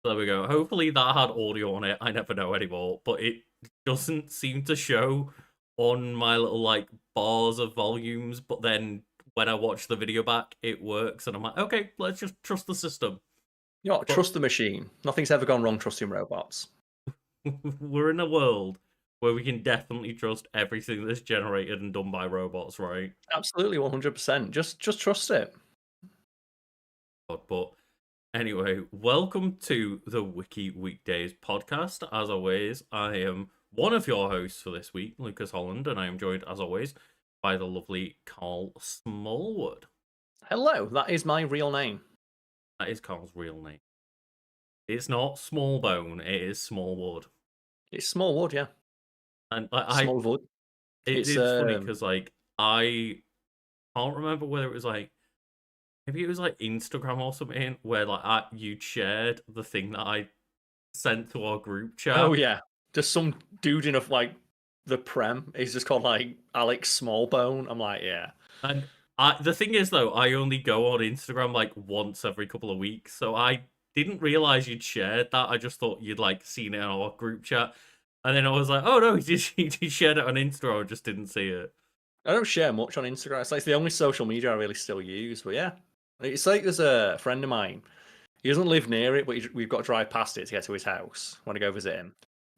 There we go. Hopefully that had audio on it. I never know anymore, but it doesn't seem to show on my little like bars of volumes. But then when I watch the video back, it works, and I'm like, okay, let's just trust the system. You know, trust the machine. Nothing's ever gone wrong trusting robots. We're in a world where we can definitely trust everything that's generated and done by robots, right? Absolutely, 100%. Just trust it. But anyway, welcome to the Wiki Weekdays podcast. As always, I am one of your hosts for this week, Lucas Holland, and I am joined, as always, by the lovely Karl Smallwood. Hello, that is my real name. That is Karl's real name. It's not Smallbone, it is Smallwood. It's Smallwood, yeah. And Smallwood. It's funny because like I can't remember whether it was like maybe it was like Instagram or something where like you shared the thing that I sent to our group chat. Oh yeah, just some dude in a like the Prem. He's just called like Alex Smallbone. I'm like, yeah. And the thing is though, I only go on Instagram like once every couple of weeks, so I didn't realize you'd shared that. I just thought you'd like seen it in our group chat, and then I was like, oh no, he shared it on Instagram. I just didn't see it. I don't share much on Instagram. It's the only social media I really still use. But yeah, it's like there's a friend of mine. He doesn't live near it, but we've got to drive past it to get to his house when I go visit him.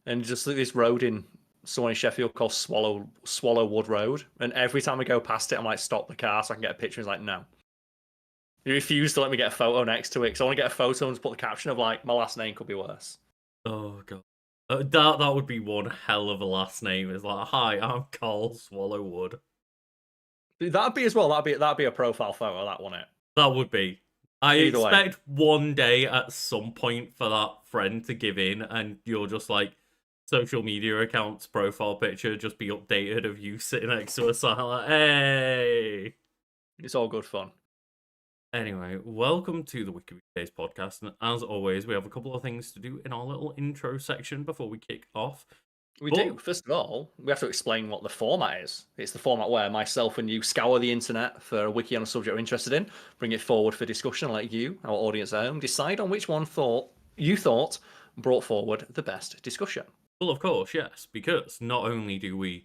And just like this road in somewhere in Sheffield called Swallowwood Road. And every time I go past it, I'm like, stop the car so I can get a picture. He's like, no. He refused to let me get a photo next to it because I want to get a photo and just put the caption of like, my last name could be worse. Oh god. That would be one hell of a last name. It's like, hi, I'm Karl Swallowwood. That'd be as well. That'd be a profile photo. That wouldn't it? That would be. I Either expect one day at some point for that friend to give in, and you're just like social media accounts profile picture just be updated of you sitting next to a sign like, hey. It's all good fun. Anyway, welcome to the Wiki Weekdays podcast, and as always, we have a couple of things to do in our little intro section before we kick off. We do. First of all, we have to explain what the format is. It's the format where myself and you scour the internet for a wiki on a subject we're interested in, bring it forward for discussion, and let you, our audience at home, decide on which one you thought brought forward the best discussion. Well, of course, yes, because not only do we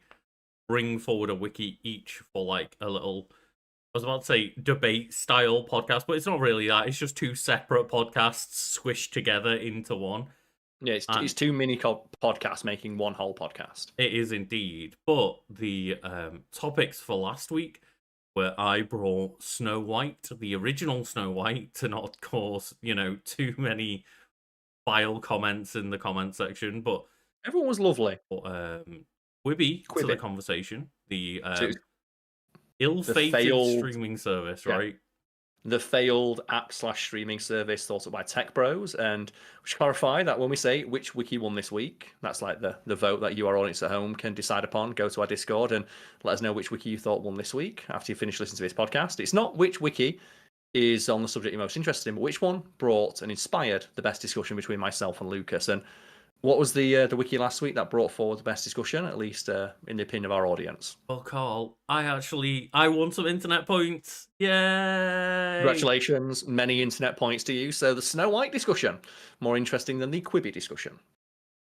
bring forward a wiki each for like a little, I was about to say debate style podcast, but it's not really that. It's just two separate podcasts squished together into one. Yeah, it's two mini podcasts making one whole podcast. It is indeed. But the topics for last week where I brought Snow White, the original Snow White, to not cause, too many vile comments in the comment section, but everyone was lovely. Quibi to the conversation. The ill-fated streaming service, right? The failed app/streaming service thought up by tech bros, and we should clarify that when we say which wiki won this week, that's like the vote that you, our audience at home, can decide upon. Go to our Discord and let us know which wiki you thought won this week after you finish listening to this podcast. It's not which wiki is on the subject you're most interested in, but which one brought and inspired the best discussion between myself and Lucas. And what was the wiki last week that brought forward the best discussion, at least in the opinion of our audience? Well, Karl, I won some internet points. Yay! Congratulations, many internet points to you. So the Snow White discussion, more interesting than the Quibi discussion.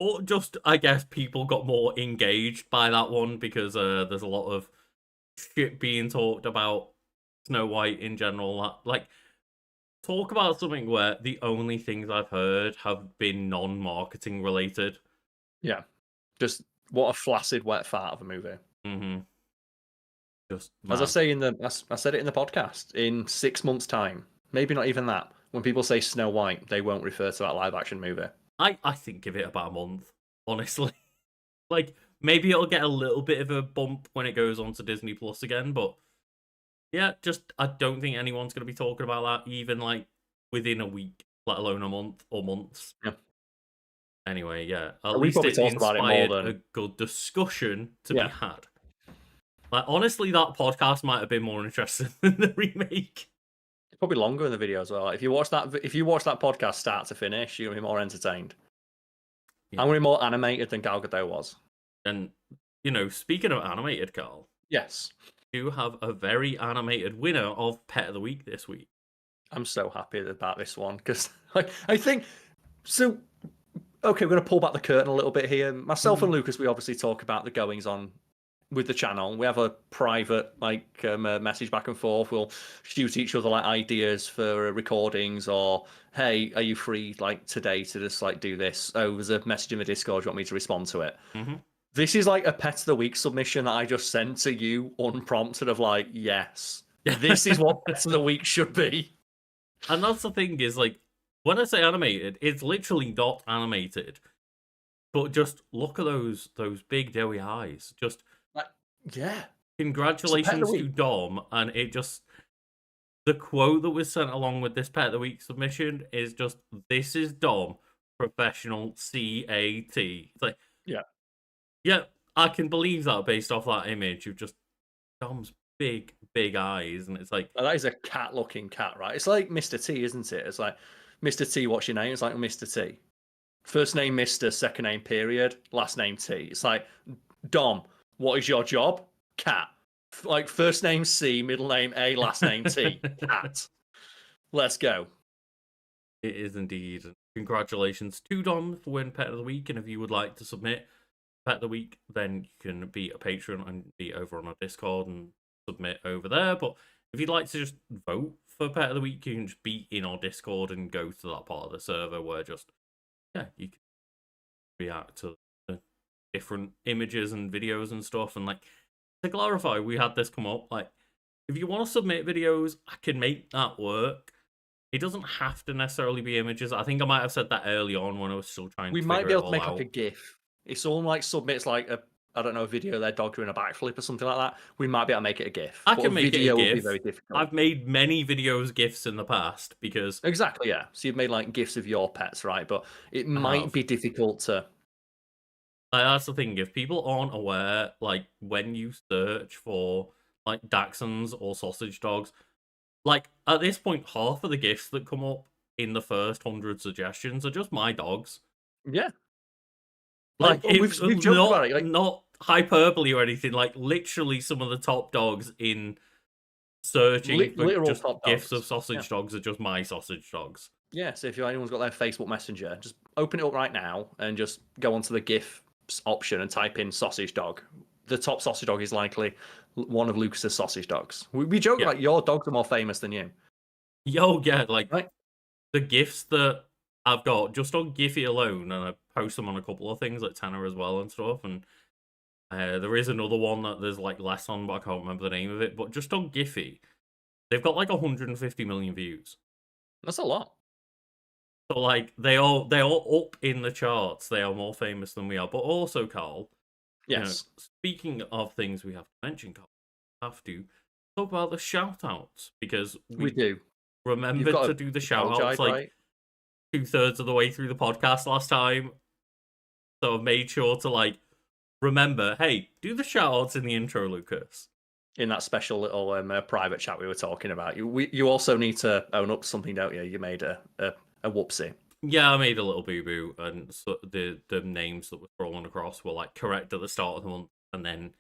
Or just, I guess, people got more engaged by that one because there's a lot of shit being talked about Snow White in general. Like, talk about something where the only things I've heard have been non-marketing related. Yeah. Just what a flaccid wet fart of a movie. Mm-hmm. Just as I say I said it in the podcast, in 6 months' time, maybe not even that, when people say Snow White, they won't refer to that live action movie. I think give it about a month, honestly. Like, maybe it'll get a little bit of a bump when it goes on to Disney Plus again, but yeah, I don't think anyone's going to be talking about that even like within a week, let alone a month or months. Yeah. Anyway, yeah, at least it inspired a good discussion to be had. Like, honestly, that podcast might have been more interesting than the remake. It's probably longer in the video as well. If you watch that podcast start to finish, you're gonna be more entertained. Yeah. I'm gonna be more animated than Gal Gadot was. And speaking of animated, Karl. Yes. You have a very animated winner of Pet of the Week this week. I'm so happy about this one because I think So, okay, we're going to pull back the curtain a little bit here. Myself and Lucas, we obviously talk about the goings on with the channel. We have a private message back and forth. We'll shoot each other like ideas for recordings, or hey, are you free like today to just like do this? Oh, there's a message in the Discord. Do you want me to respond to it? This is like a Pet of the Week submission that I just sent to you unprompted of like, yes, this is what Pet of the Week should be. And that's the thing is, like, when I say animated, it's literally not animated. But just look at those big doughy eyes. Just yeah. Congratulations to Dom, and it just the quote that was sent along with this Pet of the Week submission is just, "This is Dom, professional CAT." It's like, yeah, I can believe that based off that image of just Dom's big eyes, and it's like, that is a cat-looking cat, right? It's like Mr. T, isn't it? It's like, Mr. T, what's your name? It's like Mr. T. First name Mr., second name period, last name T. It's like, Dom, what is your job? Cat. Like, first name C, middle name A, last name T. Cat. Let's go. It is indeed. Congratulations to Dom for winning Pet of the Week, and if you would like to submit Pet of the Week, then you can be a patron and be over on our Discord and submit over there. But if you'd like to just vote for Pet of the Week, you can just be in our Discord and go to that part of the server where just, yeah, you can react to the different images and videos and stuff. And like, to clarify, we had this come up, like, if you want to submit videos, I can make that work. It doesn't have to necessarily be images. I think I might have said that early on when I was still trying to figure it all out. We might be able to make like a GIF. If someone like submits like a video of their dog doing a backflip or something like that, we might be able to make it a GIF. I can make it a GIF. Would be very difficult. I've made many videos GIFs in the past because exactly, yeah. So you've made like GIFs of your pets, right? But it might be difficult to. That's the thing. If people aren't aware, like when you search for like Dachshunds or sausage dogs, like at this point, half of the GIFs that come up in the first 100 suggestions are just my dogs. Yeah. Like, we've joked about it. Like, not hyperbole or anything. Like, literally, some of the top dogs in searching for just GIFs of sausage dogs are just my sausage dogs. Yeah, so if anyone's got their Facebook Messenger, just open it up right now and just go onto the GIF option and type in sausage dog. The top sausage dog is likely one of Lucas's sausage dogs. We joke like your dogs are more famous than you. Yo, yeah, like the GIFs that I've got just on Giphy alone, and I post them on a couple of things like Tanner as well and stuff. And there is another one that there's like less on, but I can't remember the name of it. But just on Giphy, they've got like 150 million views. That's a lot. So like they are up in the charts. They are more famous than we are. But also, Karl, yes. You know, speaking of things we have to mention, Karl, we have to talk about the shout outs because we do. Remembered to do the shout outs like 2/3 of the way through the podcast last time. So I've made sure to like remember, hey, do the shout outs in the intro, Lucas. In that special little private chat we were talking about. You also need to own up to something, don't you? You made a whoopsie. Yeah, I made a little boo-boo, and so the names that were scrolling across were like correct at the start of the month, and then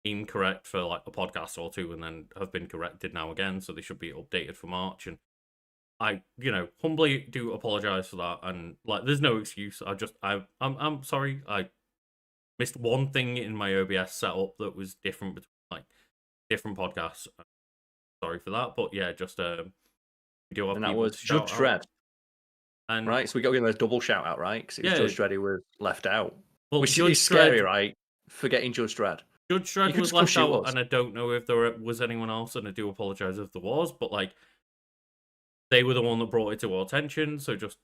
incorrect for like a podcast or two, and then have been corrected now again, so they should be updated for March. And I, humbly do apologize for that, and like, there's no excuse. I'm sorry. I missed one thing in my OBS setup that was different between like different podcasts. Sorry for that, but yeah, just we do have. And that was Judge Dredd. And right, so we got to give him a double shout out, right? Because it was Judge Dredd who was left out. Well, which is scary, right? Forgetting Judge Dredd. Judge Dredd was left out, and I don't know if there was anyone else, and I do apologize if there was, but like, they were the one that brought it to our attention, so just,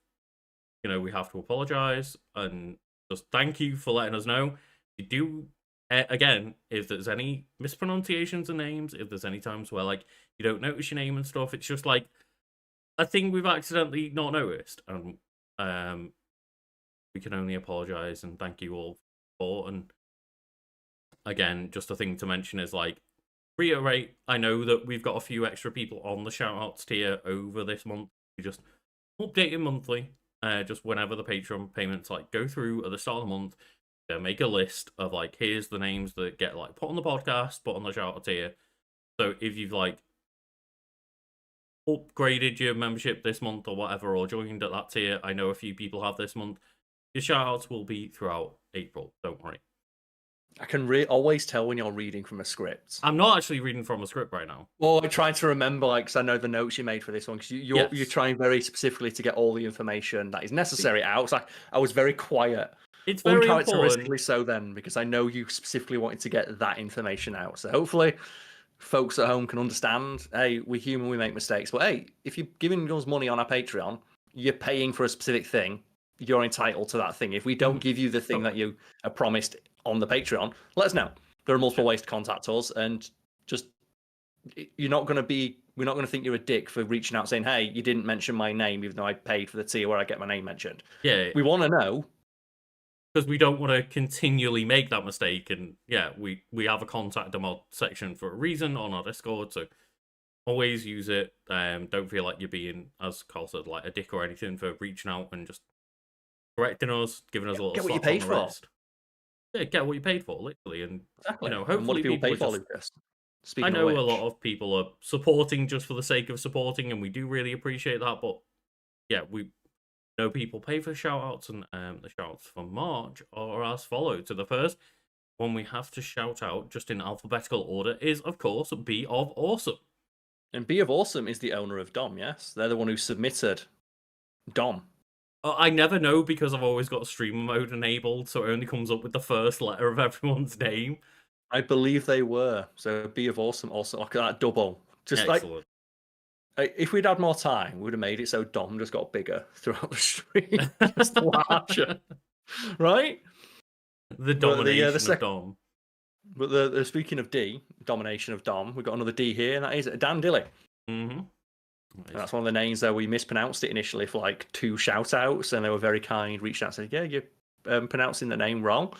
we have to apologize, and just thank you for letting us know. You do, again, if there's any mispronunciations of names, if there's any times where, like, you don't notice your name and stuff, it's just, like, a thing we've accidentally not noticed, and we can only apologize and thank you all for. And again, just a thing to mention is like, reiterate, I know that we've got a few extra people on the shoutouts tier over this month. We just update it monthly, just whenever the Patreon payments like go through at the start of the month. Make a list of like, here's the names that get like put on the podcast, put on the shoutout tier. So if you've like upgraded your membership this month or whatever, or joined at that tier. I know a few people have this month. Your shout-outs will be throughout April. Don't worry. I can always tell when you're reading from a script. I'm not actually reading from a script right now. Well, I'm trying to remember, like, because I know the notes you made for this one, because you're trying very specifically to get all the information that is necessary out. So I was very quiet. It's very important. Uncharacteristically so then, because I know you specifically wanted to get that information out. So hopefully folks at home can understand, hey, we're human, we make mistakes. But hey, if you're giving us money on our Patreon, you're paying for a specific thing, you're entitled to that thing. If we don't give you the thing that you are promised on the Patreon, let us know. There are multiple ways to contact us, and just we're not going to think you're a dick for reaching out saying, hey, you didn't mention my name, even though I paid for the tier where I get my name mentioned. Yeah. We want to know. Because we don't want to continually make that mistake. And yeah, we have a contact a mod section for a reason on our Discord. So always use it. Don't feel like you're being, as Karl said, like a dick or anything for reaching out and just correcting us, giving us a little get what you slap paid on the for. wrist. Yeah, get what you paid for, literally. And exactly. Hopefully what do people pay for, Lucas? I know a lot of people are supporting just for the sake of supporting, and we do really appreciate that. But yeah, we know people pay for shout-outs, and the shout-outs for March are as follows. So the first one we have to shout out, just in alphabetical order, is, of course, Be of Awesome. And Be of Awesome is the owner of Dom, yes? They're the one who submitted Dom. I never know because I've always got streamer mode enabled, so it only comes up with the first letter of everyone's name. I believe they were. So Be of Awesome also, like that double. Just excellent. Like, if we'd had more time, we would have made it so Dom just got bigger throughout the stream. Just larger. Right? The domination of Dom. But speaking of D, domination of Dom, we've got another D here, and that is Dan Dilly. Mm-hmm. Nice. That's one of the names there we mispronounced it initially for like 2 shout-outs, and they were very kind, reached out and said, yeah, you're pronouncing the name wrong,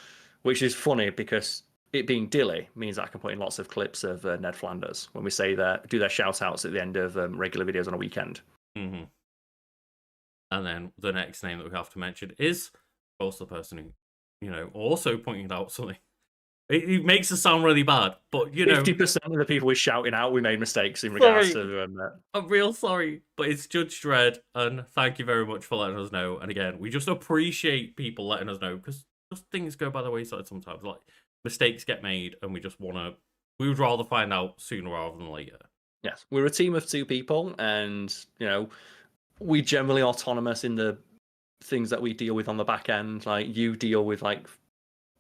which is funny because it being Dilly means that I can put in lots of clips of Ned Flanders when we say that, do their shout-outs at the end of regular videos on a weekend. Mm-hmm. And then the next name that we have to mention is, of course, the person who, also pointed out something. It makes us sound really bad, but 50% of the people we're shouting out, we made mistakes in regards to that. I'm real sorry, but it's Judge Dredd, and thank you very much for letting us know. And again, we just appreciate people letting us know, because just things go by the wayside sometimes. Like, mistakes get made, and we would rather find out sooner rather than later. Yes, we're a team of 2 people, and we're generally autonomous in the things that we deal with on the back end. Like, you deal with, like,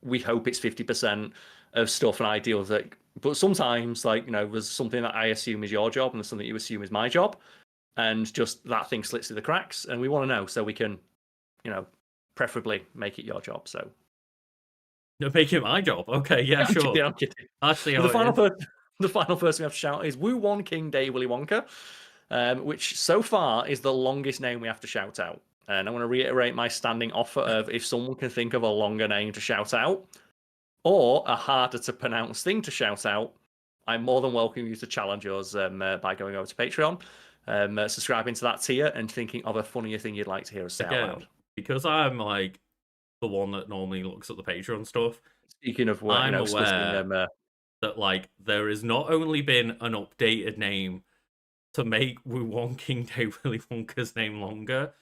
we hope it's 50% of stuff, and I deal with it. But sometimes, like, there's something that I assume is your job, and there's something you assume is my job, and just that thing slips through the cracks, and we want to know so we can, preferably make it your job. So, no, make it my job. Okay, yeah, sure. I'm kidding. Actually, the final person we have to shout is Woo One King Day Willy Wonka, which so far is the longest name we have to shout out. And I want to reiterate my standing offer of, if someone can think of a longer name to shout out, or a harder to pronounce thing to shout out, I'm more than welcome you to challenge us by going over to Patreon, subscribing to that tier, and thinking of a funnier thing you'd like to hear us say out loud. Because I'm like the one that normally looks at the Patreon stuff. Speaking of, I'm aware that like there has not only been an updated name to make Woo One King Day Willy Wonka's name longer,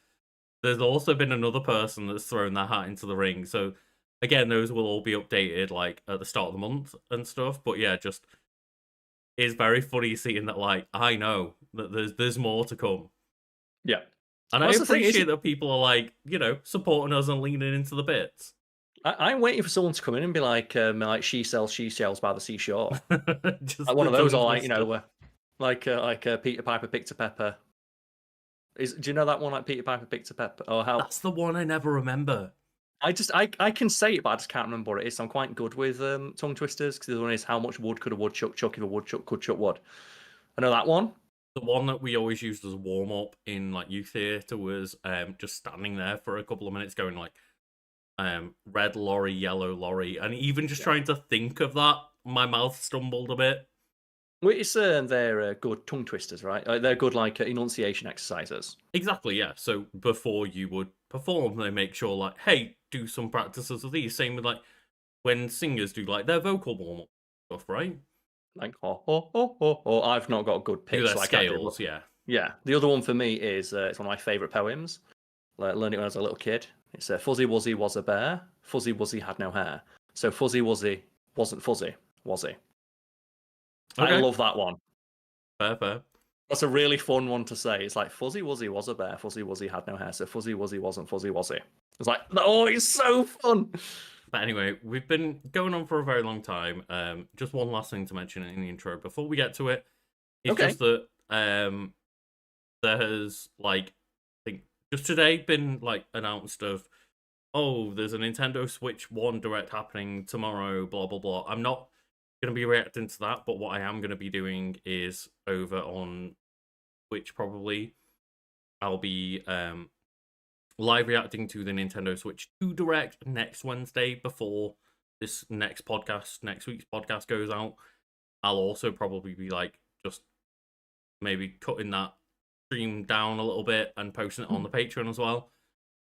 there's also been another person that's thrown their hat into the ring. So again, those will all be updated like at the start of the month and stuff. But yeah, just it's very funny seeing that, like, I know that there's more to come. Yeah. And I appreciate that people are like, supporting us and leaning into the bits. I'm waiting for someone to come in and be like she sells seashells by the seashore. Just like one of those, or like Peter Piper picked a pepper. Do you know that one, like Peter Piper picked a pepper? Or how? That's the one I never remember. I can say it, but I just can't remember what it is. So I'm quite good with tongue twisters, because the one is, how much wood could a woodchuck chuck if a woodchuck could chuck wood? I know that one. The one that we always used as a warm up in like youth theatre was just standing there for a couple of minutes, going like red lorry, yellow lorry, and even just trying to think of that, my mouth stumbled a bit. Well, it's they're good tongue twisters, right? They're good like enunciation exercises. Exactly, yeah. So before you would perform, they make sure like, hey, do some practices of these. Same with like when singers do like their vocal warm up stuff, right? Like I've not got a good pitch. Do their scales, yeah. Yeah. The other one for me is it's one of my favorite poems. Learned it when I was a little kid. It's Fuzzy Wuzzy was a bear. Fuzzy Wuzzy had no hair. So Fuzzy Wuzzy wasn't fuzzy, was he? I Okay, love that one. fair. That's a really fun one to say. It's like Fuzzy Wuzzy was a bear. Fuzzy Wuzzy had no hair. So Fuzzy Wuzzy wasn't fuzzy, was he? It's like, oh, it's so fun. But anyway, we've been going on for a very long time. Just one last thing to mention in the intro before we get to it. It's Okay. just that there has like I think just today been like announced of there's a Nintendo Switch 1 Direct happening tomorrow, blah blah blah. I'm not gonna be reacting to that, but what I am gonna be doing is over on Twitch probably. I'll be live reacting to the Nintendo Switch 2 Direct next Wednesday before this next week's podcast goes out. I'll also probably be like just maybe cutting that stream down a little bit and posting it on the Patreon as well.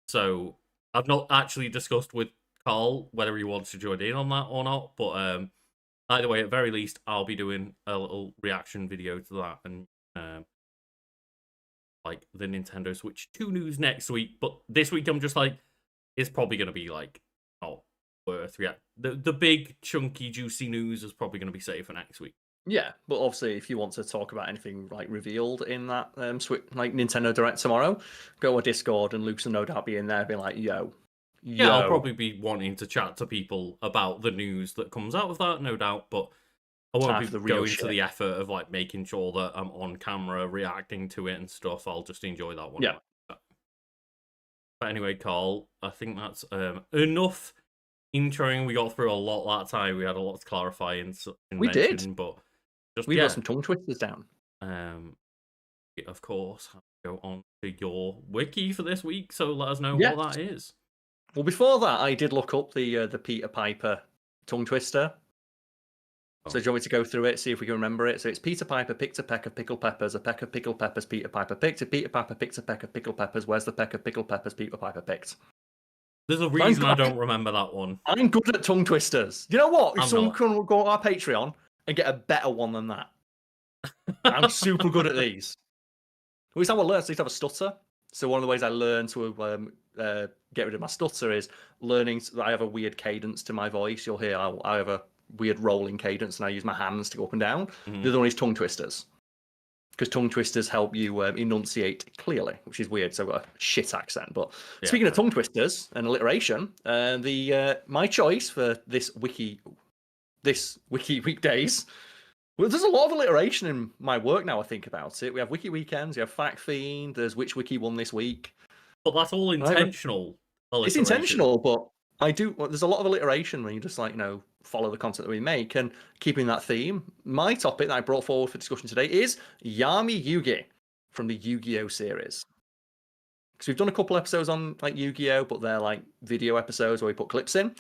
So I've not actually discussed with Karl whether he wants to join in on that or not, but either way, at very least, I'll be doing a little reaction video to that and like the Nintendo Switch 2 news next week. But this week, I'm just like, it's probably going to be like not worth react. The big chunky juicy news is probably going to be saved for next week. Yeah, but obviously, if you want to talk about anything like revealed in that Switch, like Nintendo Direct tomorrow, go on Discord and Luke's will no doubt be in there, being like, "Yo, Yeah, I'll probably be wanting to chat to people about the news that comes out of that, no doubt. But I won't be going to the effort of like making sure that I'm on camera reacting to it and stuff. I'll just enjoy that one. Yeah. But anyway, Karl, I think that's enough introing. We got through a lot that time. We had a lot to clarify and we mention, did, but just we got some tongue twisters down. Of course, go on to your wiki for this week. So let us know what that is. Well, before that, I did look up the Peter Piper tongue twister. So do you want me to go through it, see if we can remember it? So it's Peter Piper picked a peck of pickled peppers, a peck of pickled peppers Peter Piper picked, a Peter Piper picked a peck of pickled peppers, where's the peck of pickled peppers Peter Piper picked? There's a reason I don't remember that one. I'm good at tongue twisters. You know what? If someone can go on our Patreon and get a better one than that. I'm super good at these. At least I will learn, so I used to have a stutter. So one of the ways I learn to get rid of my stutter is learning that I have a weird cadence to my voice. You'll hear I have a weird rolling cadence and I use my hands to go up and down. Mm-hmm. The other one is tongue twisters. Because tongue twisters help you enunciate clearly, which is weird. So I've got a shit accent. But speaking of tongue twisters and alliteration, my choice for this Wiki Weekdays. Well, there's a lot of alliteration in my work now. I think about it. We have Wiki Weekends. We have Fact Fiend. There's Which Wiki Won This Week. But that's all intentional. It's intentional, but there's a lot of alliteration when you just follow the content that we make and keeping that theme. My topic that I brought forward for discussion today is Yami Yugi from the Yu-Gi-Oh series. Because we've done a couple episodes on like Yu-Gi-Oh, but they're like video episodes where we put clips in.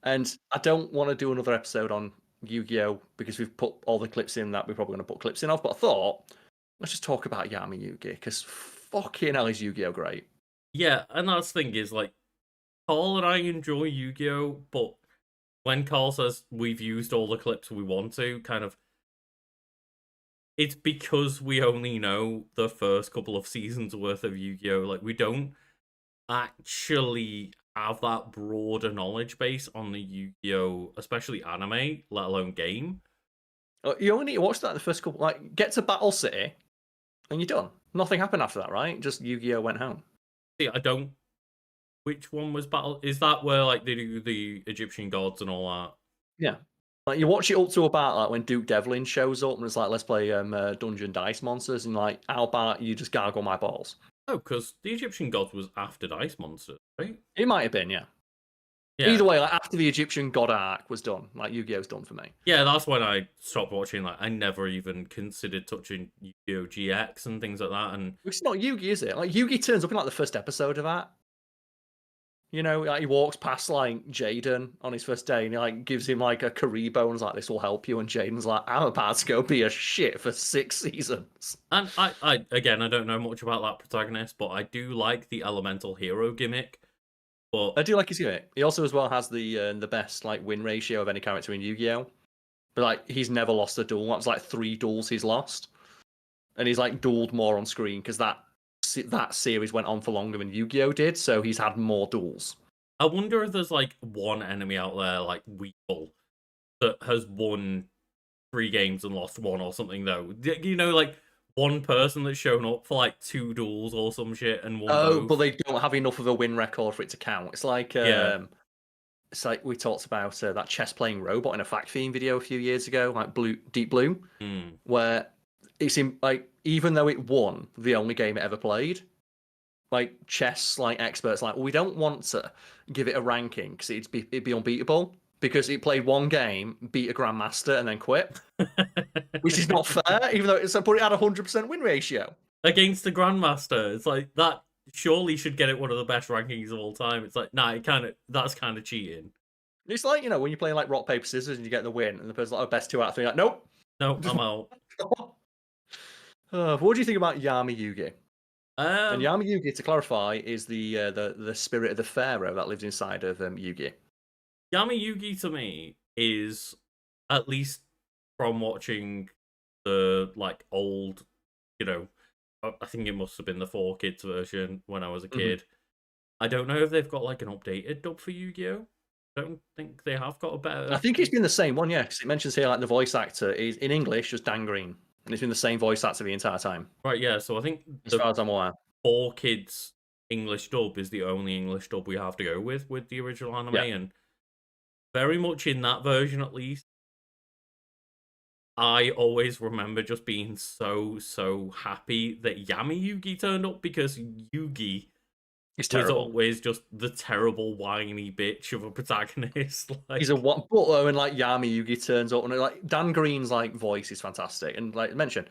And I don't want to do another episode on Yu-Gi-Oh because we've put all the clips in that we're probably going to put clips in of. But I thought, let's just talk about Yami Yugi because fucking hell is Yu-Gi-Oh great. Yeah, and that's the thing is like Karl and I enjoy Yu-Gi-Oh, but when Karl says we've used all the clips we want to, kind of, it's because we only know the first couple of seasons worth of Yu-Gi-Oh. Like, we don't actually have that broader knowledge base on the Yu-Gi-Oh, especially anime, let alone game. You only need to watch that the first couple, like, get to Battle City, and you're done. Nothing happened after that, right? Just Yu-Gi-Oh went home. See, I don't... Which one was Battle? Is that where like they do the Egyptian gods and all that? Yeah, like you watch it up to about like when Duke Devlin shows up and it's like let's play Dungeon Dice Monsters and like how about you just gargle my balls? Oh, because the Egyptian gods was after Dice Monsters, right? It might have been, yeah. Either way, like after the Egyptian god arc was done, like Yu-Gi-Oh's done for me. Yeah, that's when I stopped watching. Like I never even considered touching Yu-Gi-Oh GX and things like that. And it's not Yugi, is it? Like Yugi turns up in like the first episode of that. You know, like he walks past like Jaden on his first day and he like gives him like a Karibo and is like, this will help you. And Jaden's like, I'm about to go be a shit for 6 seasons. And I again, I don't know much about that protagonist, but I do like the elemental hero gimmick. But I do like his gimmick. He also as well has the best like win ratio of any character in Yu-Gi-Oh. But like he's never lost a duel. That was like 3 duels he's lost. and he's like dueled more on screen because that series went on for longer than Yu-Gi-Oh did, so he's had more duels. I wonder if there's like one enemy out there like Weeple that has won 3 games and lost 1 or something though. You know, like one person that's shown up for like 2 duels or some shit and won both. But they don't have enough of a win record for it to count. It's like it's like we talked about that chess playing robot in a Fact Fiend video a few years ago, like Deep Blue, where it's in like even though it won the only game it ever played, like chess like experts like, well, we don't want to give it a ranking because it'd be unbeatable because it played 1 game, beat a grandmaster, and then quit, which is not fair. Even though it had a 100% win ratio against the grandmaster. It's like that surely should get it one of the best rankings of all time. It's like, nah, that's kind of cheating. It's like, you know, when you're playing like rock paper scissors and you get the win, and the person's like, oh, best 2 out of 3. Like, nope, I'm out. What do you think about Yami Yugi? And Um, Yami Yugi, to clarify, is the spirit of the pharaoh that lives inside of Yugi. Yami Yugi to me is, at least from watching the like old, you know, I think it must have been the 4Kids version when I was a kid. I don't know if they've got like an updated dub for Yu-Gi-Oh. I don't think they have got a better. I think it's been the same one, yeah, because it mentions here like the voice actor is in English just Dan Green, and it's been the same voice actor the entire time. Right, yeah. So I think as far as I'm aware, 4Kids English dub is the only English dub we have to go with the original anime, and very much in that version at least. I always remember just being so happy that Yami Yugi turned up because Yugi was always just the terrible whiny bitch of a protagonist. Like, he's a butler, and like Yami Yugi turns up, and like Dan Green's like voice is fantastic, and like I mentioned,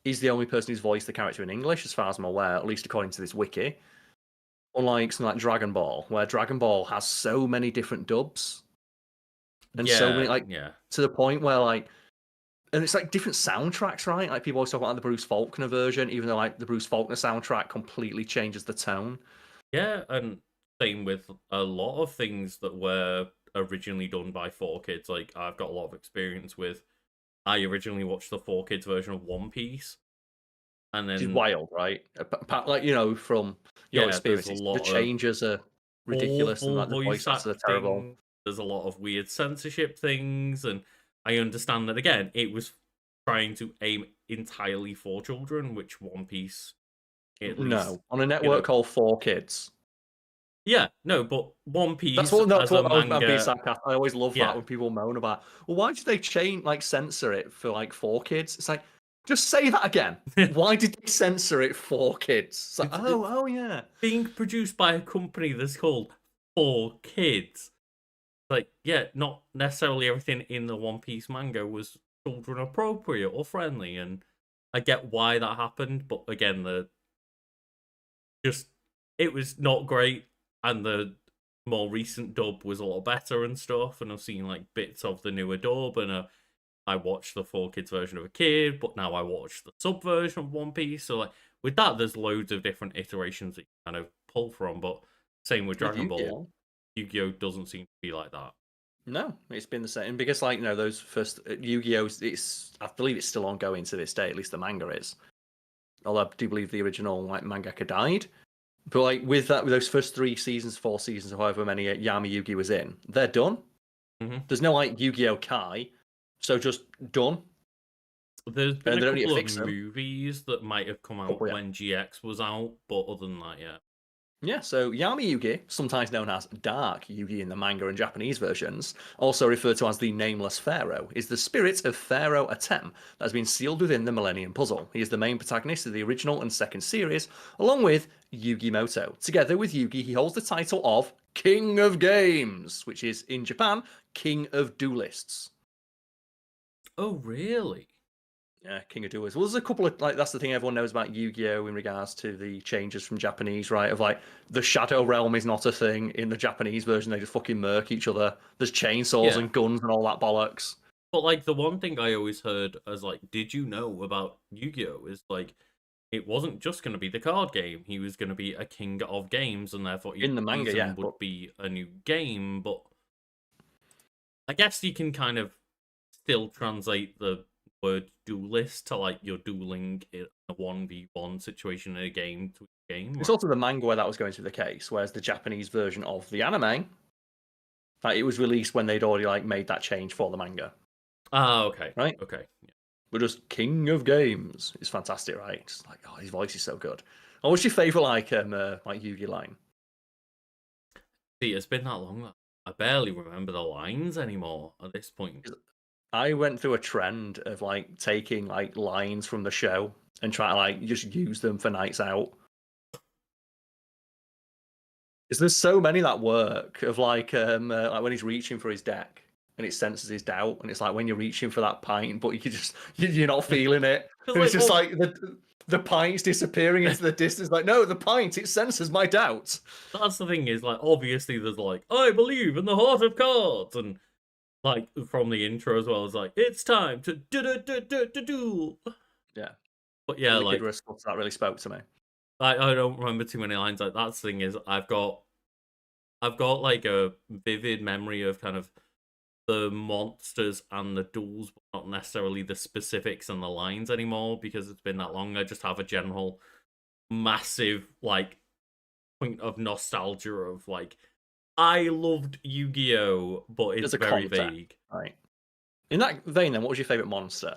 he's the only person who's voiced the character in English, as far as I'm aware, at least according to this wiki. Unlike something like Dragon Ball, where Dragon Ball has so many different dubs, and so many to the point where like. And it's like different soundtracks, right? Like people always talk about the Bruce Faulkner version, even though like the Bruce Faulkner soundtrack completely changes the tone. Yeah, and same with a lot of things that were originally done by 4Kids. Like I've got a lot of experience with. I originally watched the 4Kids version of One Piece, and then which is wild, right? Like you know, from your experience, the changes are ridiculous, and like the voice actors are terrible. There's a lot of weird censorship things, and I understand that again, it was trying to aim entirely for children, which One Piece, at least, no, on a network called 4Kids. Yeah, no, but One Piece. That's what I'm being sarcastic. I always love that when people moan about, well, why did they censor it for like 4Kids? It's like, just say that again. Why did they censor it for kids? It's like, oh yeah, being produced by a company that's called 4Kids. Like, yeah, not necessarily everything in the One Piece manga was children appropriate or friendly, and I get why that happened, but again, it was not great, and the more recent dub was a lot better and stuff, and I've seen like bits of the newer dub, and I watched the 4Kids version of a kid, but now I watch the sub version of One Piece, so like with that, there's loads of different iterations that you kind of pull from, but same with Dragon Ball. Yu-Gi-Oh doesn't seem to be like that. No, it's been the same because, like, you know, those first Yu-Gi-Oh, I believe it's still ongoing to this day. At least the manga is. Although I do believe the original like mangaka died. But like with those first 3 seasons, 4 seasons, or however many Yami Yugi was in, they're done. Mm-hmm. There's no like Yu-Gi-Oh Kai, so just done. There's been a couple of movies that might have come out when GX was out, but other than that, yeah. Yeah, so Yami Yugi, sometimes known as Dark Yugi in the manga and Japanese versions, also referred to as the Nameless Pharaoh, is the spirit of Pharaoh Atem that has been sealed within the Millennium Puzzle. He is the main protagonist of the original and second series, along with Yugi Moto. Together with Yugi, he holds the title of King of Games, which is, in Japan, King of Duelists. Oh, really? Yeah, King of Duelists. Well, there's a couple of, like, that's the thing everyone knows about Yu-Gi-Oh! In regards to the changes from Japanese, right? Of, like, the Shadow Realm is not a thing in the Japanese version. They just fucking murk each other. There's chainsaws and guns and all that bollocks. But, like, the one thing I always heard as, like, did you know about Yu-Gi-Oh! Is, like, it wasn't just going to be the card game. He was going to be a king of games, and therefore in the manga, would be a new game. But I guess you can kind of still translate the word duelist to like you're dueling in a 1v1 situation in a game to a game. It's also the manga where that was going to be the case, whereas the Japanese version of the anime, like, it was released when they'd already like made that change for the manga. Okay. Right? Okay. Yeah. We're just king of games. It's fantastic, right? It's like, oh, his voice is so good. Oh, what's your favorite like Yugi line? See, it's been that long that I barely remember the lines anymore at this point. I went through a trend of like taking like lines from the show and trying to like just use them for nights out. Because there's so many that work of like when he's reaching for his deck and it senses his doubt, and it's like when you're reaching for that pint, but you're not feeling it. And it's just like the pint's disappearing into the distance. Like, no, the pint, it senses my doubt. That's the thing is, like, obviously there's like, I believe in the heart of cards, and like from the intro as well, it's like, it's time to do. Yeah. But yeah, like that really spoke to me. I don't remember too many lines. Like that's the thing is, I've got like a vivid memory of kind of the monsters and the duels, but not necessarily the specifics and the lines anymore because it's been that long. I just have a general massive like point of nostalgia of like I loved Yu-Gi-Oh, but it's very vague. Right. In that vein, then, what was your favorite monster?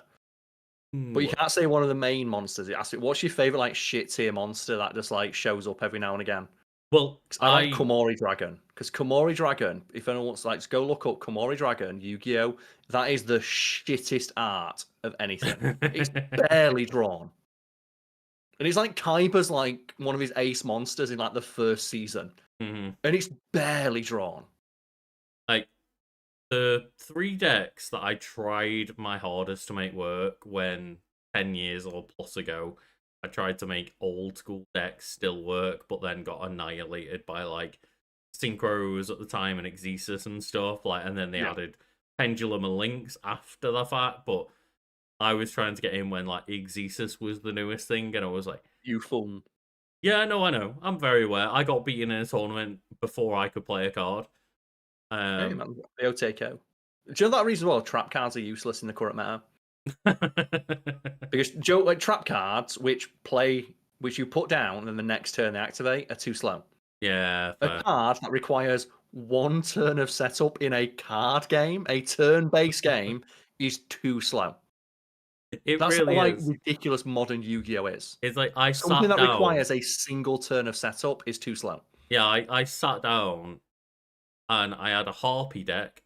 But you can't say one of the main monsters. It has to be, what's your favorite like shit tier monster that just like shows up every now and again? Well, I like Komori Dragon, because Komori Dragon, if anyone wants to like go look up Komori Dragon, Yu-Gi-Oh, that is the shittest art of anything. It's barely drawn. And it's like Kaiba's like one of his ace monsters in like the first season. Mm-hmm. And it's barely drawn. Like the 3 decks that I tried my hardest to make work when 10 years or plus ago, I tried to make old school decks still work, but then got annihilated by like Synchros at the time and Exesis and stuff. Like, and then they added Pendulum and Lynx after the fact. But I was trying to get in when like Exesis was the newest thing, and I was like, "You fool!" Yeah, no, I know. I'm very aware. I got beaten in a tournament before I could play a card. Hey, man, the OTK. Do you know that reason well? Trap cards are useless in the current meta. Because Joe, like trap cards, which you put down and the next turn they activate, are too slow. Yeah, fair. A card that requires 1 turn of setup in a card game, a turn-based game, is too slow. That's really how is. ridiculous modern Yu-Gi-Oh is. It's like something that requires a single turn of setup is too slow. Yeah, I sat down and I had a Harpy deck,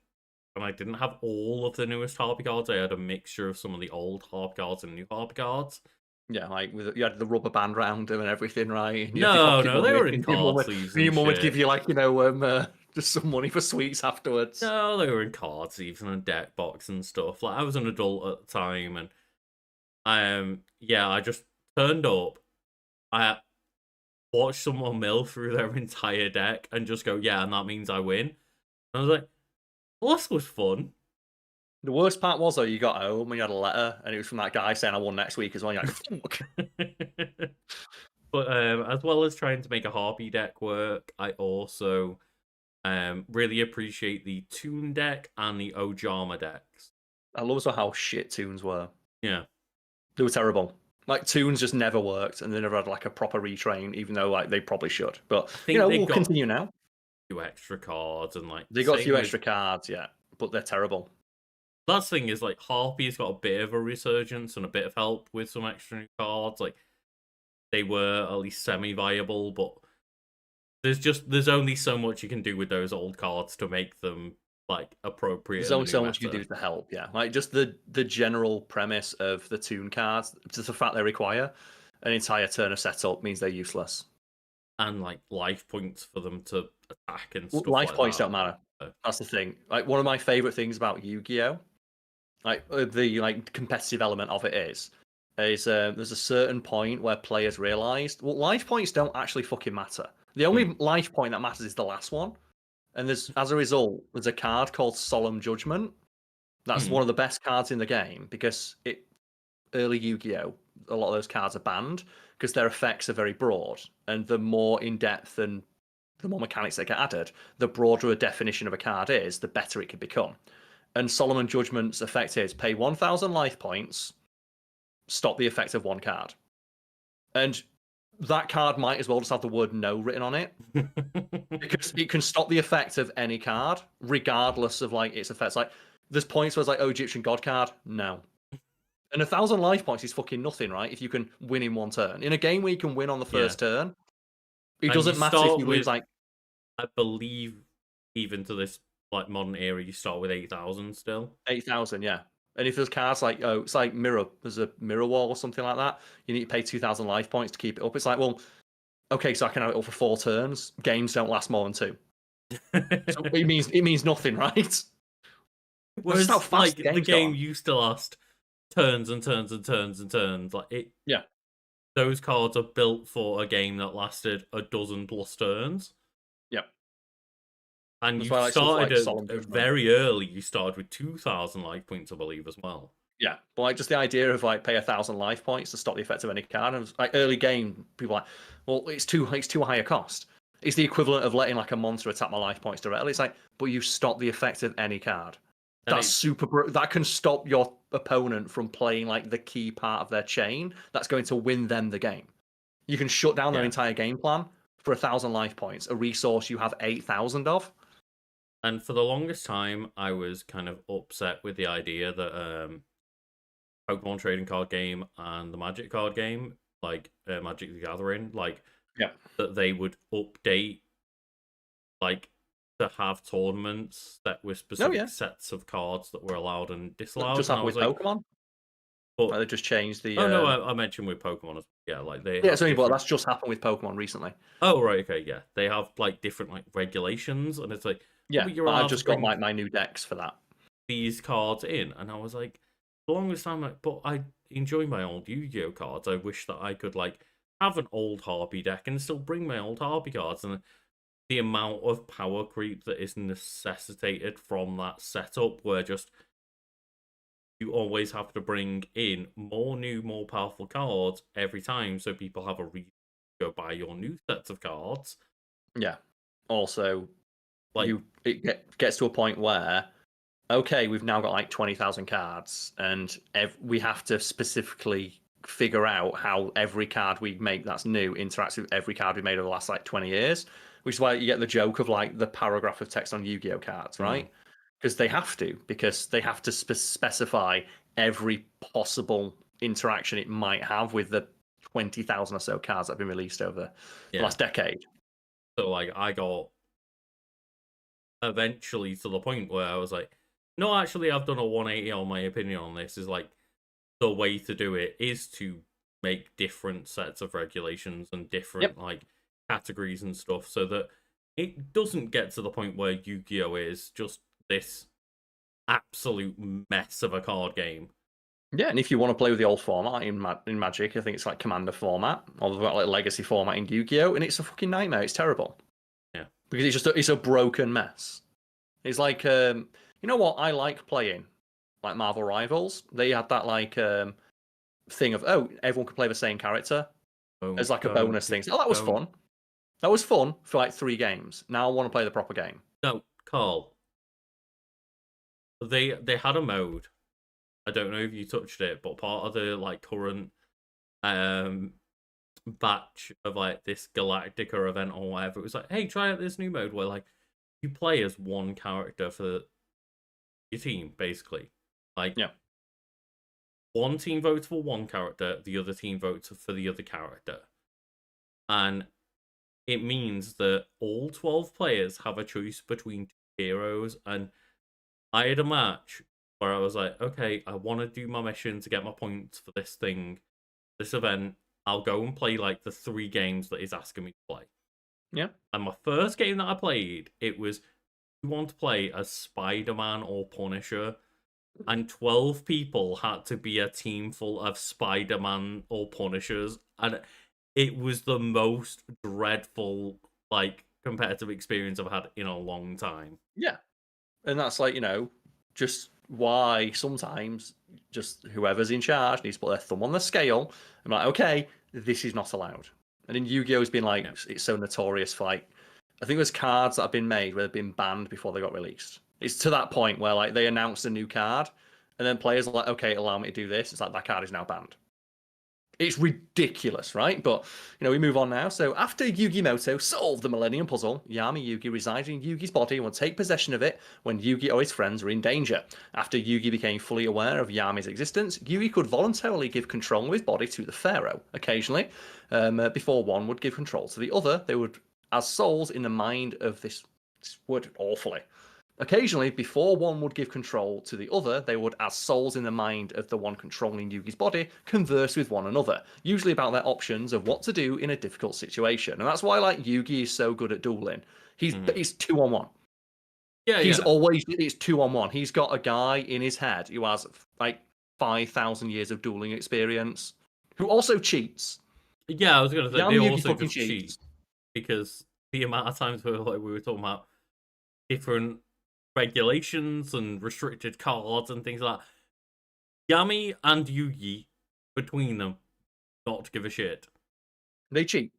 and I didn't have all of the newest Harpy cards. I had a mixture of some of the old Harpy cards and new Harpy cards. Yeah, like you had the rubber band around them and everything, right? And no, they were in card sleeves. Your mum would give you like just some money for sweets afterwards. No, they were in card sleeves and a deck box and stuff. Like I was an adult at the time, and I just turned up. I watched someone mill through their entire deck and just go, yeah, and that means I win. And I was like, well, this was fun. The worst part was though, you got home and you had a letter, and it was from that guy saying I won next week as well. You're like, fuck. But as well as trying to make a Harpy deck work, I also really appreciate the Toon deck and the Ojama decks. I love how shit Toons were. Yeah, they were terrible. Like Toons just never worked, and they never had like a proper retrain, even though like they probably should. But we'll continue now. A few extra cards and like they got a few extra cards, yeah, but they're terrible. That's the thing is like Harpy's got a bit of a resurgence and a bit of help with some extra new cards. Like they were at least semi-viable, but there's only so much you can do with those old cards to make them like appropriate. There's only so much you can do to help, yeah. Like just the general premise of the Toon cards, just the fact they require an entire turn of setup means they're useless. And like life points for them to attack and stuff. Life points don't matter. That's the thing. Like one of my favorite things about Yu-Gi-Oh, like the like competitive element of it is there's a certain point where players realised life points don't actually fucking matter. The only life point that matters is the last one. And as a result, there's a card called Solemn Judgment. That's one of the best cards in the game because early Yu-Gi-Oh, a lot of those cards are banned because their effects are very broad, and the more in depth and the more mechanics that get added, the broader a definition of a card is, the better it can become. And Solomon Judgment's effect is pay 1,000 life points, stop the effect of one card. And that card might as well just have the word no written on it. Because it can stop the effect of any card, regardless of like its effects. Like there's points where it's like, oh, Egyptian God card, no. And 1,000 life points is fucking nothing, right? If you can win in one turn. In a game where you can win on the first turn, it doesn't matter if you lose like I believe even to this like modern era, you start with 8,000 still. 8,000, yeah. And if there's cards like, oh, it's like mirror, there's a mirror wall or something like that, you need to pay 2,000 life points to keep it up. It's like, well, okay, so I can have it up for 4 turns. Games don't last more than 2. So it means nothing, right? Whereas like the game used to last turns and turns and turns and turns. Like it. Yeah. Those cards are built for a game that lasted a dozen plus turns. Yep. And you started very early. You started with 2,000 life points, I believe, as well. Yeah, but like just the idea of like pay 1,000 life points to stop the effect of any card, and like early game, people are like, well, it's too high a cost. It's the equivalent of letting like a monster attack my life points directly. It's like, but you stop the effect of any card. That's that can stop your opponent from playing like the key part of their chain. That's going to win them the game. You can shut down their entire game plan for 1,000 life points, a resource you have 8,000 of. And for the longest time, I was kind of upset with the idea that Pokemon trading card game and the Magic card game, like Magic the Gathering, like that they would update, like to have tournaments that were specific sets of cards that were allowed and disallowed. Just happened with Pokemon. But they just changed the. Oh no, I mentioned with Pokemon. Yeah, like they. Yeah, but that's just happened with Pokemon recently. Oh right, okay, yeah. They have like different like regulations, and it's like but I just got my new decks for that. These cards in, and I was like, the longest time, like, but I enjoy my old Yu-Gi-Oh cards. I wish that I could like have an old Harpy deck and still bring my old Harpy cards, and the amount of power creep that is necessitated from that setup, where just you always have to bring in more new, more powerful cards every time, so people have a reason to go buy your new sets of cards. Yeah. Also, like it gets to a point where, okay, we've now got like 20,000 cards, and we have to specifically figure out how every card we make that's new interacts with every card we made over the last like 20 years, which is why you get the joke of like the paragraph of text on Yu-Gi-Oh cards, right? Because they have to specify every possible interaction it might have with the 20,000 or so cards that have been released over the last decade. So like I got eventually to the point where I was like, no, actually I've done a 180 on my opinion on this. Is like the way to do it is to make different sets of regulations and different like categories and stuff, so that it doesn't get to the point where Yu-Gi-Oh is just this absolute mess of a card game. Yeah, and if you want to play with the old format in Magic, I think it's like Commander format, or they've got like Legacy format in Yu-Gi-Oh, and it's a fucking nightmare. It's terrible. Yeah, because it's a broken mess. It's like you know what I like playing, like Marvel Rivals. They had that like thing of everyone could play the same character as like a bonus thing. So, that was fun. That was fun for like 3 games. Now I want to play the proper game. No, Karl. They had a mode. I don't know if you touched it, but part of the like current batch of like this Galactica event or whatever, it was like, hey, try out this new mode where like you play as one character for your team, basically. Like one team votes for one character, the other team votes for the other character. And it means that all 12 players have a choice between 2 heroes. And I had a match where I was like, okay, I want to do my mission to get my points for this thing, this event. I'll go and play like the 3 games that he's asking me to play. Yeah. And my first game that I played, it was, you want to play as Spider-Man or Punisher, and 12 people had to be a team full of Spider-Man or Punishers, and it was the most dreadful like competitive experience I've had in a long time. Yeah. And that's like, just why sometimes just whoever's in charge needs to put their thumb on the scale and like, okay, this is not allowed. And in Yu-Gi-Oh has been like, it's so notorious for like, I think there's cards that have been made where they've been banned before they got released. It's to that point where like they announce a new card, and then players are like, okay, allow me to do this. It's like that card is now banned. It's ridiculous, right? But we move on now. So after Yugimoto solved the Millennium Puzzle, Yami Yugi resides in Yugi's body and will take possession of it when Yugi or his friends are in danger. After Yugi became fully aware of Yami's existence, Yugi could voluntarily give control of his body to the Pharaoh. Occasionally, before one would give control to the other, they would, as souls in the mind of this word awfully. Occasionally, before one would give control to the other, they would, as souls in the mind of the one controlling Yugi's body, converse with one another, usually about their options of what to do in a difficult situation. And that's why, like, Yugi is so good at dueling. He's 2-on-1. Yeah, he's always it's 2-on-1. He's got a guy in his head who has like 5,000 years of dueling experience, who also cheats. Yeah, I was gonna say Yami they Yugi also fucking just cheat cheats. because the amount of times we were talking about different regulations and restricted cards and things like that. Yami and Yugi, between them, not to give a shit. They cheat.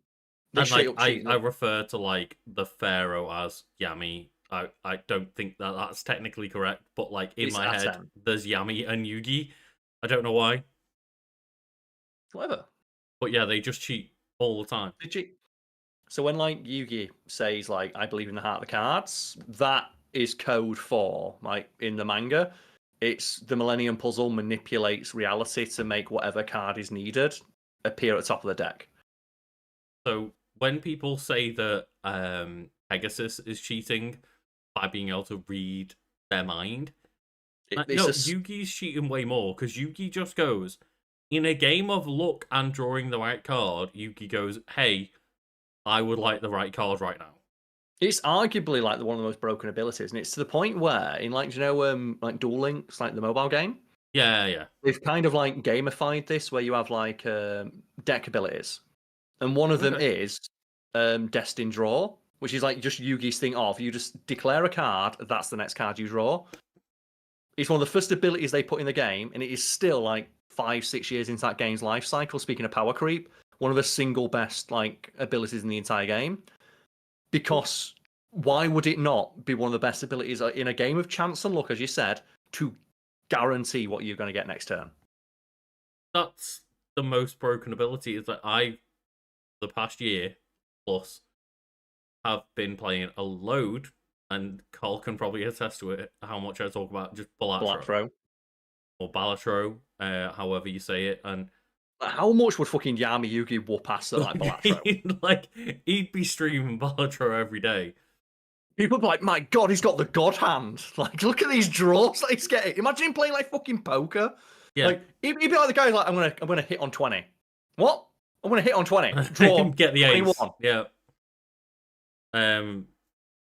They And straight like, up cheat. I refer to like the Pharaoh as Yami. I don't think that that's technically correct, but like in It's my head, Atem. there's Yami and Yugi. I don't know why, Whatever. but yeah, they just cheat all the time. They cheat. So when like Yugi says like I believe in the heart of the cards, that is code for like in the manga. It's the Millennium Puzzle manipulates reality to make whatever card is needed appear at the top of the deck. So when people say that Pegasus is cheating by being able to read their mind, Yugi's cheating way more because Yugi just goes in a game of luck and drawing the right card. Yugi goes, "Hey, I would like the right card right now." It's arguably like one of the most broken abilities, and it's to the point where in like like Duel Links, like the mobile game. Yeah. They've kind of like gamified this where you have like deck abilities, and one of them is Destined Draw, which is like just Yugi's thing of you just declare a card, that's the next card you draw. It's one of the first abilities they put in the game, and it is still like 5-6 years into that game's life cycle. Speaking of power creep, one of the single best like abilities in the entire game. Because why would it not be one of the best abilities in a game of chance and luck, as you said, to guarantee what you're going to get next turn? That's the most broken ability. Is that the past year plus, have been playing a load, and Karl can probably attest to it, how much I talk about just Balatro. Or Balatro, however you say it, and how much would fucking Yami Yugi whoop ass at like Balatro? Like, he'd be streaming Balatro every day. People be like, my god, he's got the god hand. Like, look at these draws that he's getting. Imagine him playing like fucking poker. Yeah. Like, he'd be like the guy like, I'm gonna hit on 20. What? I'm gonna hit on 20. Draw. Get the 21. ace. Yeah. I'm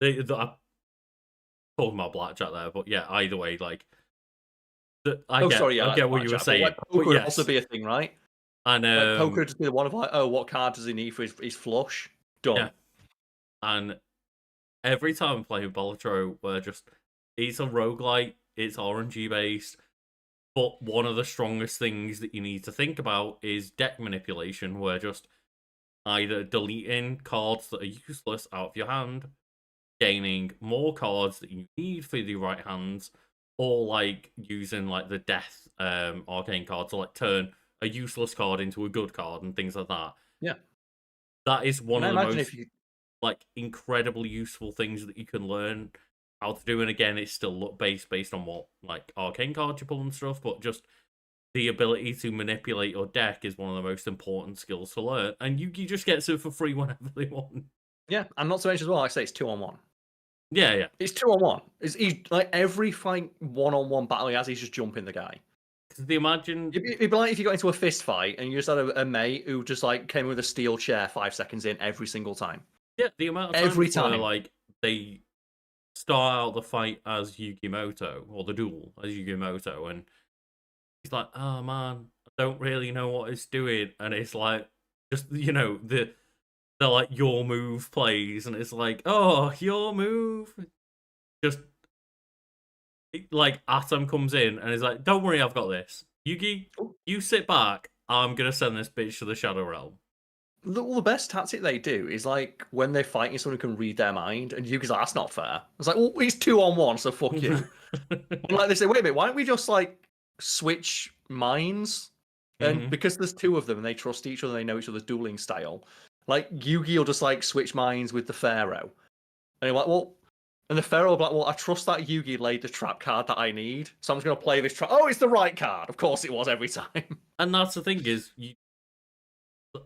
talking about blackjack there, but yeah, either way, like, I get what you were saying. Like, poker would also be a thing, right? And like, poker would just be the one of like, oh, what card does he need for his flush? Done. Yeah. And every time I'm playing Balatro, where it's a roguelite, it's RNG based, but one of the strongest things that you need to think about is deck manipulation, where just either deleting cards that are useless out of your hand, gaining more cards that you need for the right hands, or like using like the death arcane card to like turn a useless card into a good card and things like that. Yeah. That is one of the most like incredibly useful things that you can learn how to do. And again, it's still based on what like arcane cards you pull and stuff, but just the ability to manipulate your deck is one of the most important skills to learn. And Yugi just gets it for free whenever they want. Yeah, and not to mention as well, like I say, it's 2-on-1. Yeah. It's 2-on-1. He's like every fight 1-on-1 battle he has, he's just jumping the guy. Because imagine it'd be like if you got into a fist fight and you just had a mate who just like came with a steel chair 5 seconds in every single time. Yeah, the amount of every time where, like they start out the fight as Yugimoto or the duel as Yugimoto, and he's like, "Oh man, I don't really know what it's doing," and it's like just the like your move plays, and it's like, "Oh, your move." Just like Atom comes in and is like, "Don't worry, I've got this. Yugi, you sit back. I'm gonna send this bitch to the Shadow Realm." the best tactic they do is like when they're fighting someone who can read their mind, and Yugi's like, "That's not fair." It's like, "Well, it's 2-on-1, so fuck you." And like they say, "Wait a minute, why don't we just like switch minds?" And Mhm. because there's two of them and they trust each other, they know each other's dueling style. Like Yugi will just like switch minds with the Pharaoh, and you're like, "Well," and the Pharaoh will be like, "Well, I trust that Yugi laid the trap card that I need, so I'm just gonna play this trap." Oh, it's the right card. Of course, it was every time. And that's the thing is,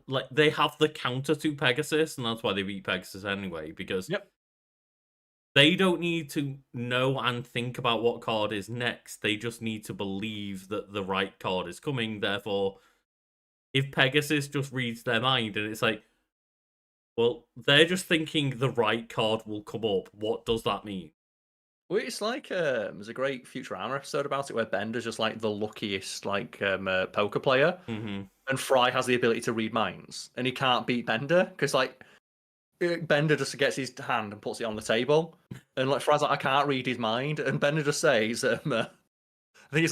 like they have the counter to Pegasus, and that's why they beat Pegasus anyway, because Yep. they don't need to know and think about what card is next. They just need to believe that the right card is coming. Therefore, if Pegasus just reads their mind and it's like, well, they're just thinking the right card will come up. What does that mean? Well, it's like there's a great Futurama episode about it where Bender's just like the luckiest like poker player, Mm-hmm. and Fry has the ability to read minds, and he can't beat Bender because like Bender just gets his hand and puts it on the table, and like Fry's like, I can't read his mind, and Bender just says, I think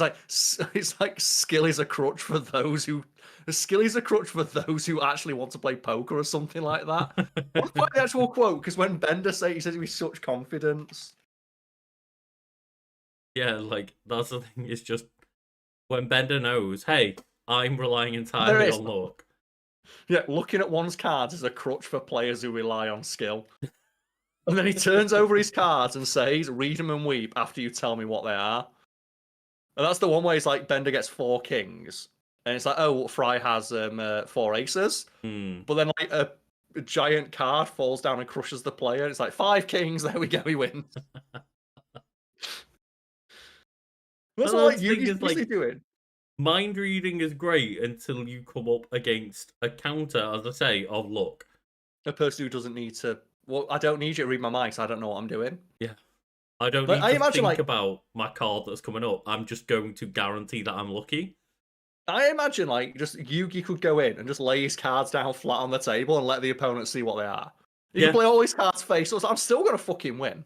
it's like skill is a crutch for those who skill is a crutch for those who actually want to play poker or something like that. I want to find the actual quote because when Bender he says it with such confidence. Yeah, like that's the thing. It's just when Bender knows, hey, I'm relying There entirely is. on luck. Yeah, looking at one's cards is a crutch for players who rely on skill. And then he turns over his cards and says, "Read them and weep after you tell me what they are." And that's the one where it's like Bender gets 4 kings, and it's like, oh, Fry has 4 aces, Hmm. but then like a giant card falls down and crushes the player. It's like 5 kings. There we go, he wins. That's what like Another thing Yugi's is usually like doing. mind reading is great until you come up against a counter, as I say, of luck. A person who doesn't need to. Well, I don't need you to read my mind, so I don't know what I'm doing. Yeah. I don't Like need I to imagine, think like about my card that's coming up. I'm just going to guarantee that I'm lucky. just Yugi could go in and just lay his cards down flat on the table and let the opponent see what they are. He Yeah. can play all his cards face up. I'm still gonna fucking win.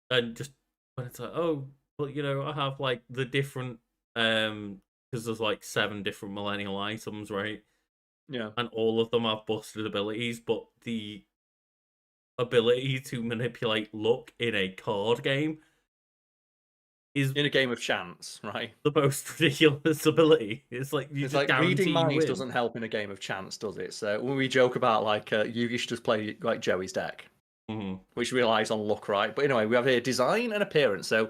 And just when it's like, oh, but I have like the different because there's like 7 different millennial items, right? Yeah. And all of them have busted abilities, but the ability to manipulate luck in a card game is In a game of chance, right? the most ridiculous ability. It's like you It's just like reading guarantee you minds win. doesn't help in a game of chance, does it? So when we joke about like Yugi should just play like Joey's deck, Mm-hmm. which relies on luck, right? But anyway, we have here design and appearance. So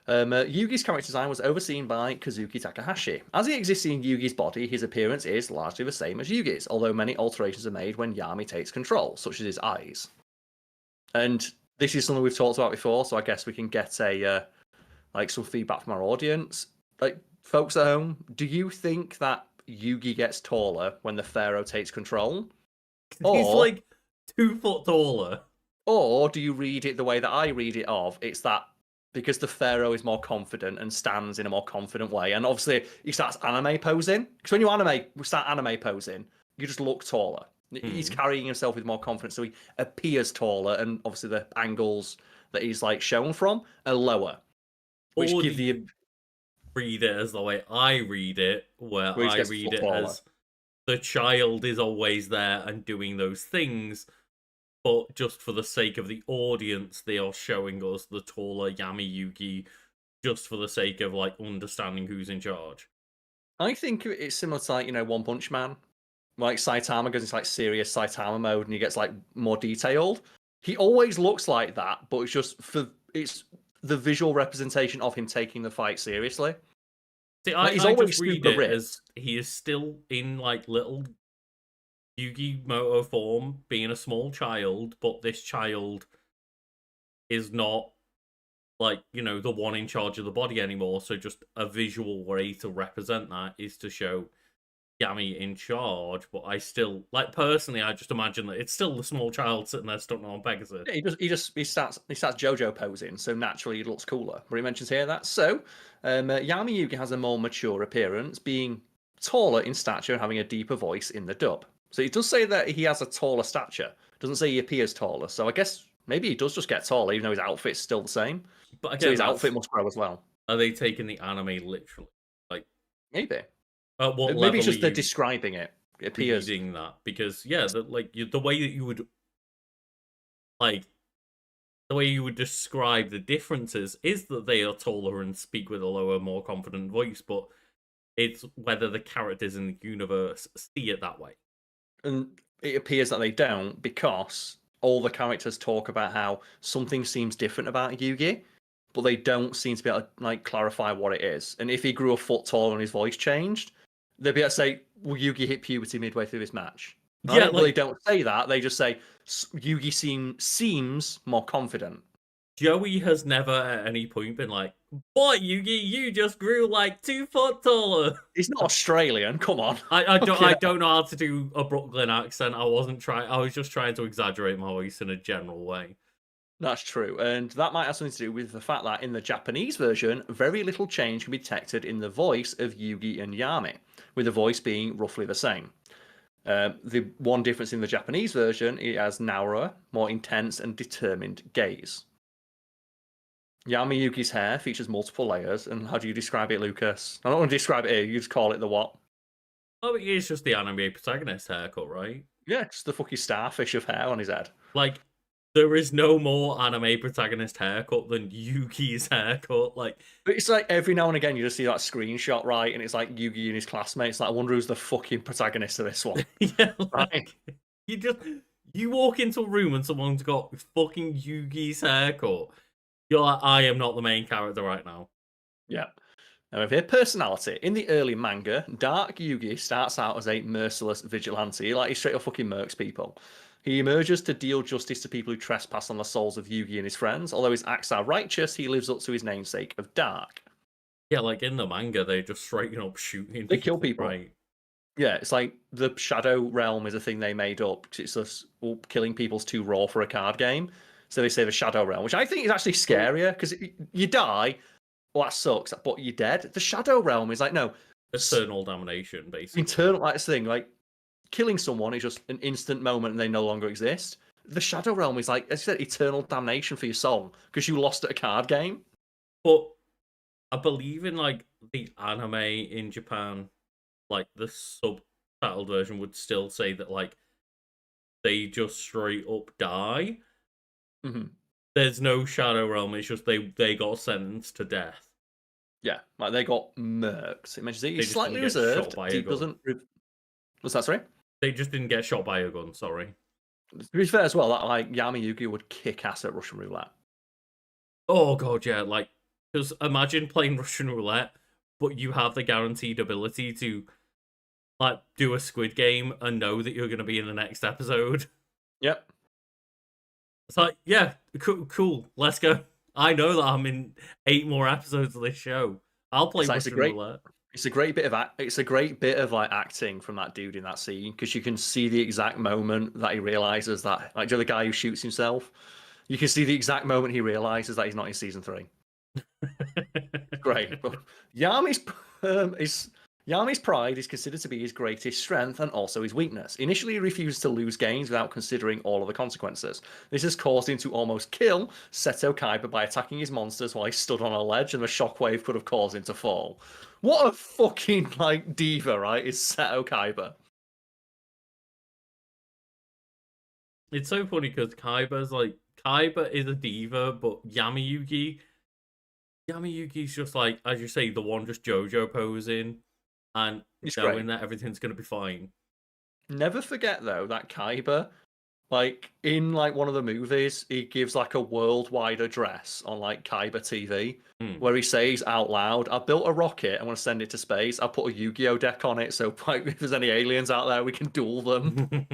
Yugi's character design was overseen by Kazuki Takahashi. As he exists in Yugi's body, his appearance is largely the same as Yugi's, although many alterations are made when Yami takes control, such as his eyes. And this is something we've talked about before, so I guess we can get a like some feedback from our audience. Like folks at home, do you think that Yugi gets taller when the Pharaoh takes control? He's Or like 2 foot taller. or do you read it the way that I read it it's that because the Pharaoh is more confident and stands in a more confident way, and obviously he starts anime posing. Because when you start anime posing, you just look taller. He's carrying himself with more confidence, so he appears taller, and obviously the angles that he's like shown from are lower, which Or do give the you read it as the way I read it, where where he I gets a read foot it taller. as the child is always there and doing those things, but just for the sake of the audience, they are showing us the taller Yami Yugi just for the sake of like understanding who's in charge. I think it's similar to like One Punch Man. Like Saitama goes into like serious Saitama mode and he gets like more detailed. He always looks like that, but it's the visual representation of him taking the fight seriously. See, Like he's I just always read super it as ripped. he is still in like little Yugi Moto form, being a small child, but this child is not like, the one in charge of the body anymore. So just a visual way to represent that is to show Yami in charge. But I still, like, personally, I just imagine that it's still the small child sitting there stunting on Pegasus. Yeah, he starts JoJo posing, so naturally he looks cooler. But he mentions here that Yami Yugi has a more mature appearance, being taller in stature and having a deeper voice in the dub. So it does say that he has a taller stature. Doesn't say he appears taller. So I guess maybe he does just get taller, even though his outfit's still the same. But So again, his outfit must grow as well. are they taking the anime literally? Like, Maybe. at what Maybe level it's are just they're you? describing it It appears. reading that because the way that you would like the way you would describe the differences is that they are taller and speak with a lower, more confident voice, but it's whether the characters in the universe see it that way. And it appears that they don't, because all the characters talk about how something seems different about Yugi, but they don't seem to be able to like clarify what it is. And if he grew a foot taller and his voice changed, they'd be able to say, "Will Yugi hit puberty midway through this match?" Right? Yeah, But they don't say that. They just say Yugi seems more confident. Joey has never at any point been like, "Boy, Yugi, you just grew like 2 foot taller." He's not Australian. Come on. I don't know how to do a Brooklyn accent. I was just trying to exaggerate my voice in a general way. That's true, and that might have something to do with the fact that in the Japanese version, very little change can be detected in the voice of Yugi and Yami, with the voice being roughly the same. The one difference in the Japanese version, it has narrower, more intense, and determined gaze. Yami Yugi's hair features multiple layers, and how do you describe it, Lucas? I don't want to describe it here, you just call it the what? Oh, it's just the anime protagonist haircut, right? Yeah, just the fucking starfish of hair on his head. Like, there is no more anime protagonist haircut than Yuki's haircut. Like, but it's like every now and again you just see that screenshot, right? And it's like Yugi and his classmates. Like, I wonder who's the fucking protagonist of this one. yeah, right? You walk into a room and someone's got fucking Yugi's haircut. You're like, I am not the main character right now. Yeah. Now, with their personality, in the early manga, Dark Yugi starts out as a merciless vigilante, like he straight up fucking murks people. He emerges to deal justice to people who trespass on the souls of Yugi and his friends. Although his acts are righteous, he lives up to his namesake of Dark. Yeah, like in the manga, they just straight up shooting. They kill people. Right. Yeah, it's like the Shadow Realm is a thing they made up. It's just killing people's too raw for a card game. So they say the Shadow Realm, which I think is actually scarier because you die. Well, that sucks, but you're dead. The Shadow Realm is like, no. Eternal damnation, basically. Eternal, like this thing, like killing someone is just an instant moment and they no longer exist. The Shadow Realm is like, as you said, eternal damnation for your soul because you lost at a card game. But I believe in like the anime in Japan, like the subtitled version would still say that like they just straight up die. Mm-hmm. There's no Shadow Realm. It's just they got sentenced to death. Yeah, like they got murked. It mentions he's slightly reserved. He doesn't. What's that? Sorry. They just didn't get shot by a gun. Sorry. To be fair as well, that like Yami Yugi would kick ass at Russian roulette. Oh god, yeah. Like, because imagine playing Russian roulette, but you have the guaranteed ability to like do a Squid Game and know that you're going to be in the next episode. Yep. It's like, yeah, cool, let's go. I know that I'm in 8 more episodes of this show. I'll play Russian roulette. It's a great bit of like acting from that dude in that scene because you can see the exact moment that he realizes that, like, the guy who shoots himself. You can see the exact moment he realizes that he's not in season 3. Great. But Yami's pride is considered to be his greatest strength and also his weakness. Initially, he refused to lose games without considering all of the consequences. This has caused him to almost kill Seto Kaiba by attacking his monsters while he stood on a ledge, and the shockwave could have caused him to fall. What a fucking, like, diva, right, is Seto Kaiba. It's so funny because Kaiba is a diva, but Yami Yugi's just like, as you say, the one just JoJo posing. And knowing that everything's going to be fine. Never forget, though, that Kaiba, like, in, like, one of the movies, he gives, like, a worldwide address on, like, Kaiba TV, where he says out loud, I built a rocket, I want to send it to space, I'll put a Yu-Gi-Oh deck on it, so like, if there's any aliens out there, we can duel them.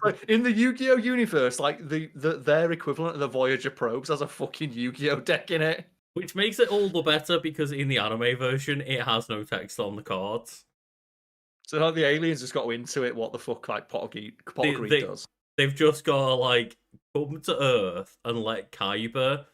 Like, in the Yu-Gi-Oh universe, like, their equivalent of the Voyager probes has a fucking Yu-Gi-Oh deck in it. Which makes it all the better because in the anime version, it has no text on the cards. So like, the aliens just got into it. What the fuck, like Pot of Greed does. They've just got to like come to Earth and let Kaiba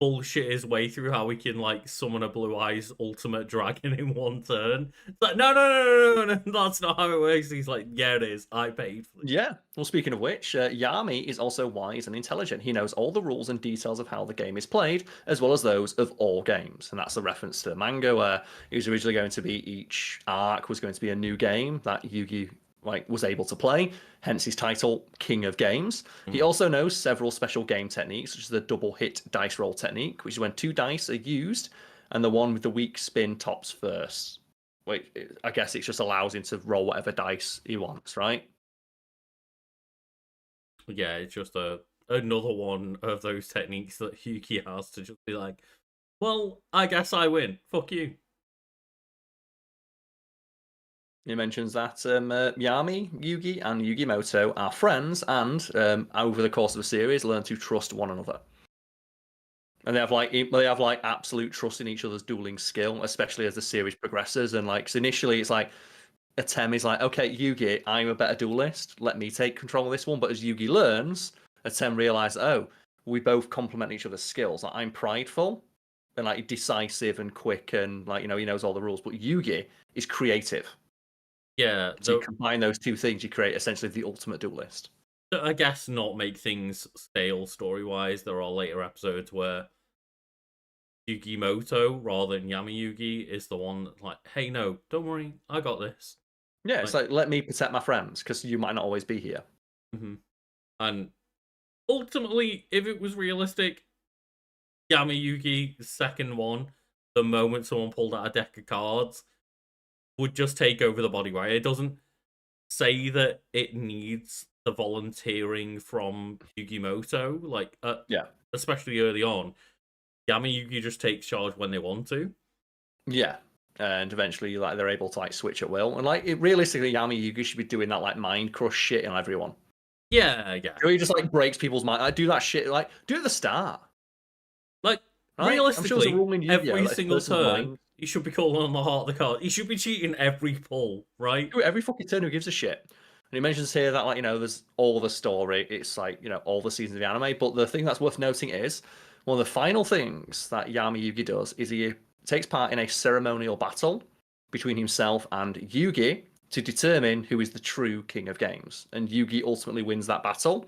bullshit his way through how he can like summon a Blue Eyes ultimate dragon in one turn. It's like, no, that's not how it works. He's like, yeah, it is. I paid for it. Yeah. Well, speaking of which, Yami is also wise and intelligent. He knows all the rules and details of how the game is played, as well as those of all games. And that's a reference to the manga where it was originally going to be each arc was going to be a new game that Yugi was able to play, hence his title, King of Games. He Mhm. also knows several special game techniques, such as the double hit dice roll technique, which is when 2 dice are used, and the one with the weak spin tops first. Wait, I guess it just allows him to roll whatever dice he wants, right? Yeah, it's just another one of those techniques that Yuki has to just be like, well, I guess I win. Fuck you. He mentions that Yami, Yugi, and Yugimoto are friends, and over the course of the series, learn to trust one another. And they have like absolute trust in each other's dueling skill, especially as the series progresses. And like, so initially, it's like Atem is like, okay, Yugi, I'm a better duelist. Let me take control of this one. But as Yugi learns, Atem realizes, oh, we both complement each other's skills. Like, I'm prideful and like decisive and quick, and like he knows all the rules. But Yugi is creative. Yeah, So you combine those two things, you create essentially the ultimate duelist. I guess not make things stale story wise. There are later episodes where Yugimoto rather than Yami Yugi is the one that's like, hey, no, don't worry, I got this. Yeah, it's like let me protect my friends because you might not always be here. Mm-hmm. And ultimately, if it was realistic, Yami Yugi, the second one, the moment someone pulled out a deck of cards, would just take over the body, right? It doesn't say that it needs the volunteering from Yugimoto, like, Yeah. especially early on. Yami Yugi just takes charge when they want to. Yeah. And eventually, like they're able to like switch at will, and like realistically, Yami Yugi should be doing that like mind crush shit on everyone. Yeah, yeah. He just like breaks people's mind. I do that shit. Like do it at the start. Like Right? I'm sure there's realistically, a rule in Yu-Gi-Oh! every That single person's turn, mind. you should be calling on the heart of the card. You should be cheating every pull, right? Do it every fucking turn. Who gives a shit? And he mentions here that like there's all the story. It's like all the seasons of the anime. But the thing that's worth noting is one of the final things that Yami Yugi does is he takes part in a ceremonial battle between himself and Yugi to determine who is the true king of games. And Yugi ultimately wins that battle.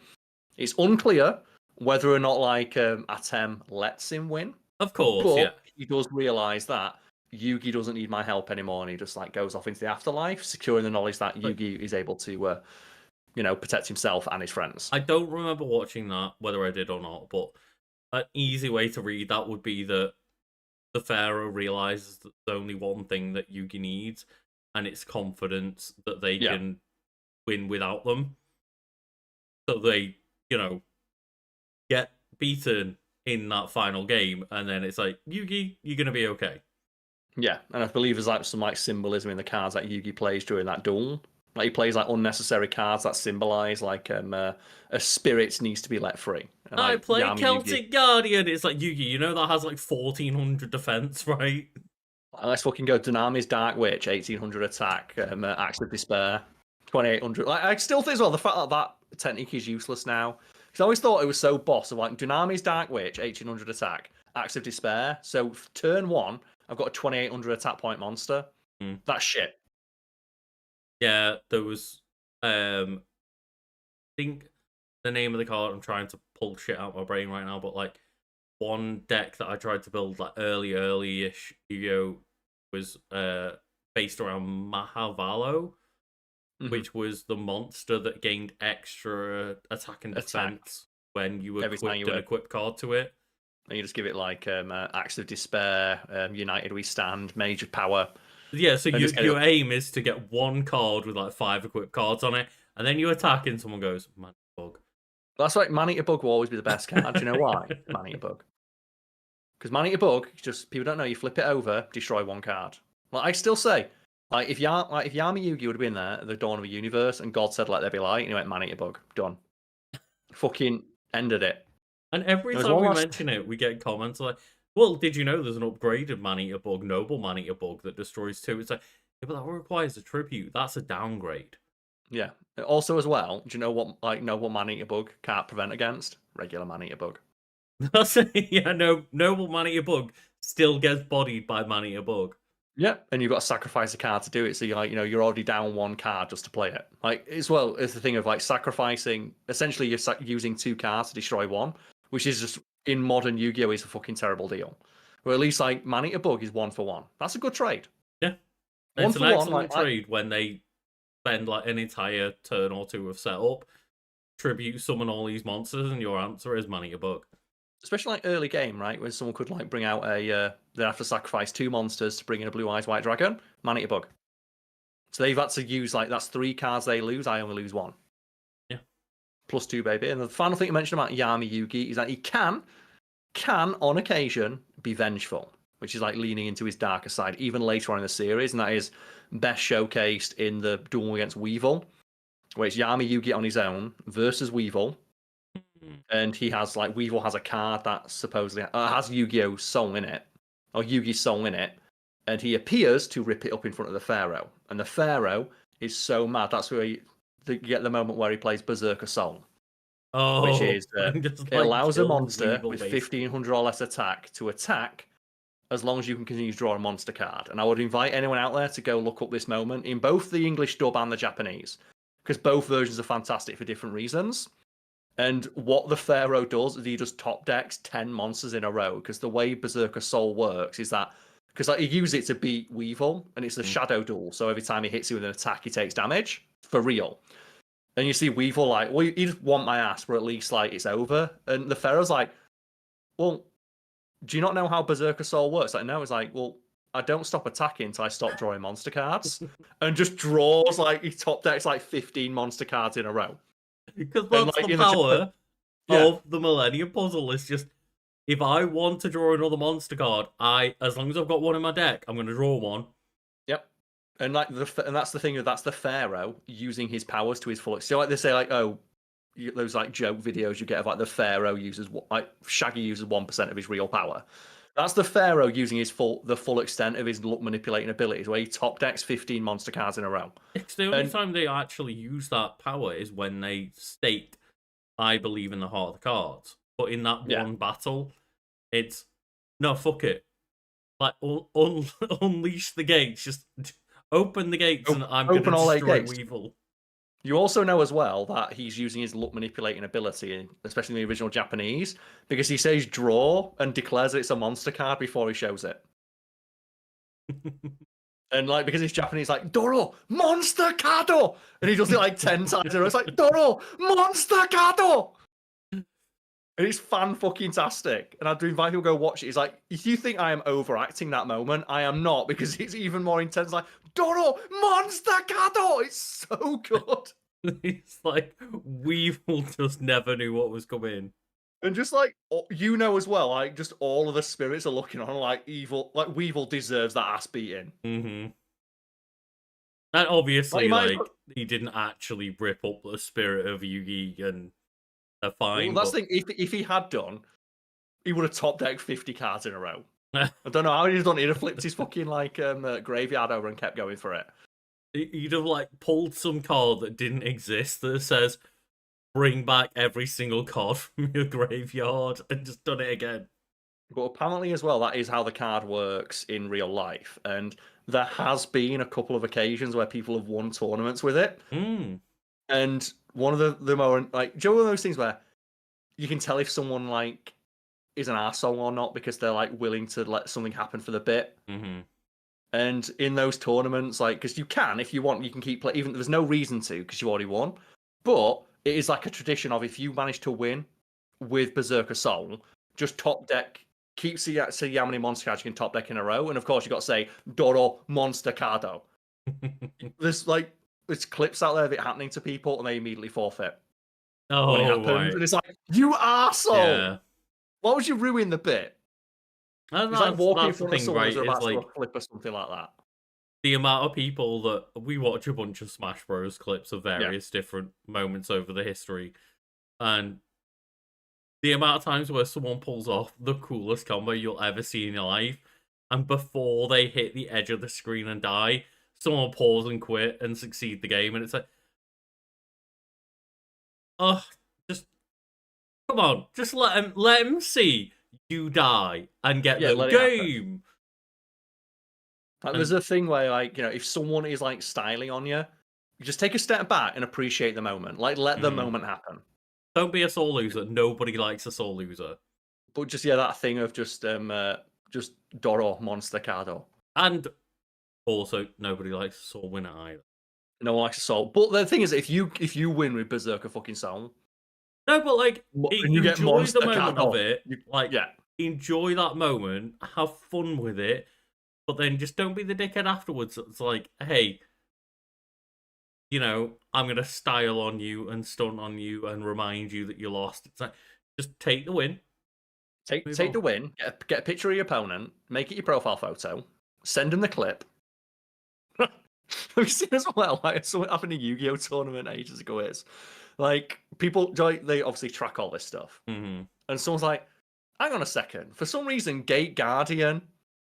It's unclear whether or not like Atem lets him win, Of course, yeah. but he does realize that Yugi doesn't need my help anymore, and he just like goes off into the afterlife, securing the knowledge that Yugi is able to, protect himself and his friends. I don't remember watching that, whether I did or not, but an easy way to read that would be that the Pharaoh realizes that there's only one thing that Yugi needs, and it's confidence that they can win without them. So they, get beaten in that final game, and then it's like, Yugi, you're gonna be okay. Yeah, and I believe there's like some like symbolism in the cards that Yugi plays during that duel. Like he plays like unnecessary cards that symbolize like a spirit needs to be let free. And, I like, play Yami Celtic Yugi, Guardian. It's like, Yugi, that has like 1400 defense, right? let's fucking go. Dynami's Dark Witch, 1800 attack, Acts of Despair, 2800. Like, I still think as well the fact that that technique is useless now. Because I always thought it was so boss of like Dynami's Dark Witch, 1800 attack, Acts of Despair. So turn one, I've got a 2800 attack point monster. That's shit. Yeah, there was I think the name of the card, I'm trying to pull shit out of my brain right now, but like one deck that I tried to build like early-ish Yu-Gi-Oh! Was based around Mahavalo, which was the monster that gained extra attack and defense when you equipped an equip card to it. And you just give it like Acts of Despair, United We Stand, Major Power. Yeah, so your aim is to get one card with like 5 equipped cards on it, and then you attack and someone goes, Man Bug. That's right, Man Eater Bug will always be the best card. Do you know why? Man Eater Bug. Because Man Eater Bug, just people don't know, you flip it over, destroy one card. Like I still say, like if Yami Yugi would have been there at the dawn of the universe and God said let there be light, and he went Man Eater Bug, done. Fucking ended it. And every time we mention it, we get comments like, well, did you know there's an upgraded Man-Eater Bug, Noble Man-Eater Bug that destroys 2? It's like, yeah, but that requires a tribute. That's a downgrade. Yeah. Also, as well, do you know what Noble Man-Eater Bug can't prevent against? Regular Man-Eater Bug. Yeah, Noble Man-Eater Bug still gets bodied by Man-Eater Bug. Yeah, and you've got to sacrifice a card to do it. So you're like, you're already down one card just to play it. Like as well, it's the thing of like sacrificing. Essentially, you're using 2 cards to destroy one, which is just in modern Yu-Gi-Oh is a fucking terrible deal. Or at least like Man-Eater Bug is 1 for 1. That's a good trade. Yeah, it's an excellent trade when they spend like an entire turn or two of setup, tribute summon all these monsters, and your answer is Mana Bug. Especially like early game, right? When someone could like bring out they have to sacrifice 2 monsters to bring in a blue eyes white dragon, Mana Bug. So they've had to use like that's 3 cards they lose. I only lose 1. Yeah. +2, baby. And the final thing you mentioned about Yami Yugi is that he can on occasion be vengeful, which is like leaning into his darker side even later on in the series, and that is best showcased in the duel against Weevil, where it's Yami Yugi on his own versus Weevil. And he has like Weevil has a card that supposedly has Yu-Gi-Oh's soul in it, or Yugi's soul in it, and he appears to rip it up in front of the Pharaoh. And the Pharaoh is so mad. That's where you get the moment where he plays Berserker Soul, which is it allows a monster with 1500 or less attack to attack as long as you can continue to draw a monster card. And I would invite anyone out there to go look up this moment in both the English dub and the Japanese, because both versions are fantastic for different reasons. And what the Pharaoh does is he just top decks 10 monsters in a row, because the way Berserker Soul works is that, because like, he uses it to beat Weevil, and it's a shadow duel, so every time he hits you with an attack, he takes damage, for real. And you see Weevil like, well, you just want my ass, but at least like it's over. And the Pharaoh's like, well, do you not know how Berserker Soul works? Like, no, it's like, well, I don't stop attacking until I stop drawing monster cards. And just draws, like, he top decks like 15 monster cards in a row. Because that's like, the power of the Millennium Puzzle. Is just, if I want to draw another monster card, as long as I've got one in my deck, I'm going to draw one. Yep. And like and that's the thing, that's the Pharaoh using his powers to his full extent. So like they say, like, oh, those like joke videos you get of like the Pharaoh uses, like Shaggy uses 1% of his real power. That's the Pharaoh using the full extent of his luck manipulating abilities, where he top decks 15 monster cards in a row. It's the only time they actually use that power is when they state, I believe in the heart of the cards. But in that one battle, it's, no, fuck it. Like, unleash the gates. Just open the gates and I'm going to destroy Weevil. You also know as well that he's using his luck manipulating ability, especially in the original Japanese, because he says draw and declares that it's a monster card before he shows it. And like, because he's Japanese, like, Doro, monster cardo! And he does it like 10 times. And it's like, Doro, monster cardo! And it's fan-fucking-tastic. And I'd invite people to go watch it. He's like, if you think I am overacting that moment, I am not, because it's even more intense. Like, Doro, monster cardo! It's so good. It's like, Weevil just never knew what was coming. And just like, you know as well, like, just all of the spirits are looking on like Weevil deserves that ass beating. Mm-hmm. And obviously, like, he didn't actually rip up the spirit of Yugi, and they're fine. Well, that's the thing, if he had done, he would have top decked 50 cards in a row. I don't know how he'd done it. He'd have flipped his fucking like graveyard over and kept going for it. He'd have like pulled some card that didn't exist that says, bring back every single card from your graveyard, and just done it again. But apparently as well, that is how the card works in real life. And there has been a couple of occasions where people have won tournaments with it. And one of the more, like, do you know one of those things where you can tell if someone like is an arsehole or not because they're like willing to let something happen for the bit. And in those tournaments, like, because you can, if you want, you can keep playing, even there's no reason to because you already won. But it is like a tradition of, if you manage to win with Berserker Soul, just top deck, keep see how many monster cards you can top deck in a row. And of course, you got to say Doro Monster Cardo. There's clips out there of it happening to people, and they immediately forfeit. Oh, when it happens. Right. And it's like, you arsehole! Yeah. Why would you ruin the bit? It's like walking in front of someone who's about to do a flip or something like that. The amount of people that we watch a bunch of Smash Bros. Clips of various different moments over the history, and the amount of times where someone pulls off the coolest combo you'll ever see in your life, and before they hit the edge of the screen and die, someone pause and quit and succeed the game, and it's like, oh, just come on, just let him see you die and get the game. Like, there's a thing where, like, you know, if someone is like styling on you, you just take a step back and appreciate the moment. Like, let the moment happen. Don't be a sore loser. Nobody likes a sore loser. But just that thing of just Doro Monster Cardo. And also, nobody likes a sore winner either. No one likes a soul. But the thing is, if you win with Berserker fucking Soul, No, but like, and you get enjoy the Monster moment of Carol, it. Like, yeah. enjoy that moment, have fun with it, but then just don't be the dickhead afterwards. It's like, hey, I'm gonna style on you and stunt on you and remind you that you lost. It's like, just take the win. Take the win. Get a picture of your opponent. Make it your profile photo. Send them the clip. Have you seen as well? Like something happened in a Yu-Gi-Oh tournament ages ago. Is like people they obviously track all this stuff, Mm-hmm. and someone's like, "Hang on a second. For some reason, Gate Guardian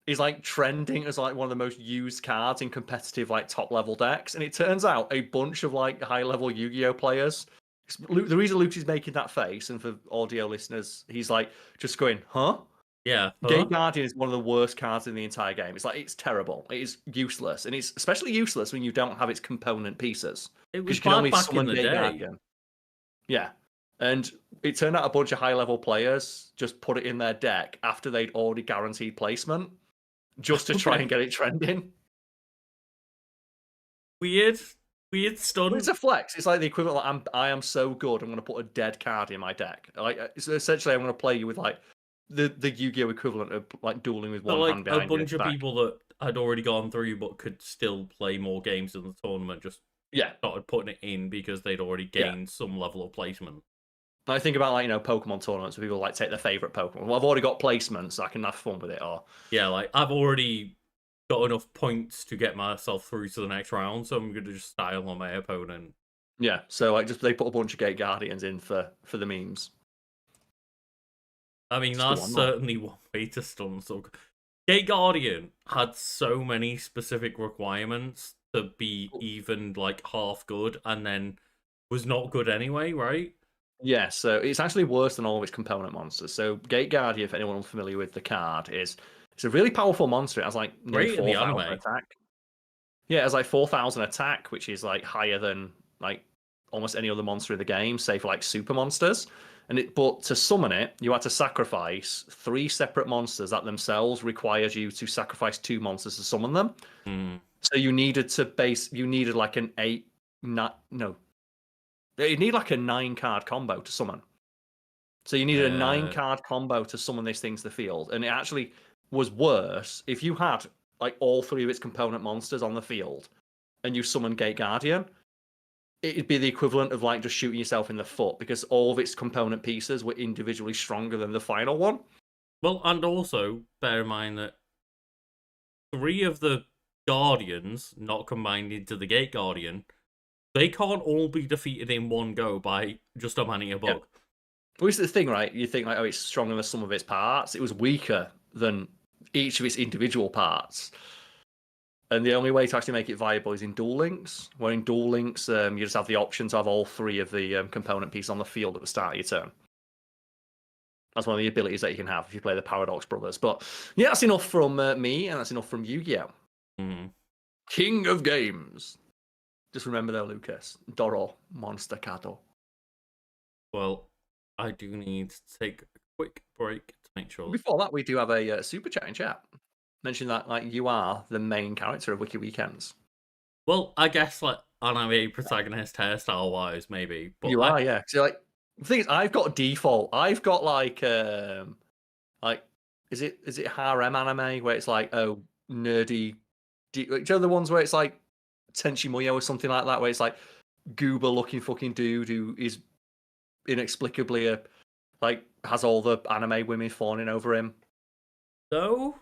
is like trending as like one of the most used cards in competitive like top level decks." And it turns out a bunch of like high level Yu-Gi-Oh players. The reason Luke is making that face, and for audio listeners, he's like just going, "Huh." Yeah. Gate Guardian is one of the worst cards in the entire game. It's like it's terrible. It is useless, and it's especially useless when you don't have its component pieces It because was you can bad only back in summon the Gate day. Guardian. Yeah, and it turned out a bunch of high-level players just put it in their deck after they'd already guaranteed placement, just to try and get it trending. Weird But stunt. it's a flex. It's like the equivalent. Like, I am so good. I'm going to put a dead card in my deck. Like essentially, I'm going to play you with like the Yu-Gi-Oh equivalent of like dueling with So one like hand a behind your bunch of back. people that had already gone through but could still play more games in the tournament just Yeah, started putting it in because they'd already yeah. gained some level of placement. I think about like Pokemon tournaments where people like take their favorite Pokemon. Well, I've already got placements, so I can have fun with it. Or Yeah, like I've already got enough points to get myself through to the next round, so I'm gonna just style on my opponent. yeah, so like just they put a bunch of Gate Guardians in for the memes. I mean, Just go that's on, man. certainly one way to stun. So, Gate Guardian had so many specific requirements to be even like half good, and then was not good anyway, right? Yeah, so it's actually worse than all of its component monsters. So Gate Guardian, if anyone unfamiliar with the card, it's a really powerful monster. It has like nearly Great in the 4,000 anime. attack. Yeah, it has like 4,000 attack, which is like higher than like almost any other monster in the game, save for like super monsters. But to summon it, you had to sacrifice 3 separate monsters that themselves required you to sacrifice 2 monsters to summon them. Mm. So you needed like an 8, not no, you need like a 9-card combo to summon. So you needed a 9-card combo to summon this thing to the field, and it actually was worse if you had like all 3 of its component monsters on the field, and you summon Gate Guardian. It'd be the equivalent of like just shooting yourself in the foot because all of its component pieces were individually stronger than the final one. Well, and also bear in mind that 3 of the Guardians, not combined into the Gate Guardian, they can't all be defeated in one go by just a manning a bug. Well, this is the thing, right? You think like, oh, it's stronger than the sum of its parts. It was weaker than each of its individual parts. And the only way to actually make it viable is in Duel Links, where in Duel Links, you just have the option to have all 3 of the component pieces on the field at the start of your turn. That's one of the abilities that you can have if you play the Paradox Brothers. But yeah, that's enough from me, and that's enough from Yu-Gi-Oh! Mm. King of Games. Just remember though, Lucas, Doro Monster Kato. Well, I do need to take a quick break to make sure. Before that, we do have a super chat in chat. Mention that like you are the main character of Wiki Weekends. Well, I guess like anime protagonist hairstyle wise, maybe. But You are, yeah. So like the thing is, I've got default. I've got like is it harem anime where it's like nerdy. Do you know the ones where it's like Tenchi Muyo or something like that, where it's like goober looking fucking dude who is inexplicably has all the anime women fawning over him. No,